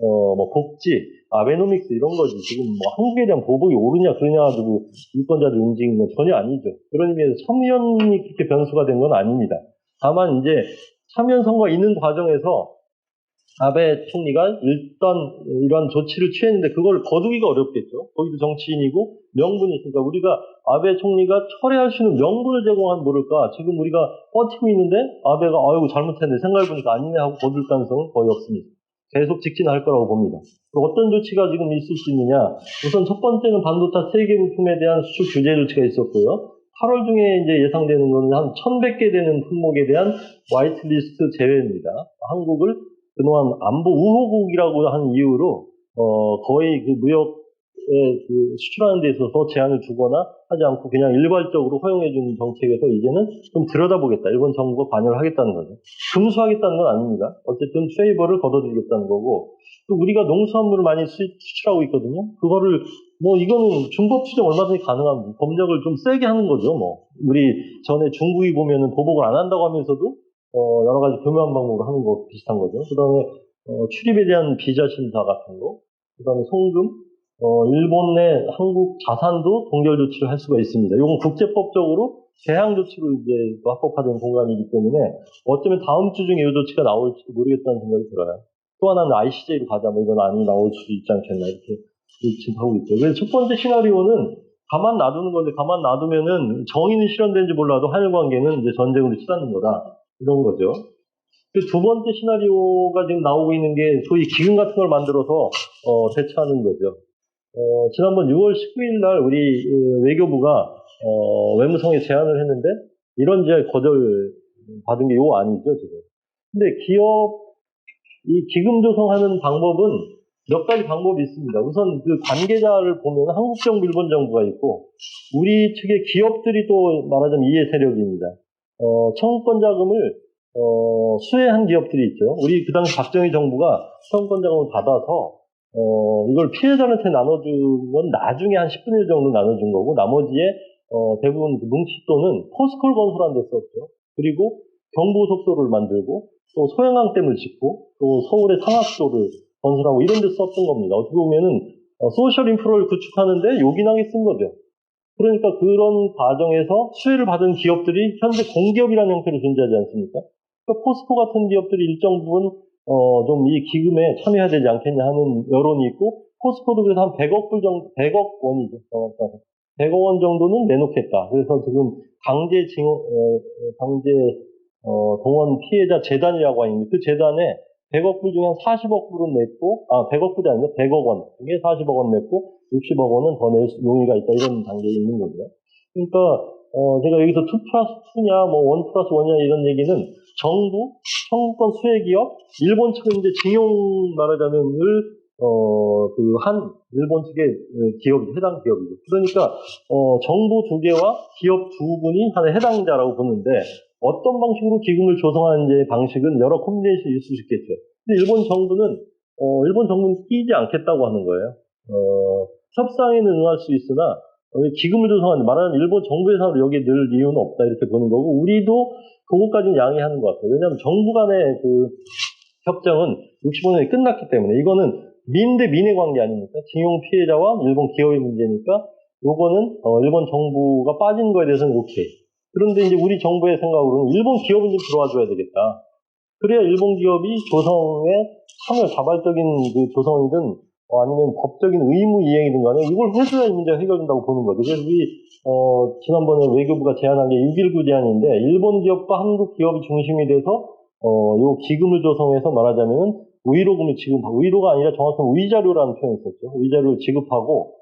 뭐 복지, 아베노믹스 이런 거지. 지금 뭐 한국에 대한 보복이 오르냐 그러냐 가지고 유권자들 움직이는 건 전혀 아니죠. 그런 의미에서 참여연이 그렇게 변수가 된 건 아닙니다. 다만 이제 참여연 선거가 있는 과정에서 아베 총리가 일단 이러한 조치를 취했는데 그걸 거두기가 어렵겠죠. 거기도 정치인이고 명분이 있으니까, 우리가 아베 총리가 철회할 수 있는 명분을 제공하면 모를까. 지금 우리가 버티고 있는데 아베가 아이고 잘못했네 생각해보니까 아니네 하고 거둘 가능성은 거의 없습니다. 계속 직진할 거라고 봅니다. 어떤 조치가 지금 있을 수 있느냐. 우선 첫 번째는 반도체 세계 부품에 대한 수출 규제 조치가 있었고요. 8월 중에 이제 예상되는 것은 한 1,100개 되는 품목에 대한 화이트리스트 제외입니다. 한국을 그동안 안보 우호국이라고 하는 이유로 거의 그 무역에 그 수출하는 데 있어서 제한을 주거나 하지 않고 그냥 일괄적으로 허용해주는 정책에서 이제는 좀 들여다보겠다. 일본 정부가 관여를 하겠다는 거죠. 금수하겠다는 건 아닙니다. 어쨌든 페이버를 걷어들이겠다는 거고, 또 우리가 농수산물을 많이 수출하고 있거든요. 그거를 뭐 이거는 준법 추정 얼마든지 가능한 법력을 좀 세게 하는 거죠. 뭐 우리 전에 중국이 보면은 보복을 안 한다고 하면서도 여러 가지 교묘한 방법으로 하는 거 비슷한 거죠. 그 다음에 출입에 대한 비자 심사 같은 거, 그 다음에 송금, 일본 내 한국 자산도 동결 조치를 할 수가 있습니다. 이건 국제법적으로 대항 조치로 이제 합법화된 공간이기 때문에 어쩌면 다음 주 중에 이 조치가 나올지도 모르겠다는 생각이 들어요. 또 하나는 ICJ로 가자, 뭐 이건 아니 나올 수도 있지 않겠나, 이렇게 예측하고 있죠. 그래서 첫 번째 시나리오는 가만 놔두는 건데, 가만 놔두면은 정의는 실현되는지 몰라도 한일 관계는 이제 전쟁으로 치닫는 거다, 이런 거죠. 두 번째 시나리오가 지금 나오고 있는 게 소위 기금 같은 걸 만들어서 대처하는 거죠. 지난번 6월 19일 날 우리 외교부가 외무성에 제안을 했는데 이런 제안 거절 받은 게 요 아니죠, 지금. 근데 이 기금 조성하는 방법은 몇 가지 방법이 있습니다. 우선 그 관계자를 보면 한국 정부, 일본 정부가 있고, 우리 측의 기업들이 또 말하자면 이해 세력입니다. 청구권 자금을 수혜한 기업들이 있죠. 우리 그 당시 박정희 정부가 청구권 자금을 받아서 이걸 피해자한테 나눠준 건 나중에 한 10분의 1 정도 나눠준 거고, 나머지에 대부분 그 뭉칫돈은 포스콜 건설한 데 썼죠. 그리고 경부고속도로를 만들고, 또 소양강댐을 짓고, 또 서울의 상학도를 건설하고 이런 데 썼던 겁니다. 어떻게 보면은 소셜 인프라를 구축하는데 요긴하게 쓴 거죠. 그러니까 그런 과정에서 수혜를 받은 기업들이 현재 공기업이라는 형태로 존재하지 않습니까? 그러니까 포스코 같은 기업들이 일정 부분 좀 이 기금에 참여해야 되지 않겠냐 하는 여론이 있고, 포스코도 그래서 한 100억 불 정도, 100억 원이죠. 100억 원 정도는 내놓겠다. 그래서 지금 강제 동원 피해자 재단이라고 하는데, 그 재단에 100억 불 중에 한 40억 불은 냈고, 100억 불이 아니라 100억 원 중에 40억 원 냈고 60억 원은 더 낼 용의가 있다, 이런 단계에 있는 거죠. 그러니까 제가 여기서 2 플러스 2냐 뭐 1 플러스 1이냐 이런 얘기는, 정부, 청구권 수혜기업, 일본 측은 이제 징용 말하자면을 일본 측의 기업이 해당 기업이죠. 그러니까 정부 두 개와 기업 두 군이 하나의 해당자라고 보는데, 어떤 방식으로 기금을 조성하는지의 방식은 여러 콤비네이션이 있을 수 있겠죠. 근데 일본 정부는 끼지 않겠다고 하는 거예요. 협상에는 응할 수 있으나 기금을 조성하는, 말하자면 일본 정부 예산으로 여기에 넣을 이유는 없다, 이렇게 보는 거고, 우리도 그것까지는 양해하는 것 같아요. 왜냐하면 정부 간의 그 협정은 65년에 끝났기 때문에, 이거는 민 대 민의 관계 아닙니까? 징용 피해자와 일본 기업의 문제니까, 요거는 일본 정부가 빠진 거에 대해서는 오케이. 그런데 이제 우리 정부의 생각으로는 일본 기업은 좀 들어와 줘야 되겠다. 그래야 일본 기업이 조성에 참여, 자발적인 그 조성이든 아니면 법적인 의무 이행이든 간에 이걸 해줘야 이 문제가 해결된다고 보는 거죠. 그래서 지난번에 외교부가 제안한 게 6.19 제안인데, 일본 기업과 한국 기업이 중심이 돼서 요 기금을 조성해서 말하자면 의료금을 의료가 아니라 정확하게 위자료라는 표현이 있었죠. 위자료를 지급하고,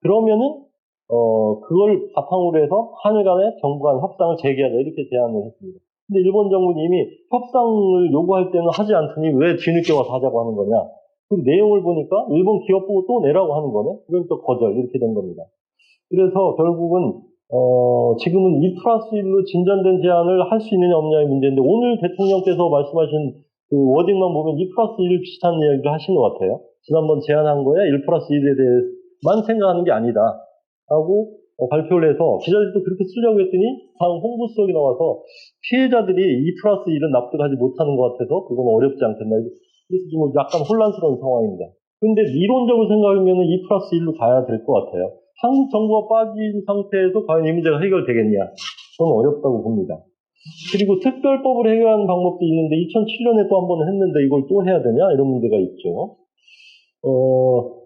그러면은 그걸 바탕으로 해서 한일 간의 정부 간 협상을 재개하자, 이렇게 제안을 했습니다. 근데 일본 정부는 이미 협상을 요구할 때는 하지 않더니 왜 뒤늦게 와서 하자고 하는 거냐. 그 내용을 보니까 일본 기업 보고 또 내라고 하는 거네. 그럼 또 거절, 이렇게 된 겁니다. 그래서 결국은 지금은 2 플러스 1로 진전된 제안을 할 수 있느냐 없느냐의 문제인데, 오늘 대통령께서 말씀하신 그 워딩만 보면 2 플러스 1 비슷한 이야기를 하신 것 같아요. 지난번 제안한 거에 1 플러스 1에 대해서만 생각하는 게 아니다 하고 발표를 해서, 기자들도 그렇게 쓰려고 했더니 당 홍보수석이 나와서 피해자들이 2 플러스 1은 납득하지 못하는 것 같아서 그건 어렵지 않겠나. 그래서 지금 약간 혼란스러운 상황입니다. 근데 이론적으로 생각하면 2 플러스 1로 가야 될 것 같아요. 한국 정부가 빠진 상태에서 과연 이 문제가 해결되겠냐? 저는 어렵다고 봅니다. 그리고 특별법을 해결하는 방법도 있는데, 2007년에 또 한 번 했는데 이걸 또 해야 되냐? 이런 문제가 있죠.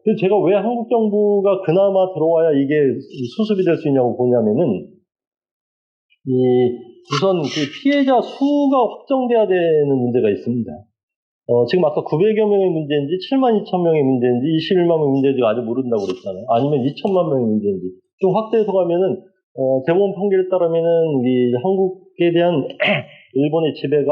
근데 제가 왜 한국 정부가 그나마 들어와야 이게 수습이 될 수 있냐고 보냐면은, 우선 그 피해자 수가 확정돼야 되는 문제가 있습니다. 지금 아까 900여 명의 문제인지 7만 2천 명의 문제인지 21만 명의 문제인지 아직 모른다고 그랬잖아요. 아니면 2천만 명의 문제인지. 좀 확대해서 가면은 대법원 판결에 따르면은 이 한국에 대한 일본의 지배가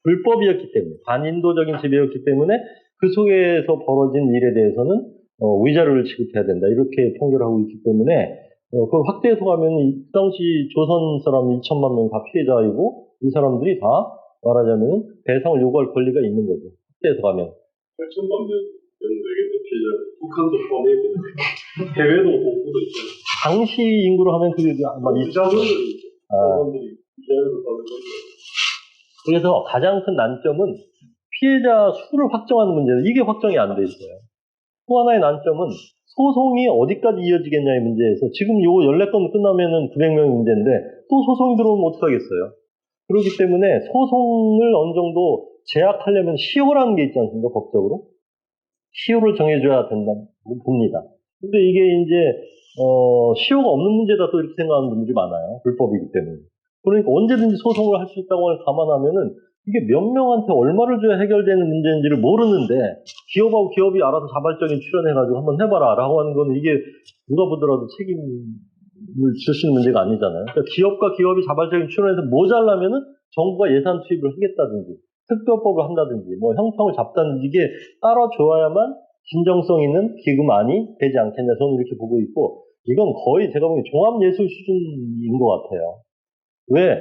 불법이었기 때문에, 반인도적인 지배였기 때문에 그 속에서 벌어진 일에 대해서는 위자료를 지급해야 된다, 이렇게 판결하고 있기 때문에 그걸 확대해서 가면 이 당시 조선 사람 2천만 명이 다 피해자이고, 이 사람들이 다 말하자면 배상을 요구할 권리가 있는 거죠. 확대해서 가면 8천만 명 정도 되겠네, 피해자. 북한도 포함해야 해외도 공부도 있잖아요. 당시 인구로 하면 그게 아마 사람들이 피해자를 받는 거죠. 그래서 가장 큰 난점은 피해자 수를 확정하는 문제예요. 이게 확정이 안 돼 있어요. 또 하나의 난점은 소송이 어디까지 이어지겠냐의 문제에서, 지금 요 14건 끝나면은 900명의 문제인데 또 소송이 들어오면 어떡하겠어요. 그렇기 때문에 소송을 어느 정도 제약하려면 시효라는 게 있지 않습니까, 법적으로? 시효를 정해줘야 된다고 봅니다. 근데 이게 이제 시효가 없는 문제다, 또 이렇게 생각하는 분들이 많아요. 불법이기 때문에. 그러니까 언제든지 소송을 할 수 있다고 감안하면은 이게 몇 명한테 얼마를 줘야 해결되는 문제인지를 모르는데, 기업하고 기업이 알아서 자발적인 출연해가지고 한번 해봐라 라고 하는 거는, 이게 누가 보더라도 책임을 줄 수 있는 문제가 아니잖아요. 그러니까 기업과 기업이 자발적인 출연해서 모자라면은 정부가 예산 투입을 하겠다든지 특별법을 한다든지 뭐 형평을 잡다든지, 이게 따라줘야만 진정성 있는 기금안이 되지 않겠냐, 저는 이렇게 보고 있고, 이건 거의 제가 보기엔 종합예술 수준인 것 같아요. 왜?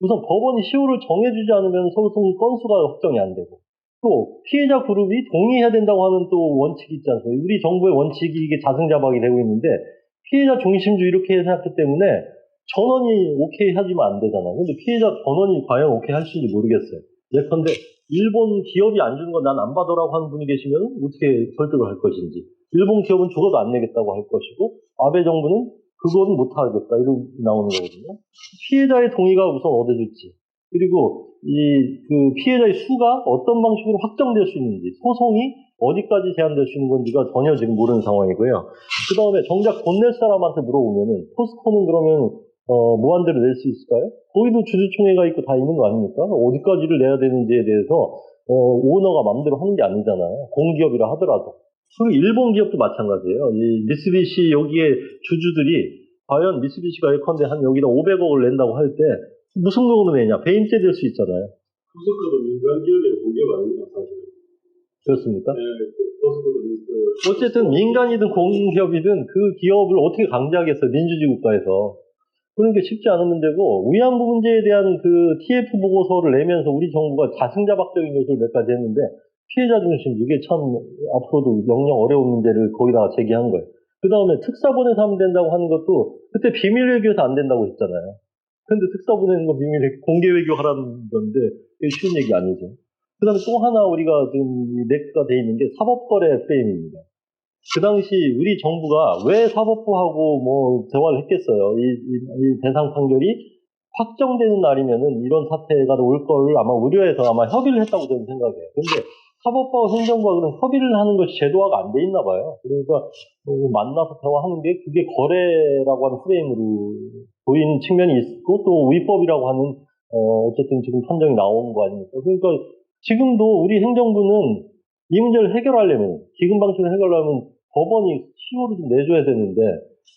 우선 법원이 시효를 정해주지 않으면 소송 건수가 확정이 안 되고, 또 피해자 그룹이 동의해야 된다고 하는 또 원칙이 있지 않습니까? 우리 정부의 원칙이 이게 자승자박이 되고 있는데, 피해자 중심주의 이렇게 생각했기 때문에 전원이 오케이 하지만 안 되잖아요. 근데 피해자 전원이 과연 오케이 할 수 있는지 모르겠어요. 예컨대 일본 기업이 안 주는 거 난 안 받으라고 하는 분이 계시면 어떻게 설득을 할 것인지, 일본 기업은 죽어도 안 내겠다고 할 것이고, 아베 정부는 그건 못하겠다. 이렇게 나오는 거거든요. 피해자의 동의가 우선 얻어질지, 그리고 그 피해자의 수가 어떤 방식으로 확정될 수 있는지, 소송이 어디까지 제한될 수 있는 건지가 전혀 지금 모르는 상황이고요. 그 다음에 정작 돈 낼 사람한테 물어보면은, 포스코는 그러면 무한대로 낼 수 있을까요? 거기도 주주총회가 있고 다 있는 거 아닙니까? 어디까지를 내야 되는지에 대해서 오너가 마음대로 하는 게 아니잖아요. 공기업이라 하더라도. 그리고 일본 기업도 마찬가지예요. 이 미쓰비시 여기에 주주들이 과연 미쓰비시가 예컨대 한 여기다 500억을 낸다고 할 때 무슨 돈으로 내냐? 배임죄 될 수 있잖아요. 포스코도 민간 기업의 공기업 아닙니다, 사실은. 그렇습니까? 네, 포스코도 어쨌든 민간이든 공기업이든 그 기업을 어떻게 강제하겠어요? 민주주의 국가에서. 그러니까 쉽지 않은 문제고, 위안부 문제에 대한 그 TF 보고서를 내면서 우리 정부가 자승자박적인 것을 몇 가지 했는데, 피해자 중심, 이게 참 앞으로도 영영 어려운 문제를 거기다가 제기한 거예요. 그 다음에 특사 보내서 하면 된다고 하는 것도 그때 비밀 외교에서 안 된다고 했잖아요. 근데 특사 보내는 건 비밀 외교, 공개 외교 하라는 건데 그게 쉬운 얘기 아니죠. 그 다음에 또 하나 우리가 지금 넥가 돼 있는 게 사법거래 프레임입니다. 그 당시 우리 정부가 왜 사법부하고 뭐 대화를 했겠어요. 이 대상 판결이 확정되는 날이면은 이런 사태가 올 거를 아마 우려해서 아마 협의를 했다고 저는 생각해요. 근데 사법부와 행정부가 그런 협의를 하는 것이 제도화가 안 돼 있나 봐요. 그러니까 만나서 대화하는 게 그게 거래라고 하는 프레임으로 보이는 측면이 있고, 또 위법이라고 하는 어쨌든 지금 판정이 나온 거 아닙니까? 그러니까 지금도 우리 행정부는 이 문제를 해결하려면, 기금 방출을 해결하려면 법원이 시효를 좀 내줘야 되는데,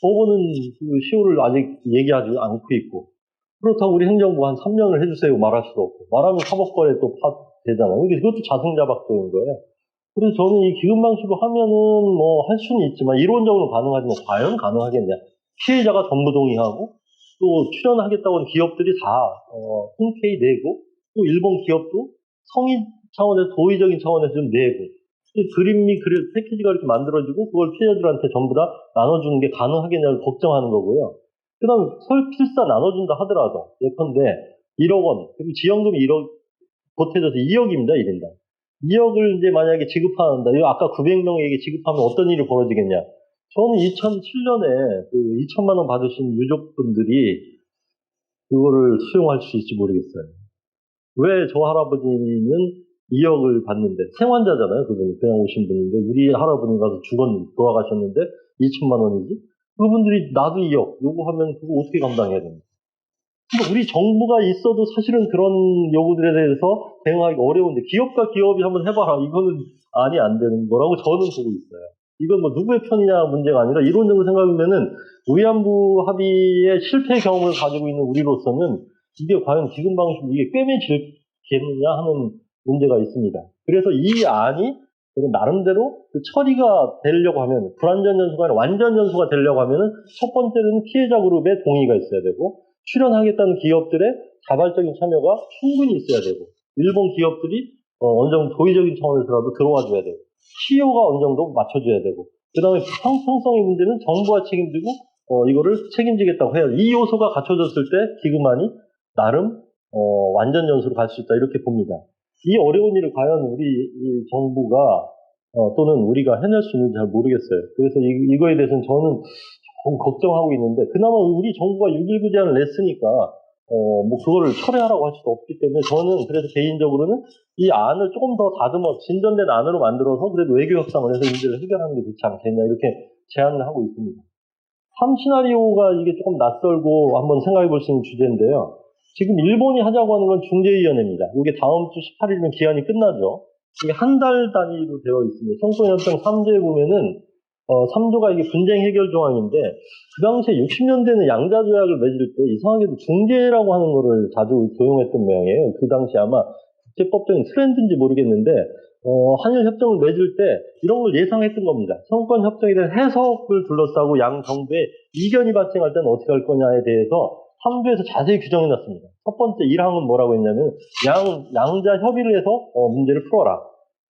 법원은 그 시효를 아직 얘기하지 않고 있고, 그렇다고 우리 행정부 한 3년을 해주세요 말할 수도 없고, 말하면 사법거래 또 되잖아요. 그러니까 그것도 자승자박적인 거예요. 그래서 저는 이 기금 방출을 하면은 뭐 할 수는 있지만, 이론적으로 가능하지만 과연 가능하겠냐. 피해자가 전부 동의하고, 또 출연하겠다고 하는 기업들이 다 흔쾌히 내고, 또 일본 기업도 성의 차원에서, 도의적인 차원에서 좀 내고, 그림이 패키지가 이렇게 만들어지고 그걸 피해자들한테 전부 다 나눠주는 게 가능하겠냐를 걱정하는 거고요. 그 다음에 설필사 나눠준다 하더라도 예컨대 1억 원, 그리고 지원금이 1억 보태져서 2억입니다, 1인당. 2억을 이제 만약에 지급한다. 이거 아까 900명에게 지급하면 어떤 일이 벌어지겠냐. 저는 2007년에 그 2천만 원 받으신 유족분들이 그거를 수용할 수 있을지 모르겠어요. 왜 저 할아버지는 2억을 받는데, 생환자잖아요, 그분이. 그냥 오신 분인데, 우리 할아버지 가서 돌아가셨는데 2천만 원이지? 그분들이 나도 2억 요구하면 그거 어떻게 감당해야 됩니까? 그러니까 우리 정부가 있어도 사실은 그런 요구들에 대해서 대응하기 어려운데, 기업과 기업이 한번 해봐라. 이거는 안 되는 거라고 저는 보고 있어요. 이건 뭐 누구의 편이냐 문제가 아니라, 이론적으로 생각하면은 위안부 합의의 실패 경험을 가지고 있는 우리로서는 이게 과연 기금 방식 이게 꿰매질겠느냐 하는 문제가 있습니다. 그래서 이 안이 나름대로 그 처리가 되려고 하면, 불완전 연수가 아니라 완전 연수가 되려고 하면은 첫 번째로는 피해자 그룹의 동의가 있어야 되고, 출연하겠다는 기업들의 자발적인 참여가 충분히 있어야 되고, 일본 기업들이 어느 정도 도의적인 차원에서라도 들어와 줘야 되고, 시효가 어느 정도 맞춰줘야 되고, 그 다음에 형평성의 문제는 정부가 책임지고 이거를 책임지겠다고 해야 돼. 이 요소가 갖춰졌을 때 기금안이 나름 완전 연수로 갈 수 있다, 이렇게 봅니다. 이 어려운 일을 과연 우리 이 정부가 또는 우리가 해낼 수 있는지 잘 모르겠어요. 그래서 이거에 대해서는 저는 조금 걱정하고 있는데, 그나마 우리 정부가 6.19 제안을 냈으니까 뭐 그거를 철회하라고 할 수도 없기 때문에, 저는 그래서 개인적으로는 이 안을 조금 더 다듬어 진전된 안으로 만들어서 그래도 외교 협상을 해서 문제를 해결하는 게 좋지 않겠냐, 이렇게 제안을 하고 있습니다. 3시나리오가 이게 조금 낯설고 한번 생각해 볼 수 있는 주제인데요. 지금 일본이 하자고 하는 건 중재위원회입니다. 이게 다음 주 18일이면 기한이 끝나죠. 이게 한 달 단위로 되어 있습니다. 청소년협정 3조에 보면은 3조가 이게 분쟁 해결 조항인데, 그 당시에 60년대는 양자 조약을 맺을 때 이상하게도 중재라고 하는 거를 자주 도용했던 모양이에요. 그 당시 아마 국제법적인 트렌드인지 모르겠는데 한일 협정을 맺을 때 이런 걸 예상했던 겁니다. 청구권 협정에 대한 해석을 둘러싸고 양 정부의 이견이 발생할 때는 어떻게 할 거냐에 대해서 3조에서 자세히 규정해 놨습니다. 첫 번째 1항은 뭐라고 했냐면, 양자 협의를 해서 문제를 풀어라.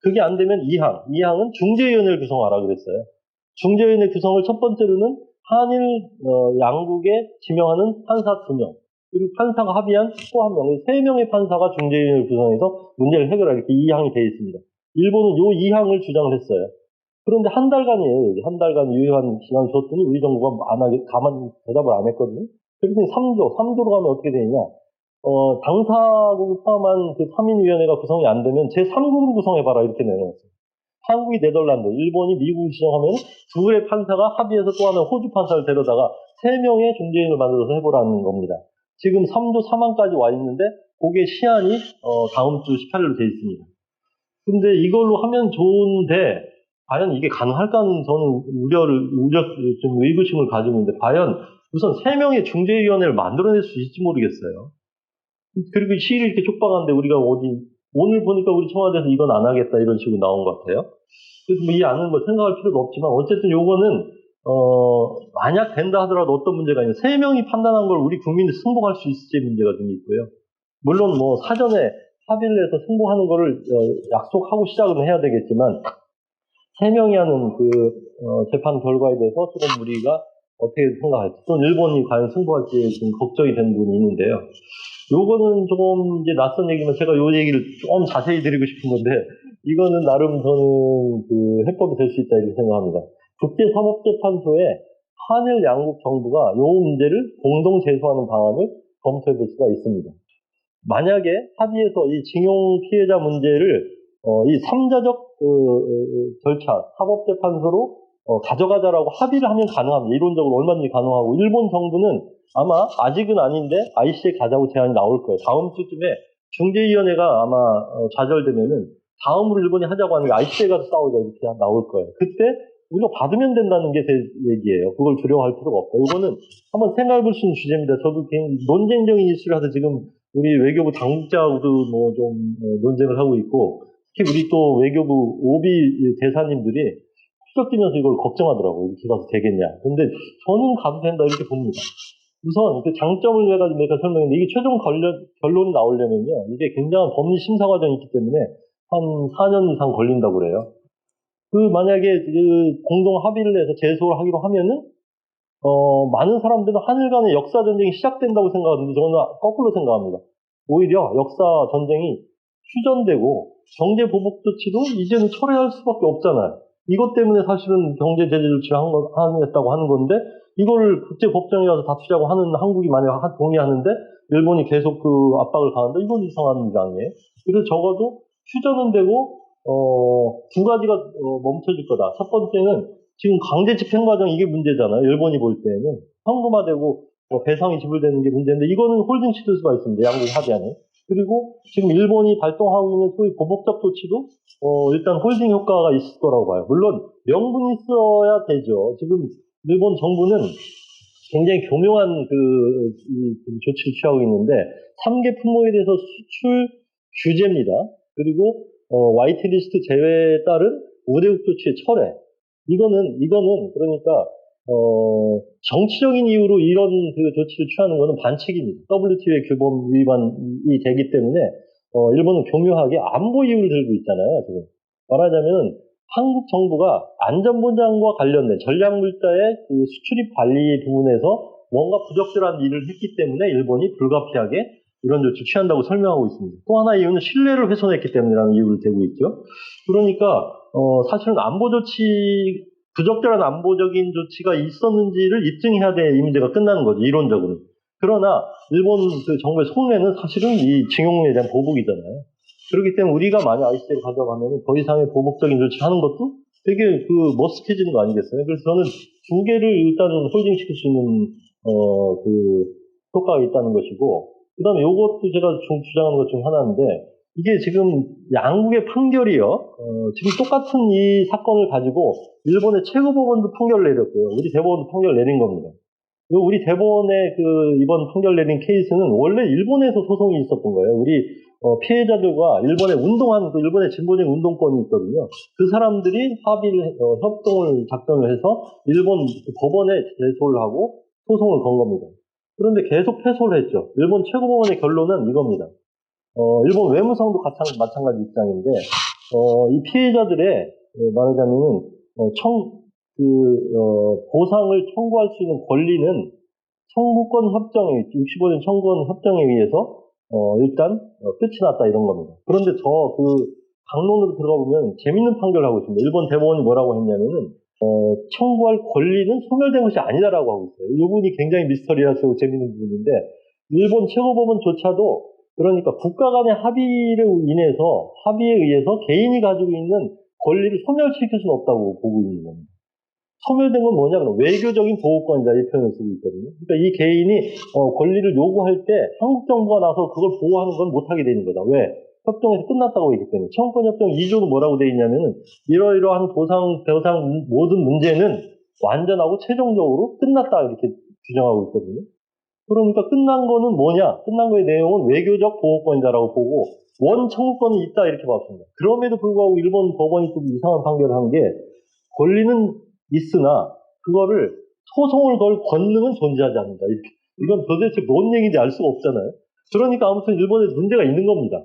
그게 안 되면 2항은 중재위원회를 구성하라 그랬어요. 중재위원회 구성을 첫 번째로는 한일 양국에 지명하는 판사 2명, 그리고 판사가 합의한 또 1명, 3명의 판사가 중재위원회를 구성해서 문제를 해결하겠다, 2항이 되어 있습니다. 일본은 이 2항을 주장을 했어요. 그런데 한 달간이에요. 한 달간 유효한 기간을 줬더니 우리 정부가 가만 대답을 안 했거든요. 그랬더니 3조로 가면 어떻게 되느냐. 당사국을 포함한 그 3인위원회가 구성이 안 되면 제3국을 구성해봐라 이렇게 내놓았어요. 한국이 네덜란드, 일본이 미국을 지정하면 둘의 판사가 합의해서 또 하나 호주 판사를 데려다가 3명의 중재인을 만들어서 해보라는 겁니다. 지금 3조 3항까지 와 있는데 그게 시한이 다음 주 18일로 돼 있습니다. 근데 이걸로 하면 좋은데 과연 이게 가능할까는 저는 좀 의구심을 가지고 있는데 과연 우선 3명의 중재위원회를 만들어낼 수 있을지 모르겠어요. 그리고 시일이 이렇게 촉박한데 우리가 오늘 보니까 우리 청와대에서 이건 안 하겠다 이런 식으로 나온 것 같아요. 그래서 뭐 이 안은 뭐 생각할 필요도 없지만 어쨌든 요거는 만약 된다 하더라도 어떤 문제가 있냐. 3명이 판단한 걸 우리 국민이 승복할 수 있을지 문제가 좀 있고요. 물론 뭐 사전에 합의를 해서 승복하는 거를 약속하고 시작은 해야 되겠지만 3명이 하는 그 재판 결과에 대해서 조금 우리가 어떻게 생각할지 또 일본이 과연 승복할지 좀 걱정이 되는 부분이 있는데요. 요거는 조금 이제 낯선 얘기면 제가 요 얘기를 좀 자세히 드리고 싶은 건데 이거는 나름 저는 그 해법이 될 수 있다 이렇게 생각합니다. 국제사법재판소에 한일 양국 정부가 요 문제를 공동 제소하는 방안을 검토해 볼 수가 있습니다. 만약에 합의해서 이 징용 피해자 문제를 이 3자적 절차, 사법재판소로 가져가자라고 합의를 하면 가능합니다. 이론적으로 얼마든지 가능하고 일본 정부는 아마 아직은 아닌데 ICC에 가자고 제안이 나올 거예요. 다음 주쯤에 중재위원회가 아마 좌절되면은 다음으로 일본이 하자고 하는 게 ICC에 가서 싸우자 이렇게 나올 거예요. 그때 우리가 받으면 된다는 게 제 얘기예요. 그걸 두려워할 필요가 없다. 이거는 한번 생각해 볼 수 있는 주제입니다. 저도 논쟁적인 이슈라서 지금 우리 외교부 당국자하고도 뭐 좀 논쟁을 하고 있고 특히 우리 또 외교부 오비 대사님들이 푸쩍 뛰면서 이걸 걱정하더라고요. 이렇게 가서 되겠냐. 근데 저는 가도 된다 이렇게 봅니다. 우선 그 장점을 내가 설명했는데 이게 최종 결론이 나오려면요. 이게 굉장한 법리 심사 과정이 있기 때문에 한 4년 이상 걸린다고 그래요. 만약에 그 공동 합의를 해서 제소를 하기로 하면은 많은 사람들은 한일 간의 역사 전쟁이 시작된다고 생각하는데 저는 거꾸로 생각합니다. 오히려 역사 전쟁이 휴전되고 경제 보복 조치도 이제는 철회할 수밖에 없잖아요. 이것 때문에 사실은 경제 제재 조치를 하겠다고 하는 건데 이걸 국제법정에 가서 다투자고 하는 한국이 만약 동의하는데 일본이 계속 그 압박을 가한다? 이건 이상한 일 아니에요? 그래서 적어도 휴전은 되고 두 가지가 멈춰질 거다. 첫 번째는 지금 강제 집행 과정 이게 문제잖아요. 일본이 볼 때는 현금화되고 배상이 지불되는 게 문제인데 이거는 홀딩 시킬 수가 있습니다. 양국 합의안에. 그리고 지금 일본이 발동하고 있는 소위 보복적 조치도 일단 홀딩 효과가 있을 거라고 봐요. 물론 명분이 있어야 되죠. 지금 일본 정부는 굉장히 교묘한 조치를 취하고 있는데 3개 품목에 대해서 수출 규제입니다. 그리고 화이트리스트 제외에 따른 우대국 조치의 철회. 이거는 그러니까 정치적인 이유로 이런 그 조치를 취하는 것은 반칙입니다. WTO의 규범 위반이 되기 때문에 일본은 교묘하게 안보 이유를 들고 있잖아요. 지금 말하자면 한국 정부가 안전보장과 관련된 전략물자의 그 수출입 관리 부분에서 뭔가 부적절한 일을 했기 때문에 일본이 불가피하게 이런 조치를 취한다고 설명하고 있습니다. 또 하나 이유는 신뢰를 훼손했기 때문이라는 이유를 대고 있죠. 그러니까 사실은 안보 조치 부적절한 안보적인 조치가 있었는지를 입증해야 될 이 문제가 끝나는 거죠. 이론적으로. 그러나 일본 그 정부의 속내는 사실은 이 징용에 대한 보복이잖아요. 그렇기 때문에 우리가 만약 ICC를 가져가면 더 이상의 보복적인 조치를 하는 것도 되게 머쓱해지는 거 아니겠어요? 그래서 저는 두 개를 일단은 홀딩시킬 수 있는 효과가 있다는 것이고 그 다음에 요것도 제가 주장하는 것 중 하나인데 이게 지금 양국의 판결이요. 지금 똑같은 이 사건을 가지고 일본의 최고법원도 판결을 내렸고요. 우리 대법원도 판결을 내린 겁니다. 우리 대법원의 이번 판결 내린 케이스는 원래 일본에서 소송이 있었던 거예요. 우리 피해자들과 일본에 일본의 진보적인 운동권이 있거든요. 그 사람들이 협동을 작성을 해서 일본 법원에 제소를 하고 소송을 건 겁니다. 그런데 계속 패소를 했죠. 일본 최고법원의 결론은 이겁니다. 일본 외무성도 마찬가지 입장인데, 이 피해자들의, 말하자면은, 보상을 청구할 수 있는 권리는 청구권 협정에, 65년 청구권 협정에 의해서, 일단, 끝이 났다 이런 겁니다. 그런데 강론으로 들어가 보면 재밌는 판결을 하고 있습니다. 일본 대법원이 뭐라고 했냐면은 청구할 권리는 소멸된 것이 아니다라고 하고 있어요. 이 부분이 굉장히 미스터리하고 재밌는 부분인데 일본 최고법원조차도 그러니까 국가 간의 합의에 의해서 개인이 가지고 있는 권리를 소멸시킬 수는 없다고 보고 있는 겁니다. 소멸된 건 뭐냐면 외교적인 보호권이다 이 표현을 쓰고 있거든요. 그러니까 이 개인이 권리를 요구할 때 한국 정부가 나서 그걸 보호하는 건 못하게 되는 거다. 왜? 협정에서 끝났다고 했기 때문에. 청구권 협정 2조는 뭐라고 되어 있냐면은 이러이러한 배상 모든 문제는 완전하고 최종적으로 끝났다 이렇게 규정하고 있거든요. 그러니까 끝난 거는 뭐냐? 끝난 거의 내용은 외교적 보호권이다라고 보고 원 청구권은 있다 이렇게 봤습니다. 그럼에도 불구하고 일본 법원이 좀 이상한 판결을 한 게 권리는 있으나 그거를 소송을 걸 권능은 존재하지 않는다. 이렇게. 이건 도대체 뭔 얘기인지 알 수가 없잖아요. 그러니까 아무튼 일본에 문제가 있는 겁니다.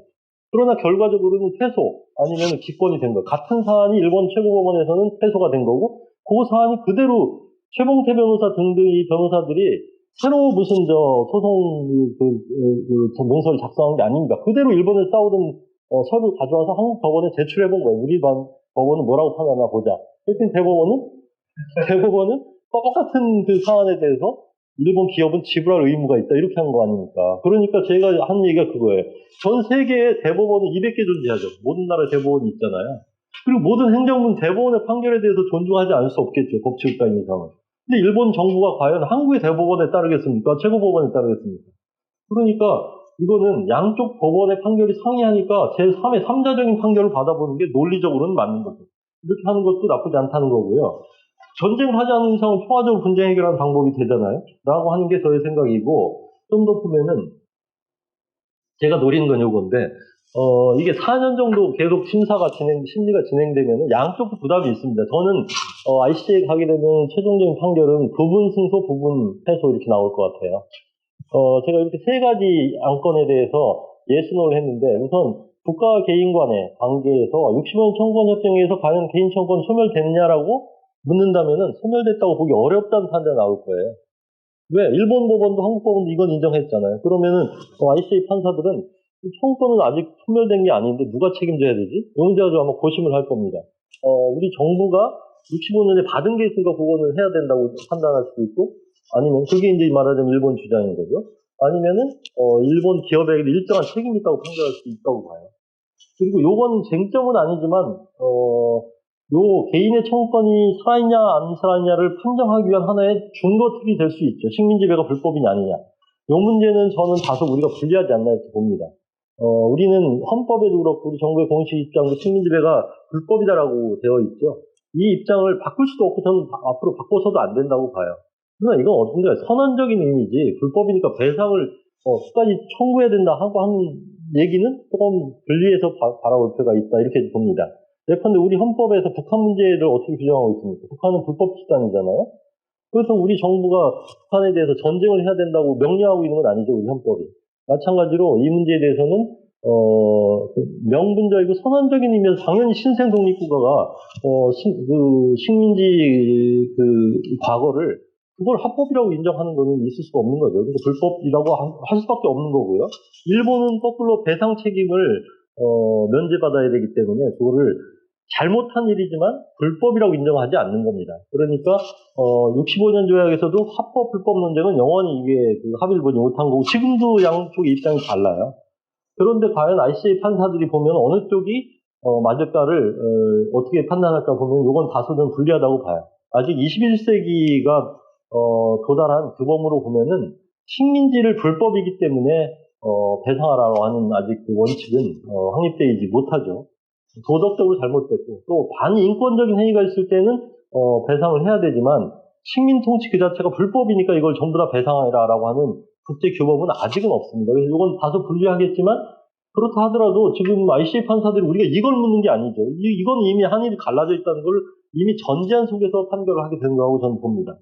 그러나 결과적으로는 패소 아니면 기권이 된 거예요. 같은 사안이 일본 최고법원에서는 패소가 된 거고 그 사안이 그대로 최봉태 변호사 등등 이 변호사들이 새로 무슨 소송 문서를 작성한 게 아닙니다. 그대로 일본에 싸우던 서류 가져와서 한국 법원에 제출해 본 거예요. 우리 법원은 뭐라고 판단하나 보자. 그랬더니 대법원은 똑같은 그 사안에 대해서 일본 기업은 지불할 의무가 있다 이렇게 한 거 아닙니까? 그러니까 제가 한 얘기가 그거예요. 전 세계에 대법원은 200개 존재하죠. 모든 나라에 대법원이 있잖아요. 그리고 모든 행정부는 대법원의 판결에 대해서 존중하지 않을 수 없겠죠. 법치국가인 이상은. 근데 일본 정부가 과연 한국의 대법원에 따르겠습니까? 최고법원에 따르겠습니까? 그러니까 이거는 양쪽 법원의 판결이 상이하니까 제3의 3자적인 판결을 받아보는 게 논리적으로는 맞는 거죠. 이렇게 하는 것도 나쁘지 않다는 거고요. 전쟁을 하지 않는 이상은 평화적으로 분쟁 해결하는 방법이 되잖아요. 라고 하는 게 저의 생각이고 좀 더 보면은 제가 노리는 건 요건데 이게 4년 정도 계속 심리가 진행되면 양쪽도 부담이 있습니다. 저는 ICJ에 가게 되면 최종적인 판결은 부분 승소, 부분 패소 이렇게 나올 것 같아요. 제가 이렇게 세 가지 안건에 대해서 예스노를 했는데 우선 국가와 개인 간의 관계에서 65년 청구권 협정에서 과연 개인 청구권 소멸됐냐라고 묻는다면은 소멸됐다고 보기 어렵다는 판단이 나올 거예요. 왜? 일본 법원도 한국 법원도 이건 인정했잖아요. 그러면은 ICJ 판사들은 청구권은 아직 소멸된 게 아닌데 누가 책임져야 되지? 이 문제 가지고 아마 고심을 할 겁니다. 우리 정부가 65년에 받은 게 있으니까 그거는 해야 된다고 판단할 수도 있고 아니면 그게 이제 말하자면 일본 주장인 거죠. 아니면은 일본 기업에게 일정한 책임이 있다고 판결할 수도 있다고 봐요. 그리고 요건 쟁점은 아니지만 요 개인의 청구권이 살아있냐 안 살아있냐를 판정하기 위한 하나의 준거 틀이 될 수 있죠. 식민지배가 불법이냐 아니냐. 요 문제는 저는 다소 우리가 불리하지 않나 이렇게 봅니다. 우리는 헌법에도 그렇고 우리 정부의 공식 입장도 식민지배가 불법이다라고 되어 있죠. 이 입장을 바꿀 수도 없고 저는 앞으로 바꿔서도 안 된다고 봐요. 그러나 이건 어딘가 선언적인 의미지 불법이니까 배상을 끝까지 청구해야 된다 하고 하는 얘기는 조금 분리해서 바라볼 필요가 있다 이렇게 봅니다. 예컨대 우리 헌법에서 북한 문제를 어떻게 규정하고 있습니까? 북한은 불법 집단이잖아요. 그래서 우리 정부가 북한에 대해서 전쟁을 해야 된다고 명령하고 있는 건 아니죠, 우리 헌법이. 마찬가지로 이 문제에 대해서는 명분적이고 선언적인 의미에서 당연히 신생 독립국가가 식민지 과거를 그걸 합법이라고 인정하는 거는 있을 수가 없는 거죠. 그래서 불법이라고 할 수밖에 없는 거고요. 일본은 거꾸로 배상 책임을 면제받아야 되기 때문에 그거를 잘못한 일이지만 불법이라고 인정하지 않는 겁니다. 그러니까 65년 조약에서도 합법 불법 논쟁은 영원히 이게 합의를 보지 못한 거고 지금도 양쪽의 입장이 달라요. 그런데 과연 ICJ 판사들이 보면 어느 쪽이 맞을까를 어떻게 판단할까 보면 이건 다소는 불리하다고 봐요. 아직 21세기가 도달한 규범으로 보면은 식민지를 불법이기 때문에 배상하라고 하는 아직 그 원칙은 확립되지 못하죠. 도덕적으로 잘못됐고 또 반인권적인 행위가 있을 때는 배상을 해야 되지만 식민 통치 그 자체가 불법이니까 이걸 전부 다 배상하라라고 하는 국제 규범은 아직은 없습니다. 그래서 이건 다소 불리하겠지만 그렇다 하더라도 지금 ICJ 판사들이 우리가 이걸 묻는 게 아니죠. 이건 이미 한일이 갈라져 있다는 걸 이미 전제한 속에서 판결을 하게 된 거라고 저는 봅니다.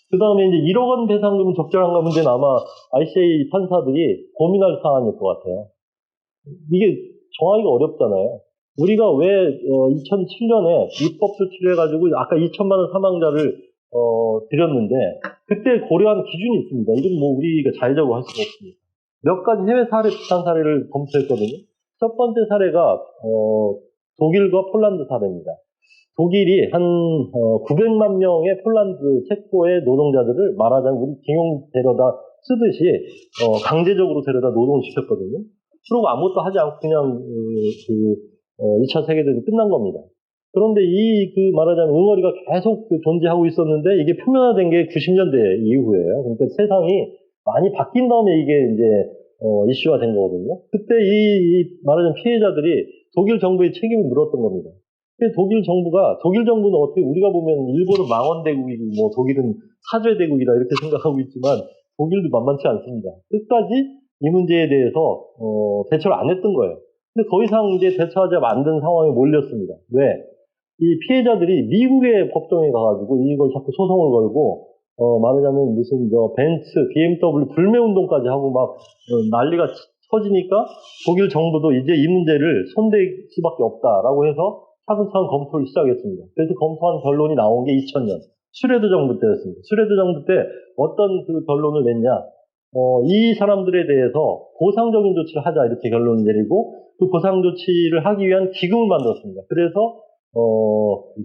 그 다음에 이제 1억 원 배상금 적절한가 문제는 아마 ICJ 판사들이 고민할 사안일 것 같아요. 이게 정하기가 어렵잖아요. 우리가 왜 2007년에 입법 조치를 해가지고 아까 2천만 원 사망자를 드렸는데 그때 고려한 기준이 있습니다. 이건 뭐 우리가 자의적으로 할 수가 없습니다. 몇 가지 해외 사례 비슷한 사례를 검토했거든요. 첫 번째 사례가 독일과 폴란드 사례입니다. 독일이 한 900만 명의 폴란드 체코의 노동자들을 말하자면 우리 징용 데려다 쓰듯이 강제적으로 데려다 노동을 시켰거든요. 그리고 아무것도 하지 않고 그냥 2차 세계대전이 끝난 겁니다. 그런데 말하자면 응어리가 계속 존재하고 있었는데 이게 표면화된 게 90년대 이후예요. 그러니까 세상이 많이 바뀐 다음에 이게 이제 이슈가 된 거거든요. 그때 말하자면 피해자들이 독일 정부의 책임을 물었던 겁니다. 독일 정부는 어떻게 우리가 보면 일본은 망원대국이고 뭐 독일은 사죄대국이다 이렇게 생각하고 있지만 독일도 만만치 않습니다. 끝까지 이 문제에 대해서 대처를 안 했던 거예요. 근데 더 이상 이제 대처하지 않는 상황에 몰렸습니다. 왜? 이 피해자들이 미국의 법정에 가가지고 이걸 자꾸 소송을 걸고 말하자면 무슨 벤츠, BMW 불매운동까지 하고 막 난리가 터지니까 독일 정부도 이제 이 문제를 손댈 수밖에 없다라고 해서 차근차근 검토를 시작했습니다. 그래서 검토한 결론이 나온 게 2000년 슈레드 정부 때였습니다. 슈레드 정부 때 어떤 그 결론을 냈냐? 이 사람들에 대해서 보상적인 조치를 하자 이렇게 결론을 내리고 그 보상 조치를 하기 위한 기금을 만들었습니다. 그래서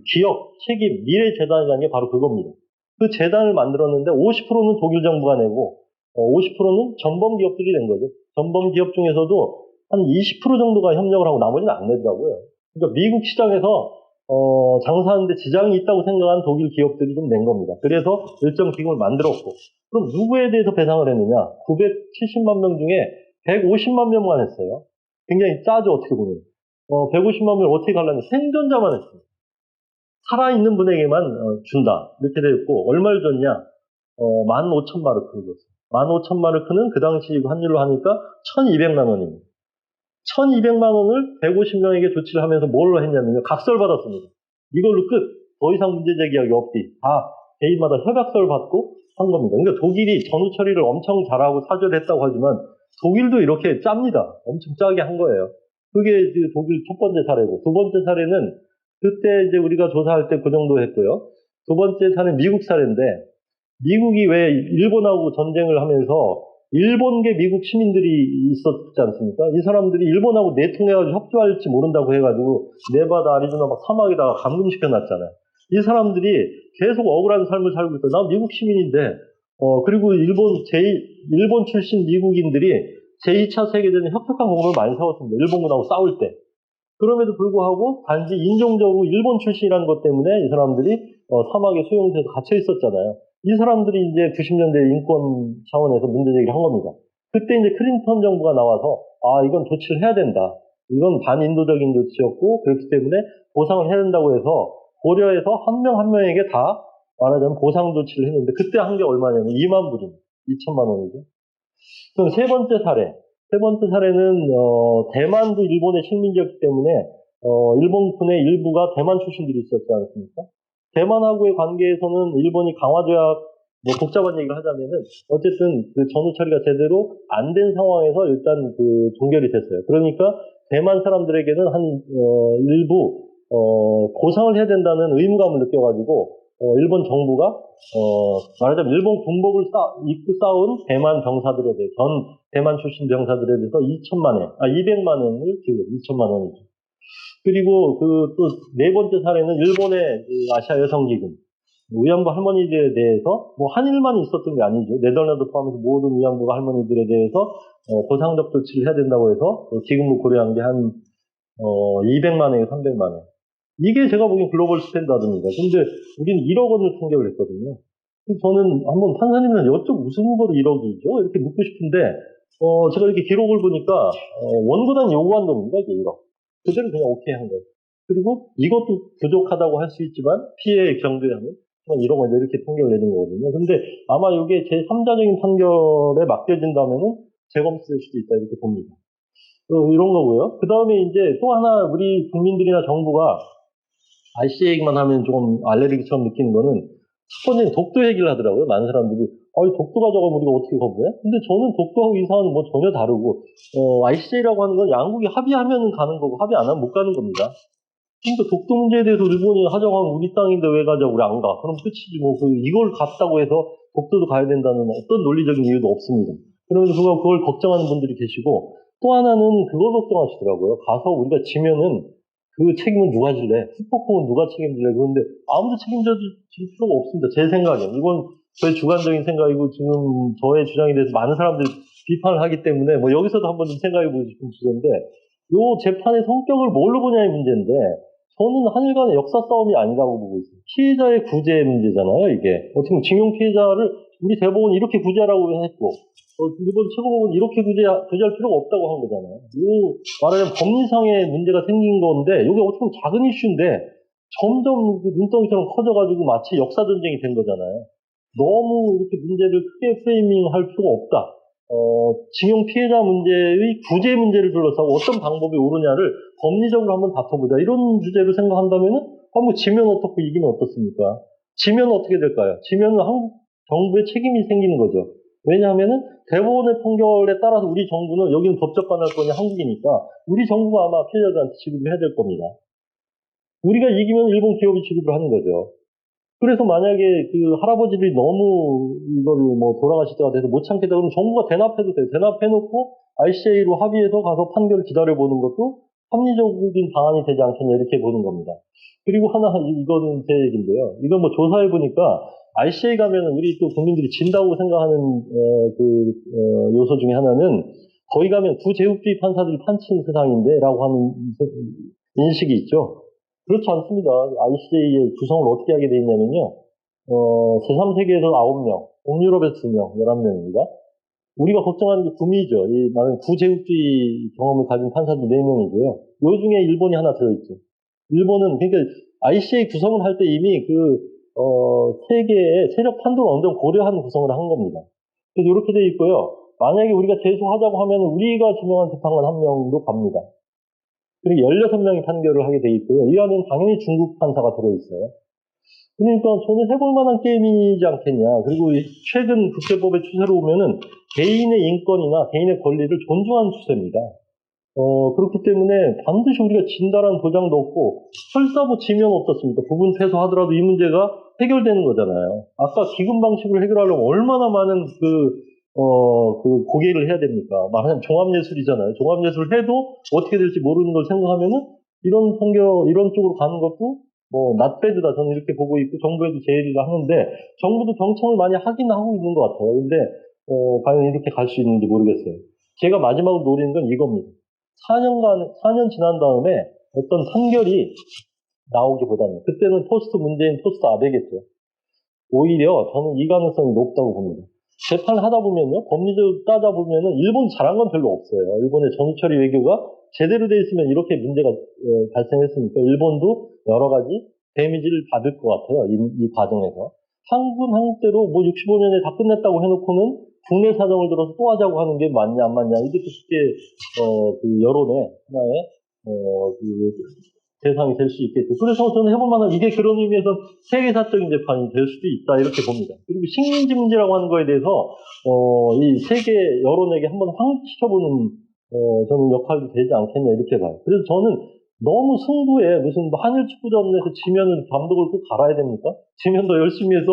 기업, 책임, 미래 재단이라는 게 바로 그겁니다. 그 재단을 만들었는데 50%는 독일 정부가 내고 50%는 전범 기업들이 낸 거죠. 전범 기업 중에서도 한 20% 정도가 협력을 하고 나머지는 안 내더라고요. 그러니까 미국 시장에서 장사하는데 지장이 있다고 생각한 독일 기업들이 좀 낸 겁니다. 그래서 일정 기금을 만들었고 그럼 누구에 대해서 배상을 했느냐? 970만 명 중에 150만 명만 했어요. 굉장히 짜죠 어떻게 보면. 150만 명을 어떻게 가려면 생존자만 했습니다. 살아있는 분에게만 준다 이렇게 되었고 얼마를 줬냐? 15,000마르크를 줬어요. 15,000마르크는 그 당시 환율로 하니까 1,200만 원입니다. 1,200만 원을 150명에게 조치를 하면서 뭘로 했냐면요. 각설받았습니다. 이걸로 끝. 더 이상 문제 제기하기 없디. 다 개인마다 협약서를 받고 한 겁니다. 그러니까 독일이 전후 처리를 엄청 잘하고 사죄를 했다고 하지만 독일도 이렇게 짭니다. 엄청 짜게 한 거예요. 그게 독일 첫 번째 사례고 두 번째 사례는 그때 이제 우리가 조사할 때 그 정도 했고요. 두 번째 사례는 미국 사례인데 미국이 왜 일본하고 전쟁을 하면서 일본계 미국 시민들이 있었지 않습니까? 이 사람들이 일본하고 내통해가지고 협조할지 모른다고 해가지고 네바다, 아리조나 막 사막에다가 감금시켜놨잖아요. 이 사람들이 계속 억울한 삶을 살고 있다. 난 미국 시민인데, 그리고 일본 출신 미국인들이 제2차 세계대전에 혁혁한 공을 많이 세웠습니다. 일본군하고 싸울 때. 그럼에도 불구하고 단지 인종적으로 일본 출신이라는 것 때문에 이 사람들이 사막에 수용돼서 갇혀 있었잖아요. 이 사람들이 이제 90년대 인권 차원에서 문제제기를 한 겁니다. 그때 이제 클린턴 정부가 나와서 이건 조치를 해야 된다. 이건 반인도적인 조치였고 그렇기 때문에 보상을 해야 된다고 해서 고려해서 한 명 한 명에게 다 말하자면 보상 조치를 했는데 그때 한 게 얼마냐면 2만 불입니다. 2천만 원이죠. 그럼 세 번째 사례는 대만도 일본의 식민지였기 때문에 일본군의 일부가 대만 출신들이 있었지 않습니까? 대만하고의 관계에서는 일본이 강화조약 뭐 복잡한 얘기를 하자면은 어쨌든 그 전후 처리가 제대로 안 된 상황에서 일단 그 종결이 됐어요. 그러니까 대만 사람들에게는 일부 보상을 해야 된다는 의무감을 느껴가지고 일본 정부가 말하자면 일본 군복을 입고 싸운 대만 병사들에 대해 전 대만 출신 병사들에 대해서 200만 원을 지금 2천만 원이죠. 그리고 또 네 번째 사례는 일본의 아시아 여성기금 위안부 할머니들에 대해서 뭐 한일만 있었던 게 아니죠. 네덜란드 포함해서 모든 위안부 할머니들에 대해서 보상적 조치를 해야 된다고 해서 기금을 고려한 게 한 200만 원에서 300만 원. 이게 제가 보기엔 글로벌 스탠다드입니다. 근데 우리는 1억 원을 통계를 했거든요. 저는 한번 판사님은 무슨 근거로 1억이죠? 이렇게 묻고 싶은데 제가 이렇게 기록을 보니까 원고단 요구한 돈입니다. 이게 1억. 그대로 그냥 오케이 한 거예요. 그리고 이것도 부족하다고 할 수 있지만 피해 경도하면 1억 원 이렇게 판결을 내는 거거든요. 근데 아마 이게 제3자적인 판결에 맡겨진다면은 재검토될 수도 있다 이렇게 봅니다. 이런 거고요. 그 다음에 이제 또 하나 우리 국민들이나 정부가 IC 얘기만 하면 조금 알레르기처럼 느끼는 거는 첫 번째는 독도 얘기를 하더라고요. 많은 사람들이 독도 가져가면 우리가 어떻게 거부해? 근데 저는 독도하고 이 사안은 뭐 전혀 다르고 ICJ라고 하는 건 양국이 합의하면 가는 거고 합의 안 하면 못 가는 겁니다. 그러니까 독도 문제에 대해서 일본이 하자고 하면 우리 땅인데 왜 가자 우리 안 가. 그럼 끝이지 뭐 이걸 갔다고 해서 독도도 가야 된다는 어떤 논리적인 이유도 없습니다. 그러면서 그걸 걱정하는 분들이 계시고 또 하나는 그걸 걱정하시더라고요. 가서 우리가 지면은 그 책임은 누가 질래? 후폭풍은 누가 책임질래? 그런데 아무도 책임질 필요가 없습니다. 제 생각엔. 이건 저의 주관적인 생각이고 지금 저의 주장에 대해서 많은 사람들이 비판을 하기 때문에 뭐 여기서도 한번 좀 생각해보고 싶은 주제인데 이 재판의 성격을 뭘로 보냐의 문제인데 저는 한일 간의 역사 싸움이 아니라고 보고 있어요. 피해자의 구제 문제잖아요, 이게. 어떻게 보면 징용 피해자를 우리 대법원이 이렇게 구제하라고 했고 일본 최고법은 이렇게 구제할 필요가 없다고 한 거잖아요. 이 말하자면 법리상의 문제가 생긴 건데 이게 어떻게 보면 작은 이슈인데 점점 눈덩이처럼 커져가지고 마치 역사 전쟁이 된 거잖아요. 너무 이렇게 문제를 크게 프레이밍할 필요가 없다. 징용 피해자 문제의 구제 문제를 둘러싸고 어떤 방법이 옳으냐를 법리적으로 한번 다퉈보자. 이런 주제로 생각한다면은 한번 지면 어떻고 이기면 어떻습니까? 지면 어떻게 될까요? 지면은 한국 정부의 책임이 생기는 거죠. 왜냐하면은 대법원의 판결에 따라서 우리 정부는 여기는 법적 관할권이 한국이니까 우리 정부가 아마 피해자들한테 지급을 해야 될 겁니다. 우리가 이기면 일본 기업이 지급을 하는 거죠. 그래서 만약에 그 할아버지들이 너무 이거를 뭐 돌아가실 때가 돼서 못 참겠다 그러면 정부가 대납해도 돼요. 대납해놓고 ICA로 합의해서 가서 판결을 기다려보는 것도 합리적인 방안이 되지 않겠냐 이렇게 보는 겁니다. 그리고 하나 이거는 제 얘기인데요. 이건 뭐 조사해보니까 ICA 가면 우리 또 국민들이 진다고 생각하는 요소 중에 하나는 거기 가면 구제국주의 판사들이 판치는 세상인데 라고 하는 인식이 있죠. 그렇지 않습니다. ICA의 구성을 어떻게 하게 돼 있냐면요. 제3세계에서 9명, 북유럽에서 2명, 11명입니다. 우리가 걱정하는 게 구미죠. 이 말은 구제국주의 경험을 가진 판사들 4명이고요. 요 중에 일본이 하나 들어있죠. 일본은, 그러니까 ICA 구성을 할 때 이미 세계의 세력 판도를 어느 정도 고려한 구성을 한 겁니다. 그래서 이렇게 돼 있고요. 만약에 우리가 제소하자고 하면 우리가 지명한 재판관 1명도 갑니다. 그리고 16명이 판결을 하게 돼 있고요. 이 안에는 당연히 중국 판사가 들어있어요. 그러니까 저는 해볼 만한 게임이지 않겠냐. 그리고 최근 국제법의 추세로 보면은 개인의 인권이나 개인의 권리를 존중하는 추세입니다. 그렇기 때문에 반드시 우리가 진다라는 보장도 없고 설사 뭐 지면 어떻습니까? 부분 패소하더라도 이 문제가 해결되는 거잖아요. 아까 기금 방식으로 해결하려면 얼마나 많은 고개를 해야 됩니까? 말하자면 종합예술이잖아요. 종합예술을 해도 어떻게 될지 모르는 걸 생각하면은 이런 쪽으로 가는 것도 뭐 낫배드다 저는 이렇게 보고 있고 정부에도 제의를 하는데 정부도 경청을 많이 하긴 하고 있는 것 같아요. 근데 과연 이렇게 갈 수 있는지 모르겠어요. 제가 마지막으로 노리는 건 이겁니다. 4년 지난 다음에 어떤 판결이 나오기보다는 그때는 포스트 문재인, 포스트 아베겠죠. 오히려 저는 이 가능성이 높다고 봅니다. 재판을 하다 보면요, 법리적으로 따져보면은 일본 잘한 건 별로 없어요. 일본의 전후처리 외교가 제대로 돼 있으면 이렇게 문제가 발생했으니까 일본도 여러 가지 데미지를 받을 것 같아요. 이 과정에서. 한국은 한국대로 뭐 65년에 다 끝냈다고 해놓고는 국내 사정을 들어서 또 하자고 하는 게 맞냐 안 맞냐 이게 또 쉽게 여론의 하나의 대상이 될 수 있겠죠. 그래서 저는 해볼 만한 이게 그런 의미에서 세계사적인 재판이 될 수도 있다 이렇게 봅니다. 그리고 식민지 문제라고 하는 거에 대해서 이 세계 여론에게 한번 확시켜보는 저는 역할도 되지 않겠냐 이렇게 봐요. 그래서 저는 너무 승부에 무슨 한일 축구전에서 지면은 감독을 꼭 갈아야 됩니까? 지면 더 열심히 해서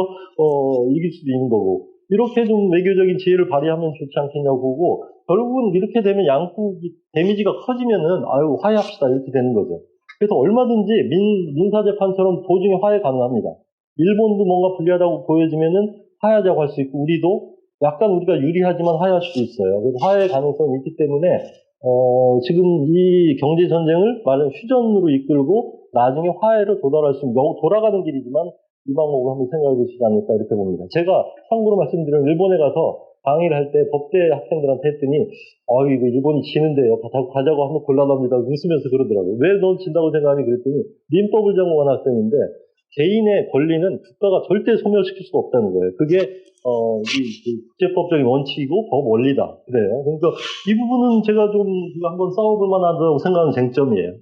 이길 수도 있는 거고 이렇게 좀 외교적인 지혜를 발휘하면 좋지 않겠냐고 보고 결국은 이렇게 되면 양국이 데미지가 커지면은 아유 화해합시다 이렇게 되는 거죠. 그래서 얼마든지 민사재판처럼 도중에 화해 가능합니다. 일본도 뭔가 불리하다고 보여지면은 화해하자고 할 수 있고 우리도 약간 우리가 유리하지만 화해할 수도 있어요. 그래서 화해 가능성이 있기 때문에 지금 이 경제 전쟁을 말하자면 휴전으로 이끌고 나중에 화해로 도달할 수 있는 돌아가는 길이지만 이 방법을 한번 생각해 보시지 않을까 이렇게 봅니다. 제가 참고로 말씀드리면 일본에 가서 강의를 할 때 법대 학생들한테 했더니 이거 일본이 지는데요. 가자고 한번 곤란합니다. 웃으면서 그러더라고요. 왜 넌 진다고 생각하니 그랬더니 민법을 전공한 학생인데 개인의 권리는 국가가 절대 소멸시킬 수가 없다는 거예요. 그게 국제법적인 원칙이고 법 원리다. 그래요. 그러니까 이 부분은 제가 좀 한번 싸워볼 만하다고 생각하는 쟁점이에요.